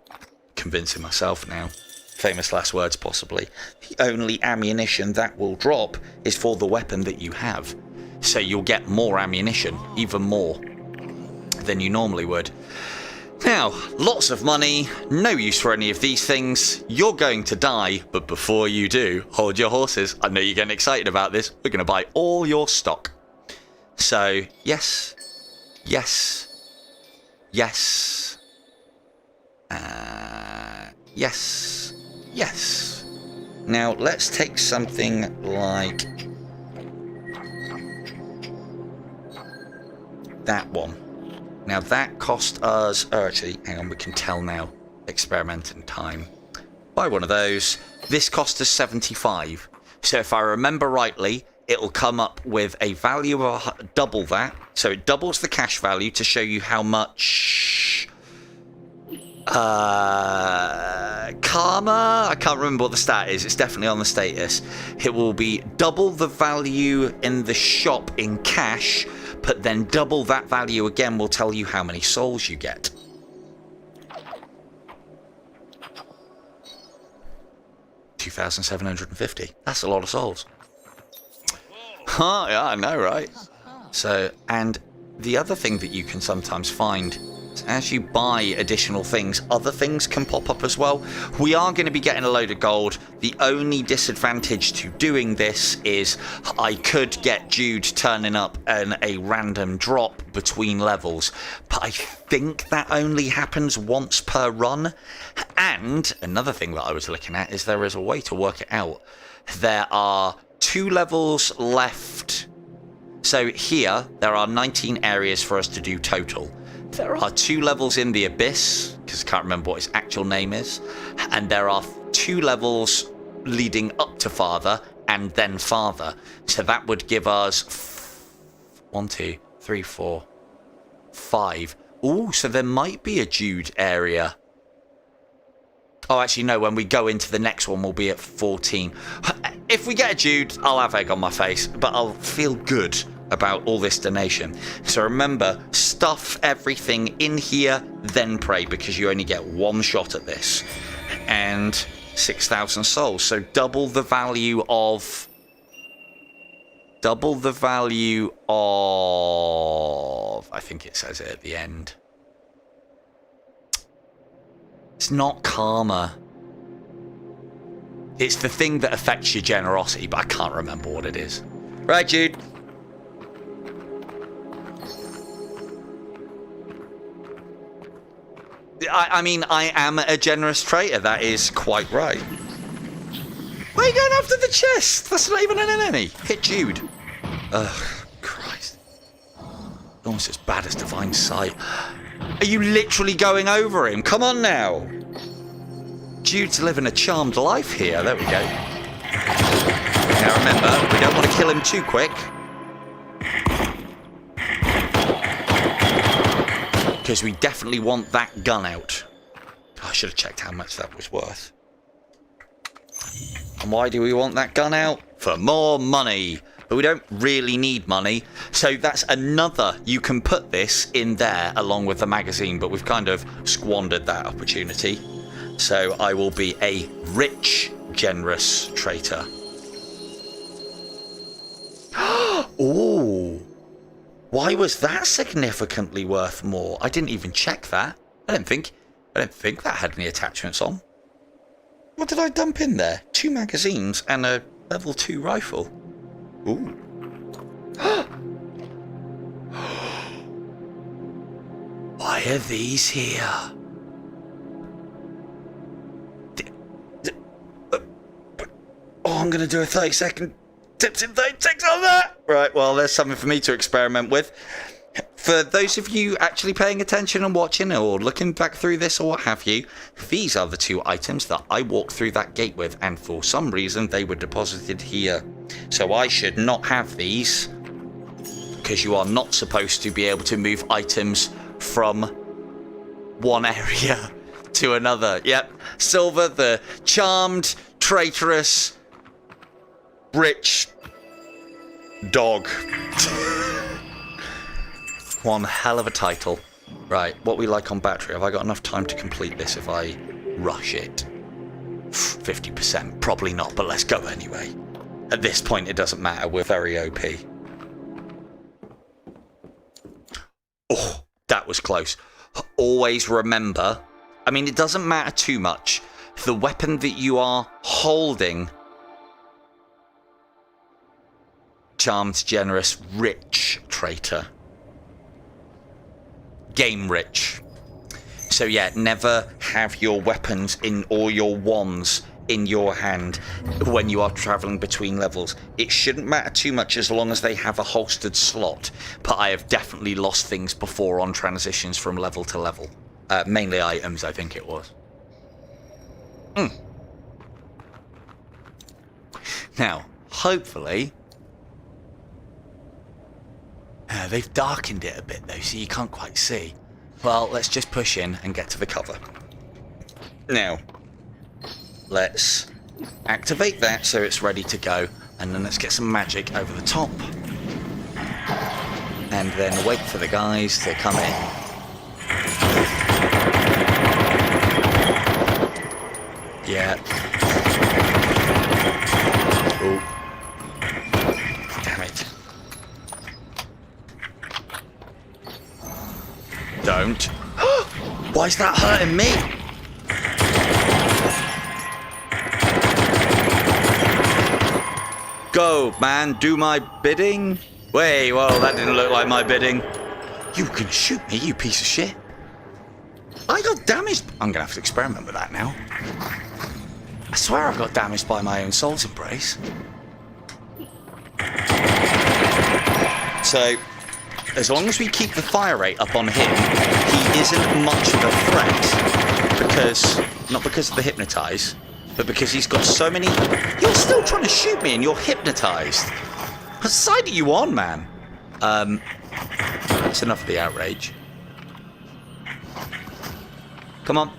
Convincing myself now. Famous last words, possibly. The only ammunition that will drop is for the weapon that you have. So you'll get more ammunition, even more, than you normally would. Now, lots of money, no use for any of these things. You're going to die, but before you do, hold your horses. I know you're getting excited about this. We're going to buy all your stock. So, yes, yes, yes, yes, yes. Now, let's take something like that one. Now, that cost us... Oh, actually, hang on, we can tell now. Experimenting time. Buy one of those. This cost us 75. So if I remember rightly... It'll come up with a value of double that. So it doubles the cash value to show you how much... karma? I can't remember what the stat is. It's definitely on the status. It will be double the value in the shop in cash, but then double that value again will tell you how many souls you get. $2,750. That's a lot of souls. Huh, yeah, I know, right? So, and the other thing that you can sometimes find is as you buy additional things, other things can pop up as well. We are going to be getting a load of gold. The only disadvantage to doing this is I could get Jude turning up in a random drop between levels, but I think that only happens once per run. And another thing that I was looking at is there is a way to work it out. There are 2 levels left. So here, there are 19 areas for us to do total. There are 2 levels in the Abyss, because I can't remember what his actual name is. And there are 2 levels leading up to Father, and then Father. So that would give us 1, 2, 3, 4, 5. Ooh, so there might be a Jude area Oh, actually, no, when we go into the next one, we'll be at 14. If we get a Jude, I'll have egg on my face, but I'll feel good about all this donation. So remember, stuff everything in here, then pray, because you only get one shot at this. And 6,000 souls. So double the value of... I think it says it at the end. It's not karma. It's the thing that affects your generosity, but I can't remember what it is. Right, Jude. I mean, I am a generous traitor. That is quite right. Why are you going after the chest? That's not even an enemy. Hit Jude. Ugh, Christ. Almost as bad as Divine Sight. Are you literally going over him? Come on now. Jude's living a charmed life here. There we go. Now remember, we don't want to kill him too quick. Because we definitely want that gun out. I should have checked how much that was worth. And why do we want that gun out? For more money. But we don't really need money. So that's another, you can put this in there along with the magazine, but we've kind of squandered that opportunity. So I will be a rich, generous traitor. Ooh. Why was that significantly worth more? I didn't even check that. I don't think that had any attachments on. What did I dump in there? 2 magazines and a level 2 rifle. Ooh. Why are these here? Oh, I'm going to do a 30-second tips in 36 on that. Right, well, there's something for me to experiment with. For those of you actually paying attention and watching or looking back through this or what have you, these are the 2 items that I walked through that gate with, and for some reason they were deposited here. So I should not have these, because you are not supposed to be able to move items from one area to another. Yep, Silver, the charmed, traitorous, rich dog. One hell of a title. Right, what we like on battery. Have I got enough time to complete this if I rush it? 50%, probably not, but let's go anyway. At this point, it doesn't matter. We're very OP. Oh, that was close. Always remember, I mean, it doesn't matter too much. The weapon that you are holding, charmed, generous, rich traitor. Game rich. So yeah, never have your weapons in or your wands in your hand when you are traveling between levels. It shouldn't matter too much as long as they have a holstered slot, but I have definitely lost things before on transitions from level to level. Mainly items, I think it was. Now, hopefully... they've darkened it a bit though, so you can't quite see. Well, let's just push in and get to the cover. Now, let's activate that so it's ready to go, and then let's get some magic over the top. And then wait for the guys to come in. Yeah. Oh. Damn it. Don't. Why is that hurting me? Go, man, do my bidding. Wait, well, that didn't look like my bidding. You can shoot me, you piece of shit. I got damaged. I'm gonna have to experiment with that now. I swear I got damaged by my own soul's embrace. So, as long as we keep the fire rate up on him, he isn't much of a threat. Because, not because of the hypnotize, but because he's got so many... You're still trying to shoot me and you're hypnotized. What side are you on, man? That's enough of the outrage. Come on.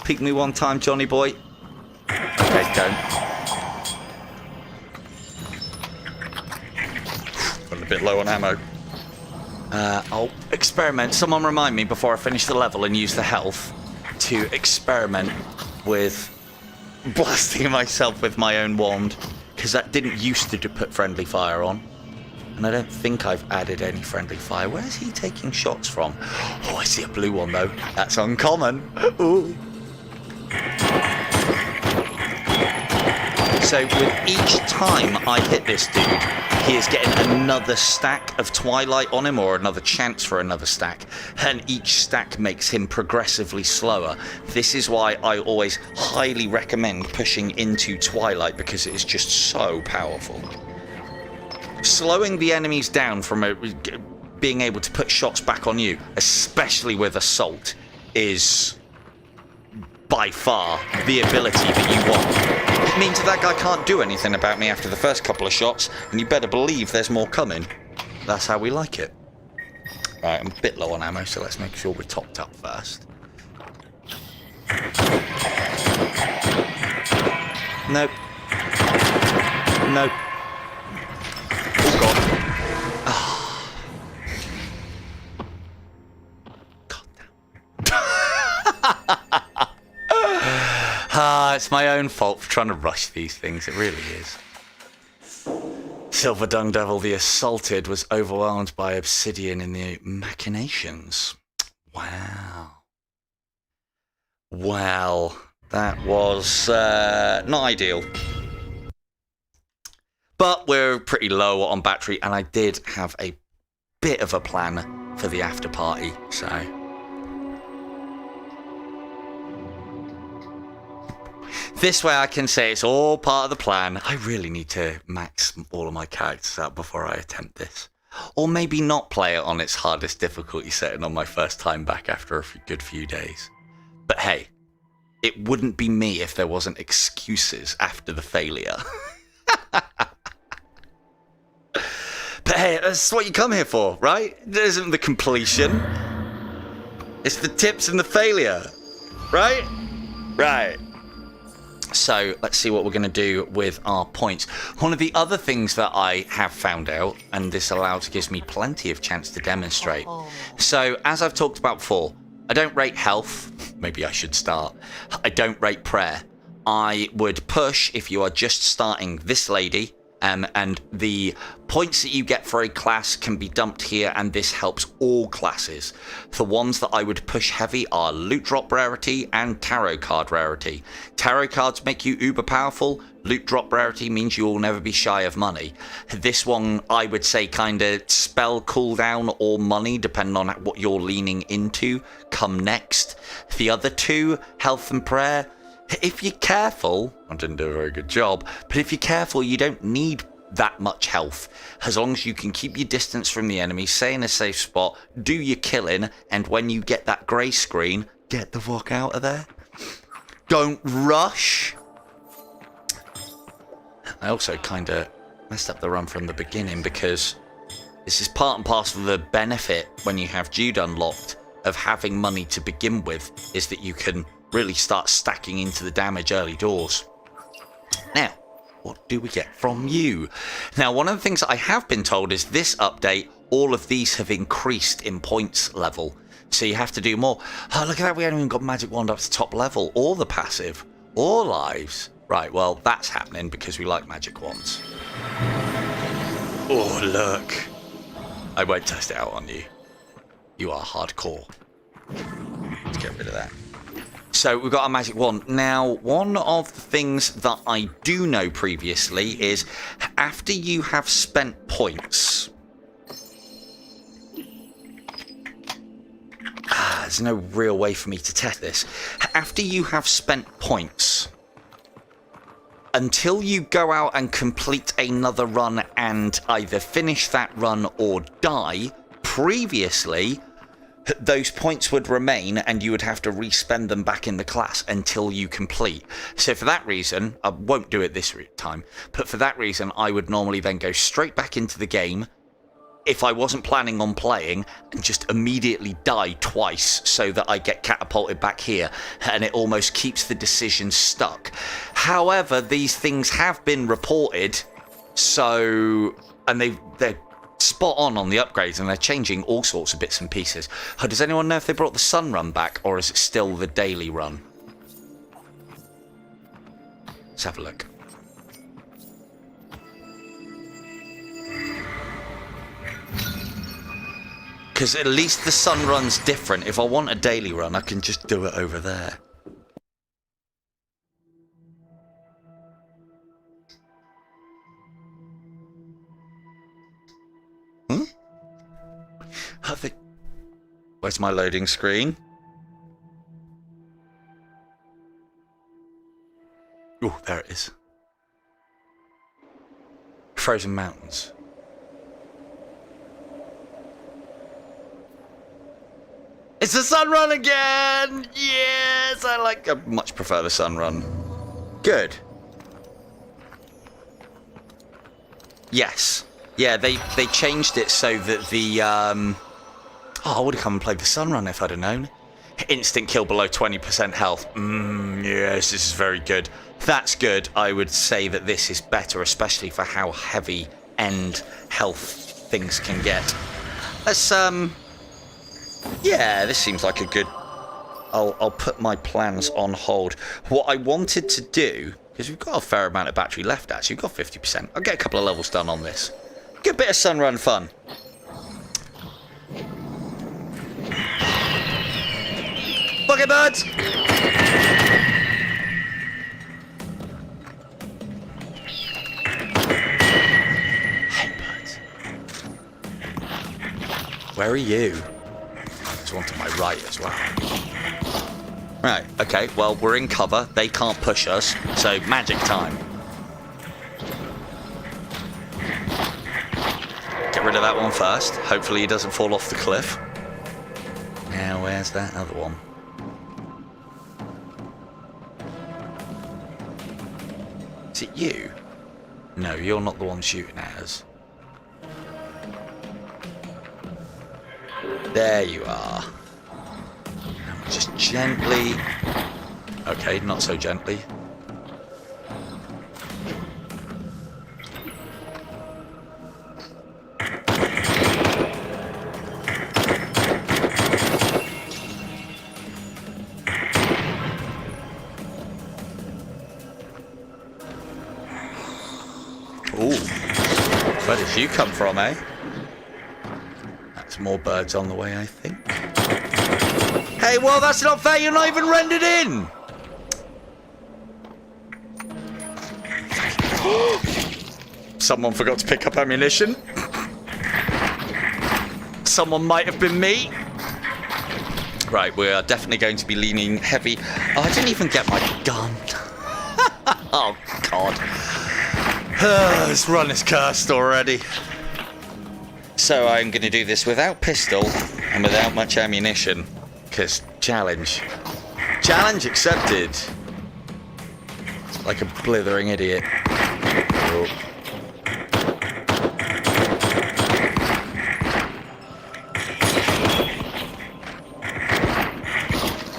Peek me one time, Johnny boy. Okay, don't. I'm a bit low on ammo. I'll experiment. Someone remind me before I finish the level and use the health to experiment with blasting myself with my own wand, because that didn't used to put friendly fire on. And I don't think I've added any friendly fire. Where's he taking shots from? Oh, I see a blue one, though. That's uncommon. Ooh. So with each time I hit this dude, he is getting another stack of Twilight on him, or another chance for another stack. And each stack makes him progressively slower. This is why I always highly recommend pushing into Twilight, because it is just so powerful. Slowing the enemies down from being able to put shots back on you, especially with Assault, is by far the ability that you want. It means that guy can't do anything about me after the first couple of shots, and you better believe there's more coming. That's how we like it. Right, I'm a bit low on ammo, so let's make sure we're topped up first. Nope. Nope. Oh, God. Oh. God damn. It's my own fault for trying to rush these things. It really is. Silver Dung Devil the Assaulted was overwhelmed by obsidian in the machinations. Wow. Well, that was not ideal. But we're pretty low on battery, and I did have a bit of a plan for the after party, so... This way I can say it's all part of the plan. I really need to max all of my characters out before I attempt this. Or maybe not play it on its hardest difficulty setting on my first time back after a good few days. But hey, it wouldn't be me if there wasn't excuses after the failure. But hey, that's what you come here for, right? It isn't the completion. It's the tips and the failure, right? Right. So let's see what we're going to do with our points. One of the other things that I have found out, and this gives me plenty of chance to demonstrate. So as I've talked about before, I don't rate health. Maybe I should start. I don't rate prayer. I would push if you are just starting this lady. And the points that you get for a class can be dumped here, and this helps all classes. The ones that I would push heavy are loot drop rarity and tarot card rarity. Tarot cards make you uber powerful. Loot drop rarity means you will never be shy of money. This one, I would say, kind of spell cooldown or money, depending on what you're leaning into, come next. The other two, health and prayer, if you're careful, I didn't do a very good job, but if you're careful, you don't need that much health. As long as you can keep your distance from the enemy, stay in a safe spot, do your killing, and when you get that grey screen, get the fuck out of there. Don't rush. I also kind of messed up the run from the beginning, because this is part and parcel of the benefit when you have Jude unlocked of having money to begin with, is that you can really start stacking into the damage early doors. Now, what do we get from you? Now, one of the things I have been told is this update, all of these have increased in points level. So you have to do more. Oh, look at that, we haven't even got Magic Wand up to top level, or the passive, or lives. Right, well, that's happening because we like Magic Wands. Oh, look. I won't test it out on you. You are hardcore. Let's get rid of that. So we've got our magic wand. Now, one of the things that I do know previously is after you have spent points... there's no real way for me to test this. After you have spent points, until you go out and complete another run and either finish that run or die, previously... those points would remain and you would have to respend them back in the class until you complete. So for that reason, I won't do it this time, but for that reason, I would normally then go straight back into the game, if I wasn't planning on playing, and just immediately die twice so that I get catapulted back here, and it almost keeps the decision stuck. However, these things have been reported, so... and they're spot on the upgrades, and they're changing all sorts of bits and pieces. Oh, does anyone know if they brought the sun run back, or is it still the daily run? Let's have a look. Because at least the sun run's different. If I want a daily run, I can just do it over there. Where's my loading screen? Oh, there it is. Frozen Mountains. It's the sun run again! Yes! I much prefer the sun run. Good. Yes. Yeah, they changed it so that the... I would have come and played the sun run if I'd have known. Instant kill below 20% health. Yes, this is very good. That's good. I would say that this is better, especially for how heavy end health things can get. Let's, yeah, this seems like a good... I'll put my plans on hold. What I wanted to do, because we've got a fair amount of battery left, actually. We've got 50%. I'll get a couple of levels done on this. Good bit of sun run fun. Bucket birds! Hey, birds. Where are you? There's one to my right as well. Right, okay, well, we're in cover. They can't push us, so magic time. Get rid of that one first. Hopefully he doesn't fall off the cliff. Now, where's that other one? Is it you? No, you're not the one shooting at us. There you are. Now just gently... Okay, not so gently. Where did you come from, eh? That's more birds on the way, I think. Hey, well, that's not fair. You're not even rendered in. Someone forgot to pick up ammunition. Someone might have been me. Right, we are definitely going to be leaning heavy. Oh, I didn't even get my gun. Oh, God. This run is cursed already. So I'm going to do this without pistol and without much ammunition. Because challenge. Challenge accepted. Like a blithering idiot. Oh.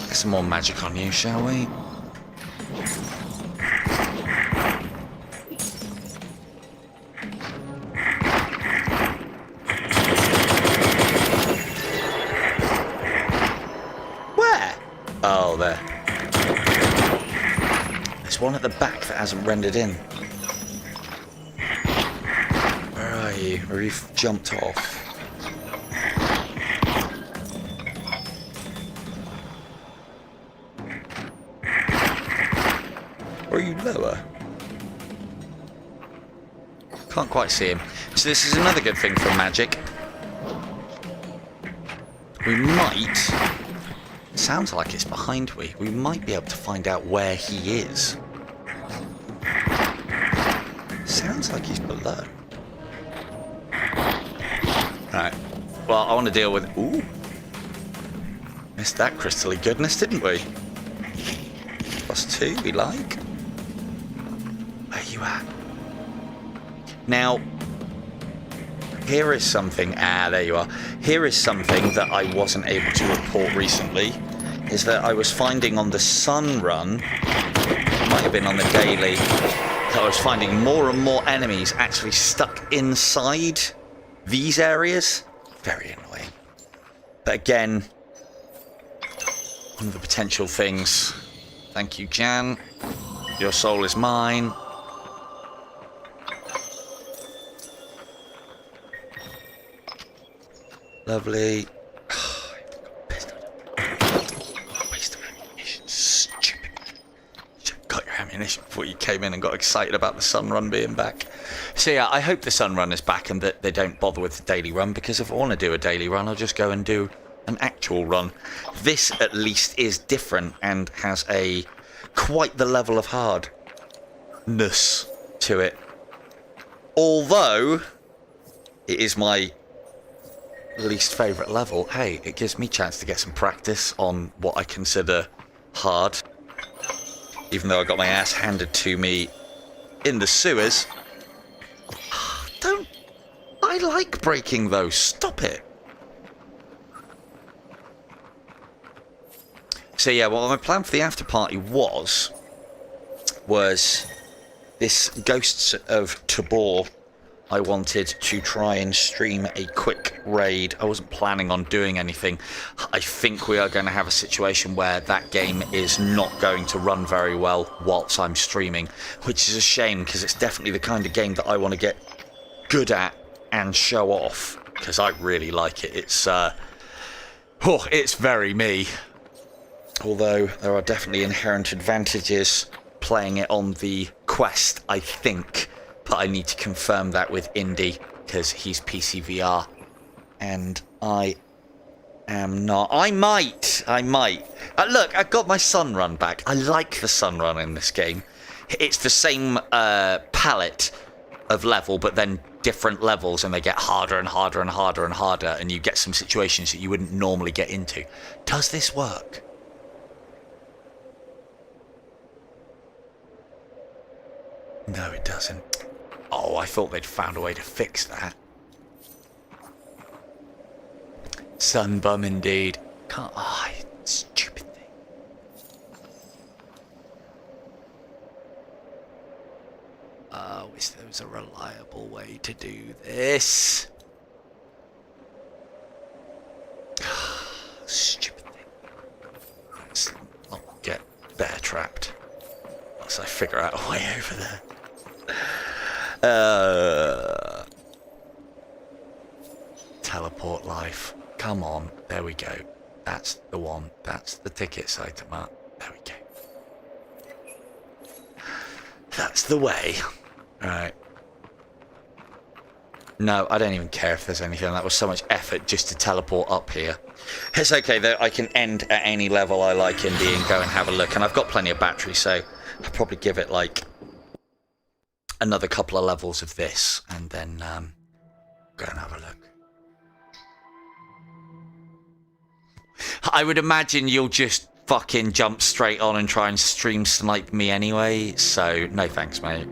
Get some more magic on you, shall we? Oh, there. There's one at the back that hasn't rendered in. Where are you? Or you've jumped off? Or are you lower? Can't quite see him. So this is another good thing for magic. We might... Sounds like it's behind me. We might be able to find out where he is. Sounds like he's below. Right. Well, I want to deal with... Ooh. Missed that crystally goodness, didn't we? +2, we like. Where you at? Now, Here is something, there you are. Here is something that I wasn't able to report recently, is that I was finding on the Sun run, it might have been on the daily, that I was finding more and more enemies actually stuck inside these areas. Very annoying. But again, one of the potential things. Thank you, Jan. Your soul is mine. Lovely. Waste of ammunition. Stupid. You should have got your ammunition before you came in and got excited about the Sun run being back. So yeah, I hope the Sun run is back and that they don't bother with the daily run, because if I want to do a daily run, I'll just go and do an actual run. This at least is different and has quite the level of hardness to it. Although it is my least favourite level, hey, it gives me a chance to get some practice on what I consider hard. Even though I got my ass handed to me in the sewers. I like breaking those. Stop it. So yeah, well, my plan for the after party was this Ghosts of Tabor. I wanted to try and stream a quick raid. I wasn't planning on doing anything. I think we are going to have a situation where that game is not going to run very well whilst I'm streaming, which is a shame, because it's definitely the kind of game that I want to get good at and show off, because I really like it. It's very me. Although there are definitely inherent advantages playing it on the Quest, I think. But I need to confirm that with Indy, because he's PC VR. And I am not. I might. Look, I got my Sun run back. I like the Sun run in this game. It's the same palette of level, but then different levels, and they get harder and harder and harder and harder, and you get some situations that you wouldn't normally get into. Does this work? No, it doesn't. Oh, I thought they'd found a way to fix that. Sunbum indeed. Can't. Oh, stupid thing. I wish there was a reliable way to do this. Stupid thing. Let's not get bear trapped. Unless I figure out a way over there. Teleport life. Come on. There we go. That's the one. That's the ticket site mark. There we go. That's the way. Alright. No, I don't even care if there's anything. That was so much effort just to teleport up here. It's okay though. I can end at any level I like, Indy, and go and have a look. And I've got plenty of battery, so I'll probably give it like another couple of levels of this, and then go and have a look. I would imagine you'll just fucking jump straight on and try and stream snipe me anyway, so no thanks, mate.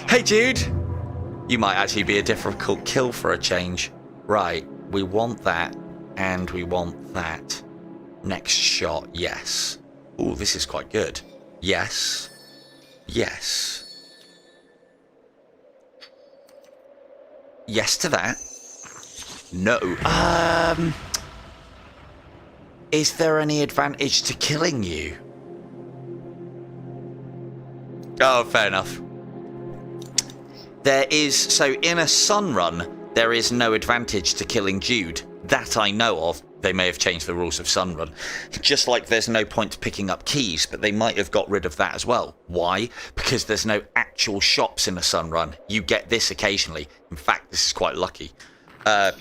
Hey, Jude! You might actually be a difficult kill for a change. Right, we want that, and we want that. Next shot, yes. Ooh, this is quite good. Yes. Yes. Yes to that. No. Is there any advantage to killing you? Oh, fair enough. There is, so in a Sun run, there is no advantage to killing Jude. That I know of. They may have changed the rules of Sun run. Just like there's no point to picking up keys, but they might have got rid of that as well. Why? Because there's no actual shops in a Sun run. You get this occasionally. In fact, this is quite lucky.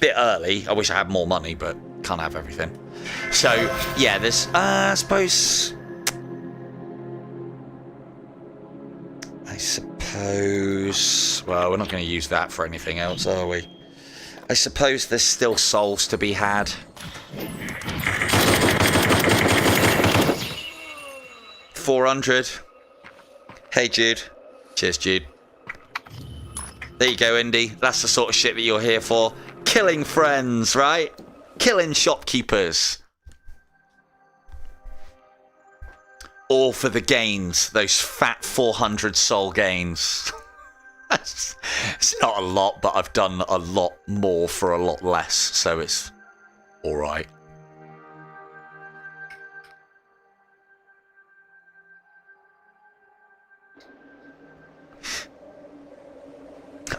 Bit early. I wish I had more money, but can't have everything. So, yeah, there's, I suppose, well, we're not going to use that for anything else, are we? I suppose there's still souls to be had. $400. Hey, Jude. Cheers, Jude. There you go, Indy. That's the sort of shit that you're here for. Killing friends, right? Killing shopkeepers. All for the gains. Those fat 400 soul gains. It's not a lot, but I've done a lot more for a lot less, so it's alright.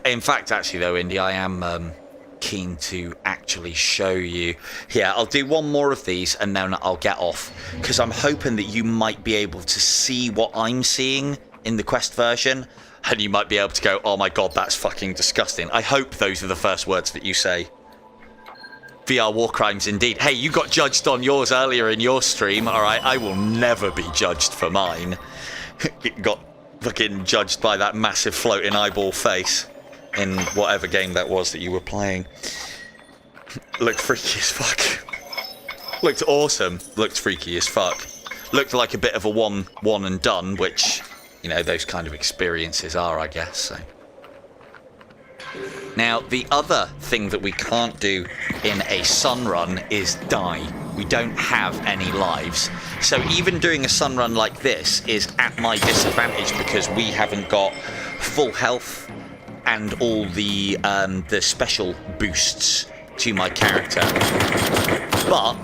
In fact, actually, though, Indy, I am keen to actually show you. Yeah, I'll do one more of these and then I'll get off, because I'm hoping that you might be able to see what I'm seeing in the Quest version, and you might be able to go, oh my god, that's fucking disgusting. I hope those are the first words that you say. VR war crimes indeed. Hey, you got judged on yours earlier in your stream, alright? I will never be judged for mine. Got fucking judged by that massive floating eyeball face in whatever game that was that you were playing. Looked freaky as fuck. Looked awesome. Looked freaky as fuck. Looked like a bit of a one and done, which, you know, those kind of experiences are, I guess. So. Now, the other thing that we can't do in a sun run is die. We don't have any lives. So even doing a sun run like this is at my disadvantage, because we haven't got full health and all the special boosts to my character. But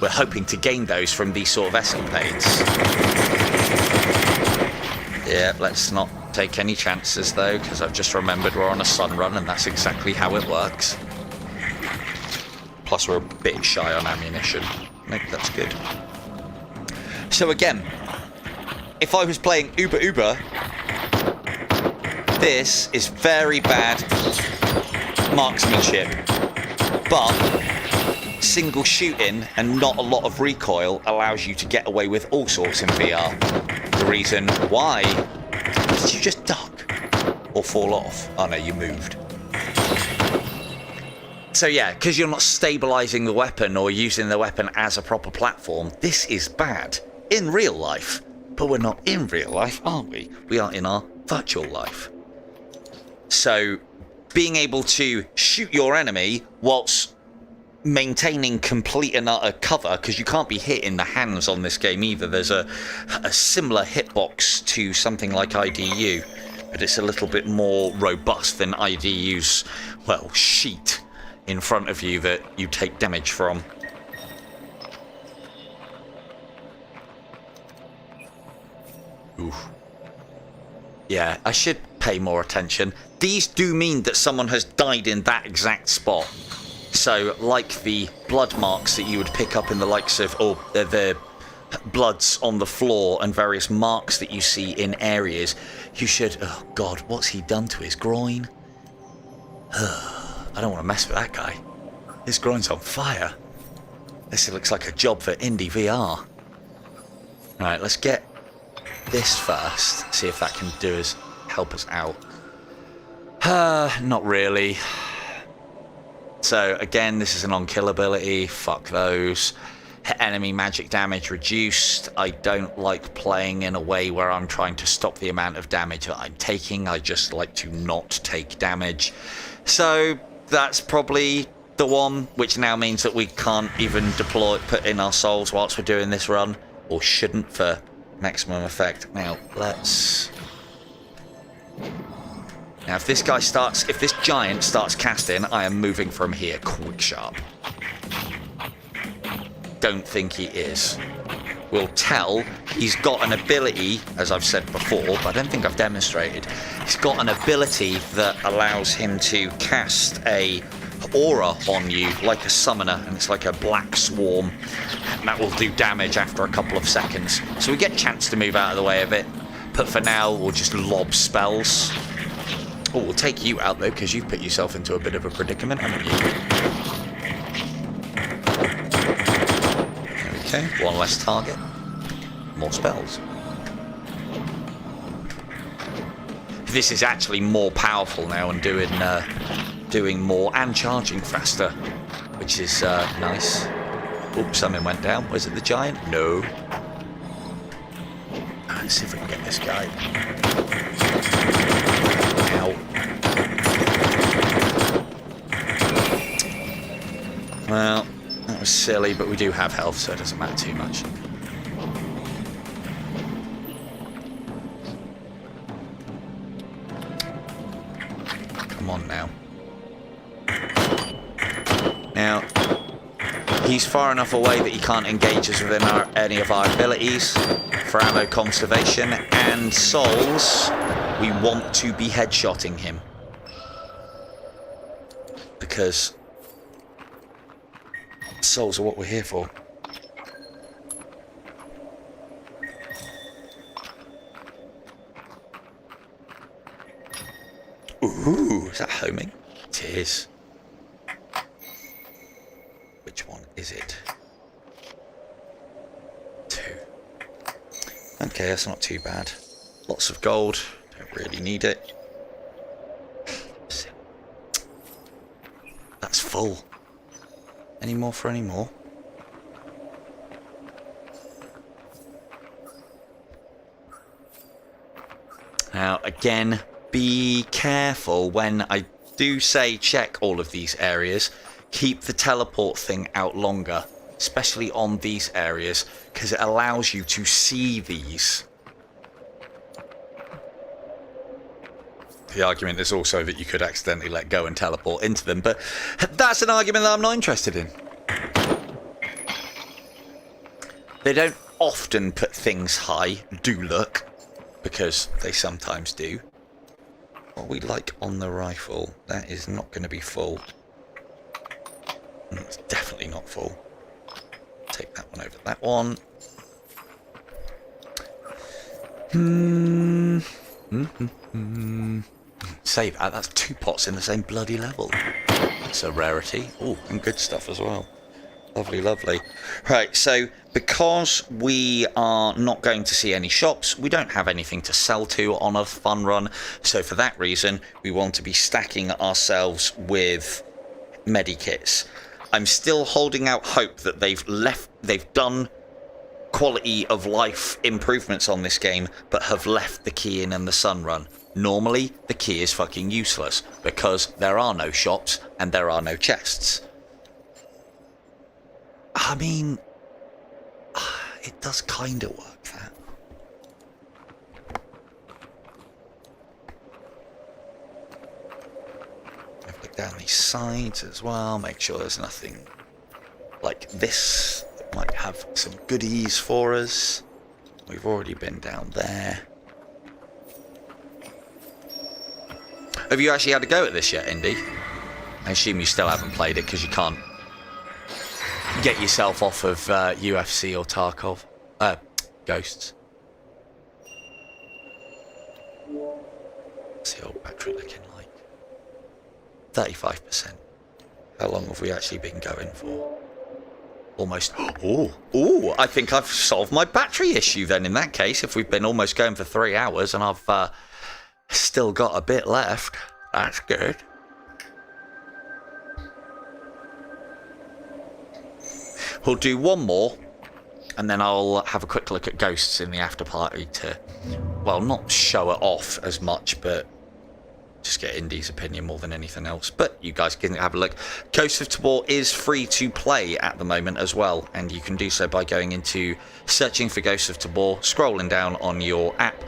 we're hoping to gain those from these sort of escapades. Yeah, let's not take any chances though, because I've just remembered we're on a sun run and that's exactly how it works. Plus we're a bit shy on ammunition. Maybe that's good. So again, if I was playing Uber, this is very bad marksmanship, but single shooting and not a lot of recoil allows you to get away with all sorts in VR. The reason why, did you just duck or fall off? Oh no, you moved. So yeah, because you're not stabilizing the weapon or using the weapon as a proper platform, this is bad in real life. But we're not in real life, are we? We are in our virtual life. So being able to shoot your enemy whilst maintaining complete and utter cover, because you can't be hit in the hands on this game either. There's a similar hitbox to something like IDU, but it's a little bit more robust than IDU's, well, sheet in front of you that you take damage from. Oof. Yeah, I should pay more attention. These do mean that someone has died in that exact spot. So, like the blood marks that you would pick up in the likes of, or the bloods on the floor and various marks that you see in areas, you should, oh god, what's he done to his groin? I don't want to mess with that guy. His groin's on fire. This looks like a job for indie VR. Alright, let's get this first, see if that can help us out. Not really. So again, this is an on-kill ability. Fuck those. Enemy magic damage reduced. I don't like playing in a way where I'm trying to stop the amount of damage that I'm taking. I just like to not take damage. So that's probably the one, which now means that we can't even put in our souls whilst we're doing this run, or shouldn't for maximum effect. Now let's... Now, if this giant starts casting, I am moving from here quick sharp. Don't think he is. We'll tell he's got an ability, as I've said before, but I don't think I've demonstrated. He's got an ability that allows him to cast a aura on you, like a summoner, and it's like a black swarm, and that will do damage after a couple of seconds. So we get a chance to move out of the way of it, but for now, we'll just lob spells. Oh, we'll take you out though, because you've put yourself into a bit of a predicament, haven't you? Okay, one less target. More spells. This is actually more powerful now and doing more and charging faster, which is nice. Oops, something went down. Was it the giant? No. Let's see if we can get this guy. Ow. was silly, but we do have health, so it doesn't matter too much. Come on now. Now, he's far enough away that he can't engage us within any of our abilities for ammo conservation, and souls, we want to be headshotting him. Because souls are what we're here for. Ooh, is that homing? It is. Which one is it? 2. Okay, that's not too bad. Lots of gold. Don't really need it. That's full. Any more for any more? Now, again, be careful when I do say check all of these areas. Keep the teleport thing out longer, especially on these areas, because it allows you to see these. The argument is also that you could accidentally let go and teleport into them, but that's an argument that I'm not interested in. They don't often put things high, do look, because they sometimes do. What we like on the rifle, that is not going to be full. It's definitely not full. Take that one over that one. Save that. That's 2 pots in the same bloody level. It's a rarity. Oh, and good stuff as well. Lovely, lovely. Right, so because we are not going to see any shops, we don't have anything to sell to on a fun run. So for that reason, we want to be stacking ourselves with medikits. I'm still holding out hope that they've done quality of life improvements on this game, but have left the key in the sun run. Normally, the key is fucking useless because there are no shops and there are no chests. I mean, it does kind of work, that. I've looked down these sides as well, make sure there's nothing like this that might have some goodies for us. We've already been down there. Have you actually had a go at this yet, Indy? I assume you still haven't played it because you can't get yourself off of UFC or Tarkov. Ghosts. What's the old battery looking like? 35%. How long have we actually been going for? Almost. Oh, I think I've solved my battery issue then in that case. If we've been almost going for 3 hours and I've still got a bit left. That's good. We'll do one more, and then I'll have a quick look at ghosts in the after party to, well, not show it off as much, but just get Indy's opinion more than anything else. But you guys can have a look. Ghosts of Tabor is free to play at the moment as well, and you can do so by going into searching for Ghosts of Tabor, scrolling down on your app,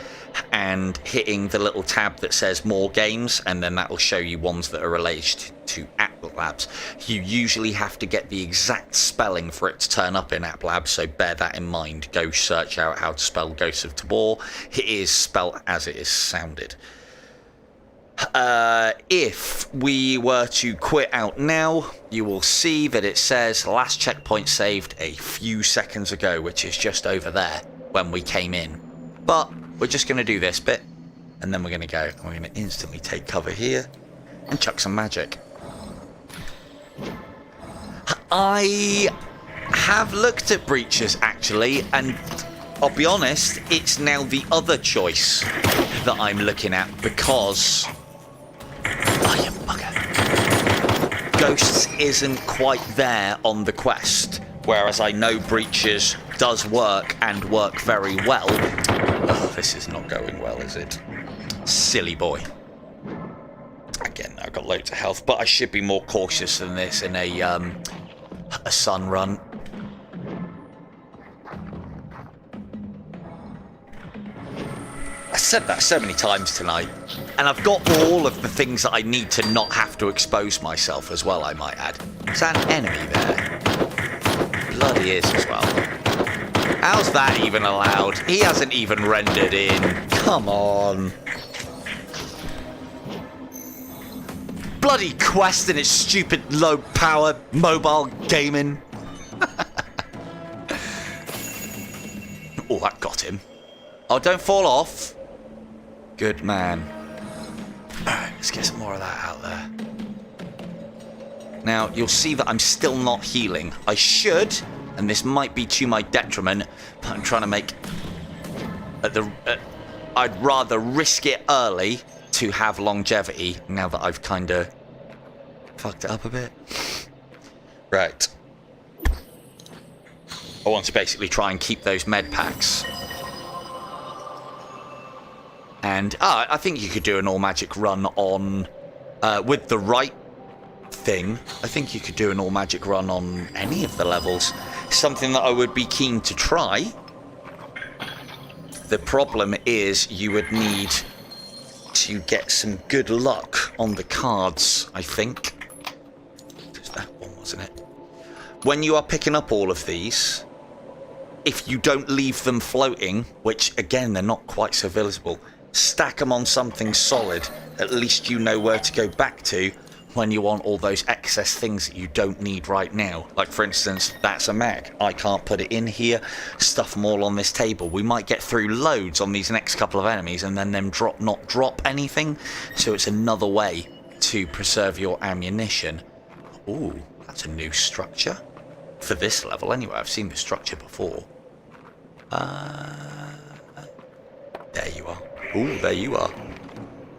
and hitting the little tab that says more games, and then that will show you ones that are related to App Labs. You usually have to get the exact spelling for it to turn up in App Labs, so bear that in mind. Go search out how to spell Ghosts of Tabor. It is spelt as it is sounded. If we were to quit out now, you will see that it says last checkpoint saved a few seconds ago, which is just over there when we came in. But we're just going to do this bit, and then we're going to go, and we're going to instantly take cover here and chuck some magic. I have looked at breaches, actually, and I'll be honest, it's now the other choice that I'm looking at, because... Oh, you bugger. Ghosts isn't quite there on the quest, whereas I know breaches does work, and work very well. Oh, this is not going well, is it? Silly boy. Again, I've got loads of health, but I should be more cautious than this in a a sun run. I said that so many times tonight, and I've got all of the things that I need to not have to expose myself as well, I might add. Is that an enemy there? Bloody is as well. How's that even allowed? He hasn't even rendered in. Come on. Bloody Quest and its stupid low power mobile gaming. Oh, that got him. Oh, don't fall off. Good man. Alright, let's get some more of that out there. Now, you'll see that I'm still not healing. I should, and this might be to my detriment, but I'm trying to make... I'd rather risk it early to have longevity, now that I've kind of fucked it up a bit. Right. I want to basically try and keep those med packs. And I think you could do an all magic run on with the right thing. I think you could do an all magic run on any of the levels. Something that I would be keen to try. The problem is you would need to get some good luck on the cards, I think. Just that one, wasn't it? When you are picking up all of these, if you don't leave them floating, which again they're not quite so visible, stack them on something solid. At least you know where to go back to when you want all those excess things that you don't need right now. Like, for instance, that's a mag. I can't put it in here. Stuff them all on this table. We might get through loads on these next couple of enemies and then them not drop anything. So it's another way to preserve your ammunition. Ooh, that's a new structure. For this level, anyway. I've seen this structure before. There you are. Ooh, there you are.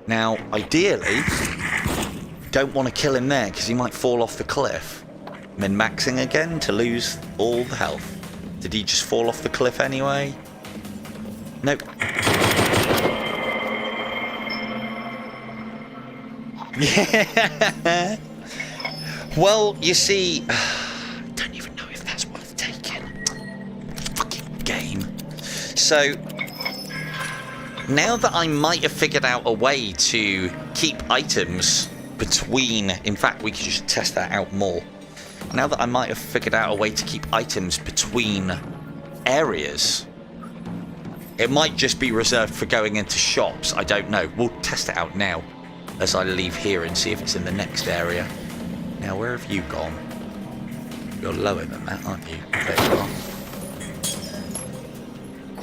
Now, ideally, don't want to kill him there because he might fall off the cliff. Min-maxing again to lose all the health. Did he just fall off the cliff anyway? Nope. Yeah. Well, you see, I don't even know if that's worth taking. Fucking game. So, now that I might have figured out a way to keep items between... In fact, we could just test that out more. Now that I might have figured out a way to keep items between areas, it might just be reserved for going into shops. I don't know. We'll test it out now as I leave here and see if it's in the next area. Now, where have you gone? You're lower than that, aren't you? There you are.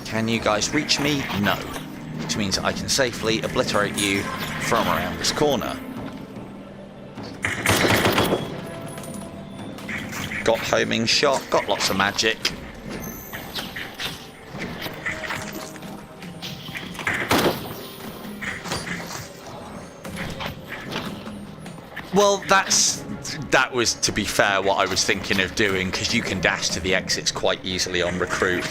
Can you guys reach me? No. Which means that I can safely obliterate you from around this corner. Got homing shot, got lots of magic. Well, that was, to be fair, what I was thinking of doing, because you can dash to the exits quite easily on recruit.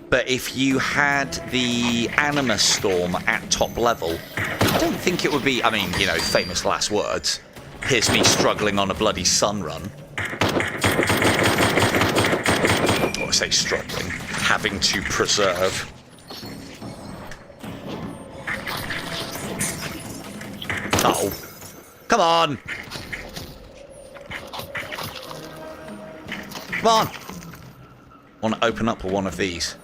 But if you had the Anima Storm at top level, I don't think it would be, I mean, you know, famous last words. Here's me struggling on a bloody sun run. Or I say struggling, having to preserve. Oh, come on. Come on. Want to open up one of these.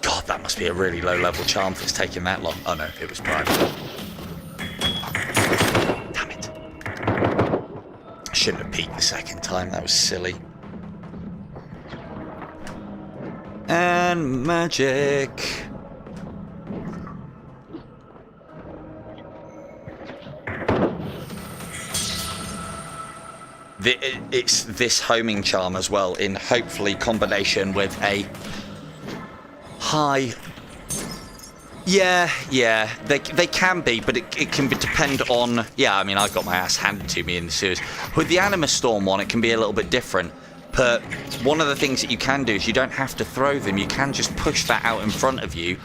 God, that must be a really low level charm if it's taking that long. Oh no, it was private. Damn it. I shouldn't have peeked the second time, that was silly. And magic. It's this homing charm as well, in hopefully combination with a high... Yeah, they can be, but it can depend on... Yeah, I mean, I've got my ass handed to me in the sewers. With the Anima Storm one, it can be a little bit different. But one of the things that you can do is you don't have to throw them. You can just push that out in front of you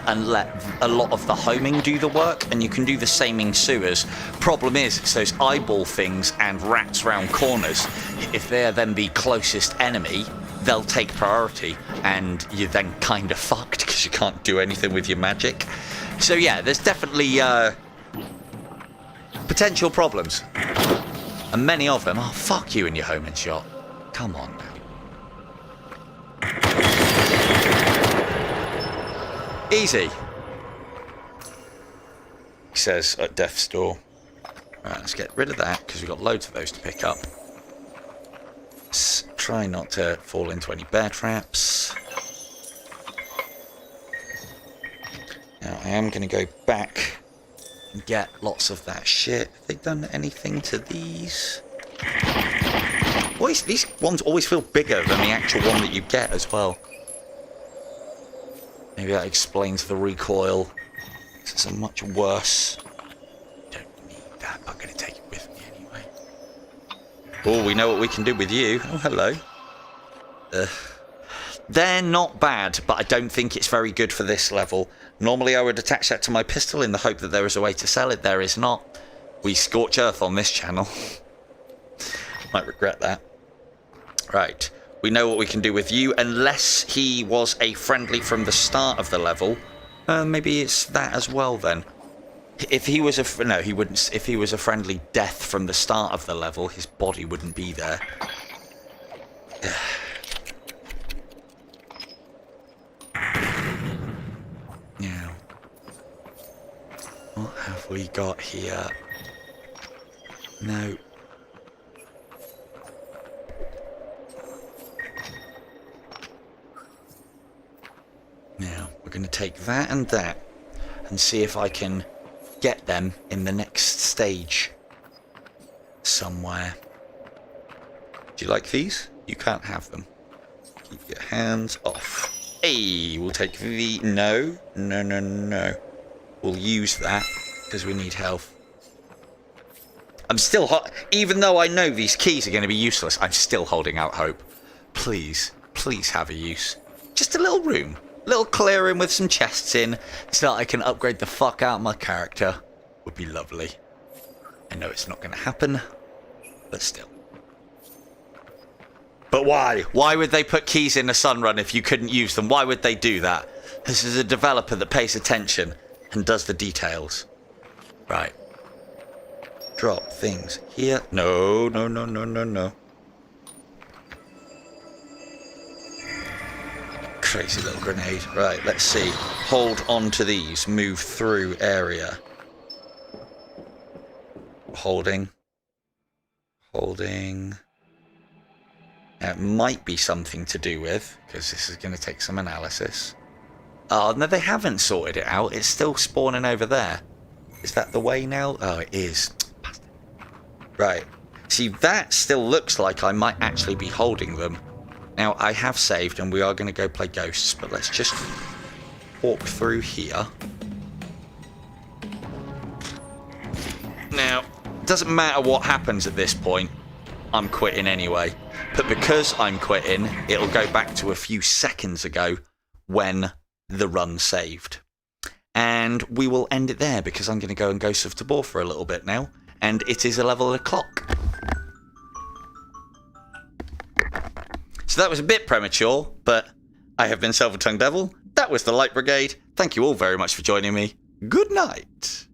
and let a lot of the homing do the work, and you can do the same in sewers. Problem is, it's those eyeball things and rats round corners. If they're then the closest enemy, they'll take priority, and you're then kind of fucked because you can't do anything with your magic. So yeah, there's definitely potential problems. And many of them. Oh, fuck you and your homing shot. Come on now. Easy. He says at death's door. Right, let's get rid of that because we've got loads of those to pick up. Let's try not to fall into any bear traps. Now I am going to go back and get lots of that shit. Have they done anything to these? These ones always feel bigger than the actual one that you get as well. Maybe that explains the recoil. This is much worse. Don't need that, but I'm going to take it with me anyway. Oh, we know what we can do with you. Oh, hello. They're not bad, but I don't think it's very good for this level. Normally I would attach that to my pistol in the hope that there is a way to sell it. There is not. We scorch earth on this channel. Might regret that. Right. We know what we can do with you, unless he was a friendly from the start of the level. Maybe it's that as well then. If he was a... No, he wouldn't. If he was a friendly death from the start of the level, his body wouldn't be there. Now, what have we got here? No. Now, we're going to take that and see if I can get them in the next stage somewhere. Do you like these? You can't have them. Keep your hands off. Hey, we'll take the... No. We'll use that because we need health. I'm still hot. Even though I know these keys are going to be useless, I'm still holding out hope. Please have a use. Just a little room. Little clearing with some chests in so that I can upgrade the fuck out of my character. Would be lovely. I know it's not going to happen, but still. But why? Why would they put keys in a Sunrun if you couldn't use them? Why would they do that? This is a developer that pays attention and does the details. Right. Drop things here. No. Crazy little grenade. Right, let's see. Hold on to these. Move through area. Holding. Now, it might be something to do with, because this is going to take some analysis. Oh, no, they haven't sorted it out. It's still spawning over there. Is that the way now? Oh, it is. Right. See, that still looks like I might actually be holding them. Now, I have saved, and we are going to go play Ghosts, but let's just walk through here. Now, it doesn't matter what happens at this point. I'm quitting anyway. But because I'm quitting, it'll go back to a few seconds ago when the run saved. And we will end it there, because I'm going to go and Ghosts of Tabor for a little bit now. And it is 11 o'clock. So that was a bit premature, but I have been Silver Tongue Devil. That was the Light Brigade. Thank you all very much for joining me. Good night.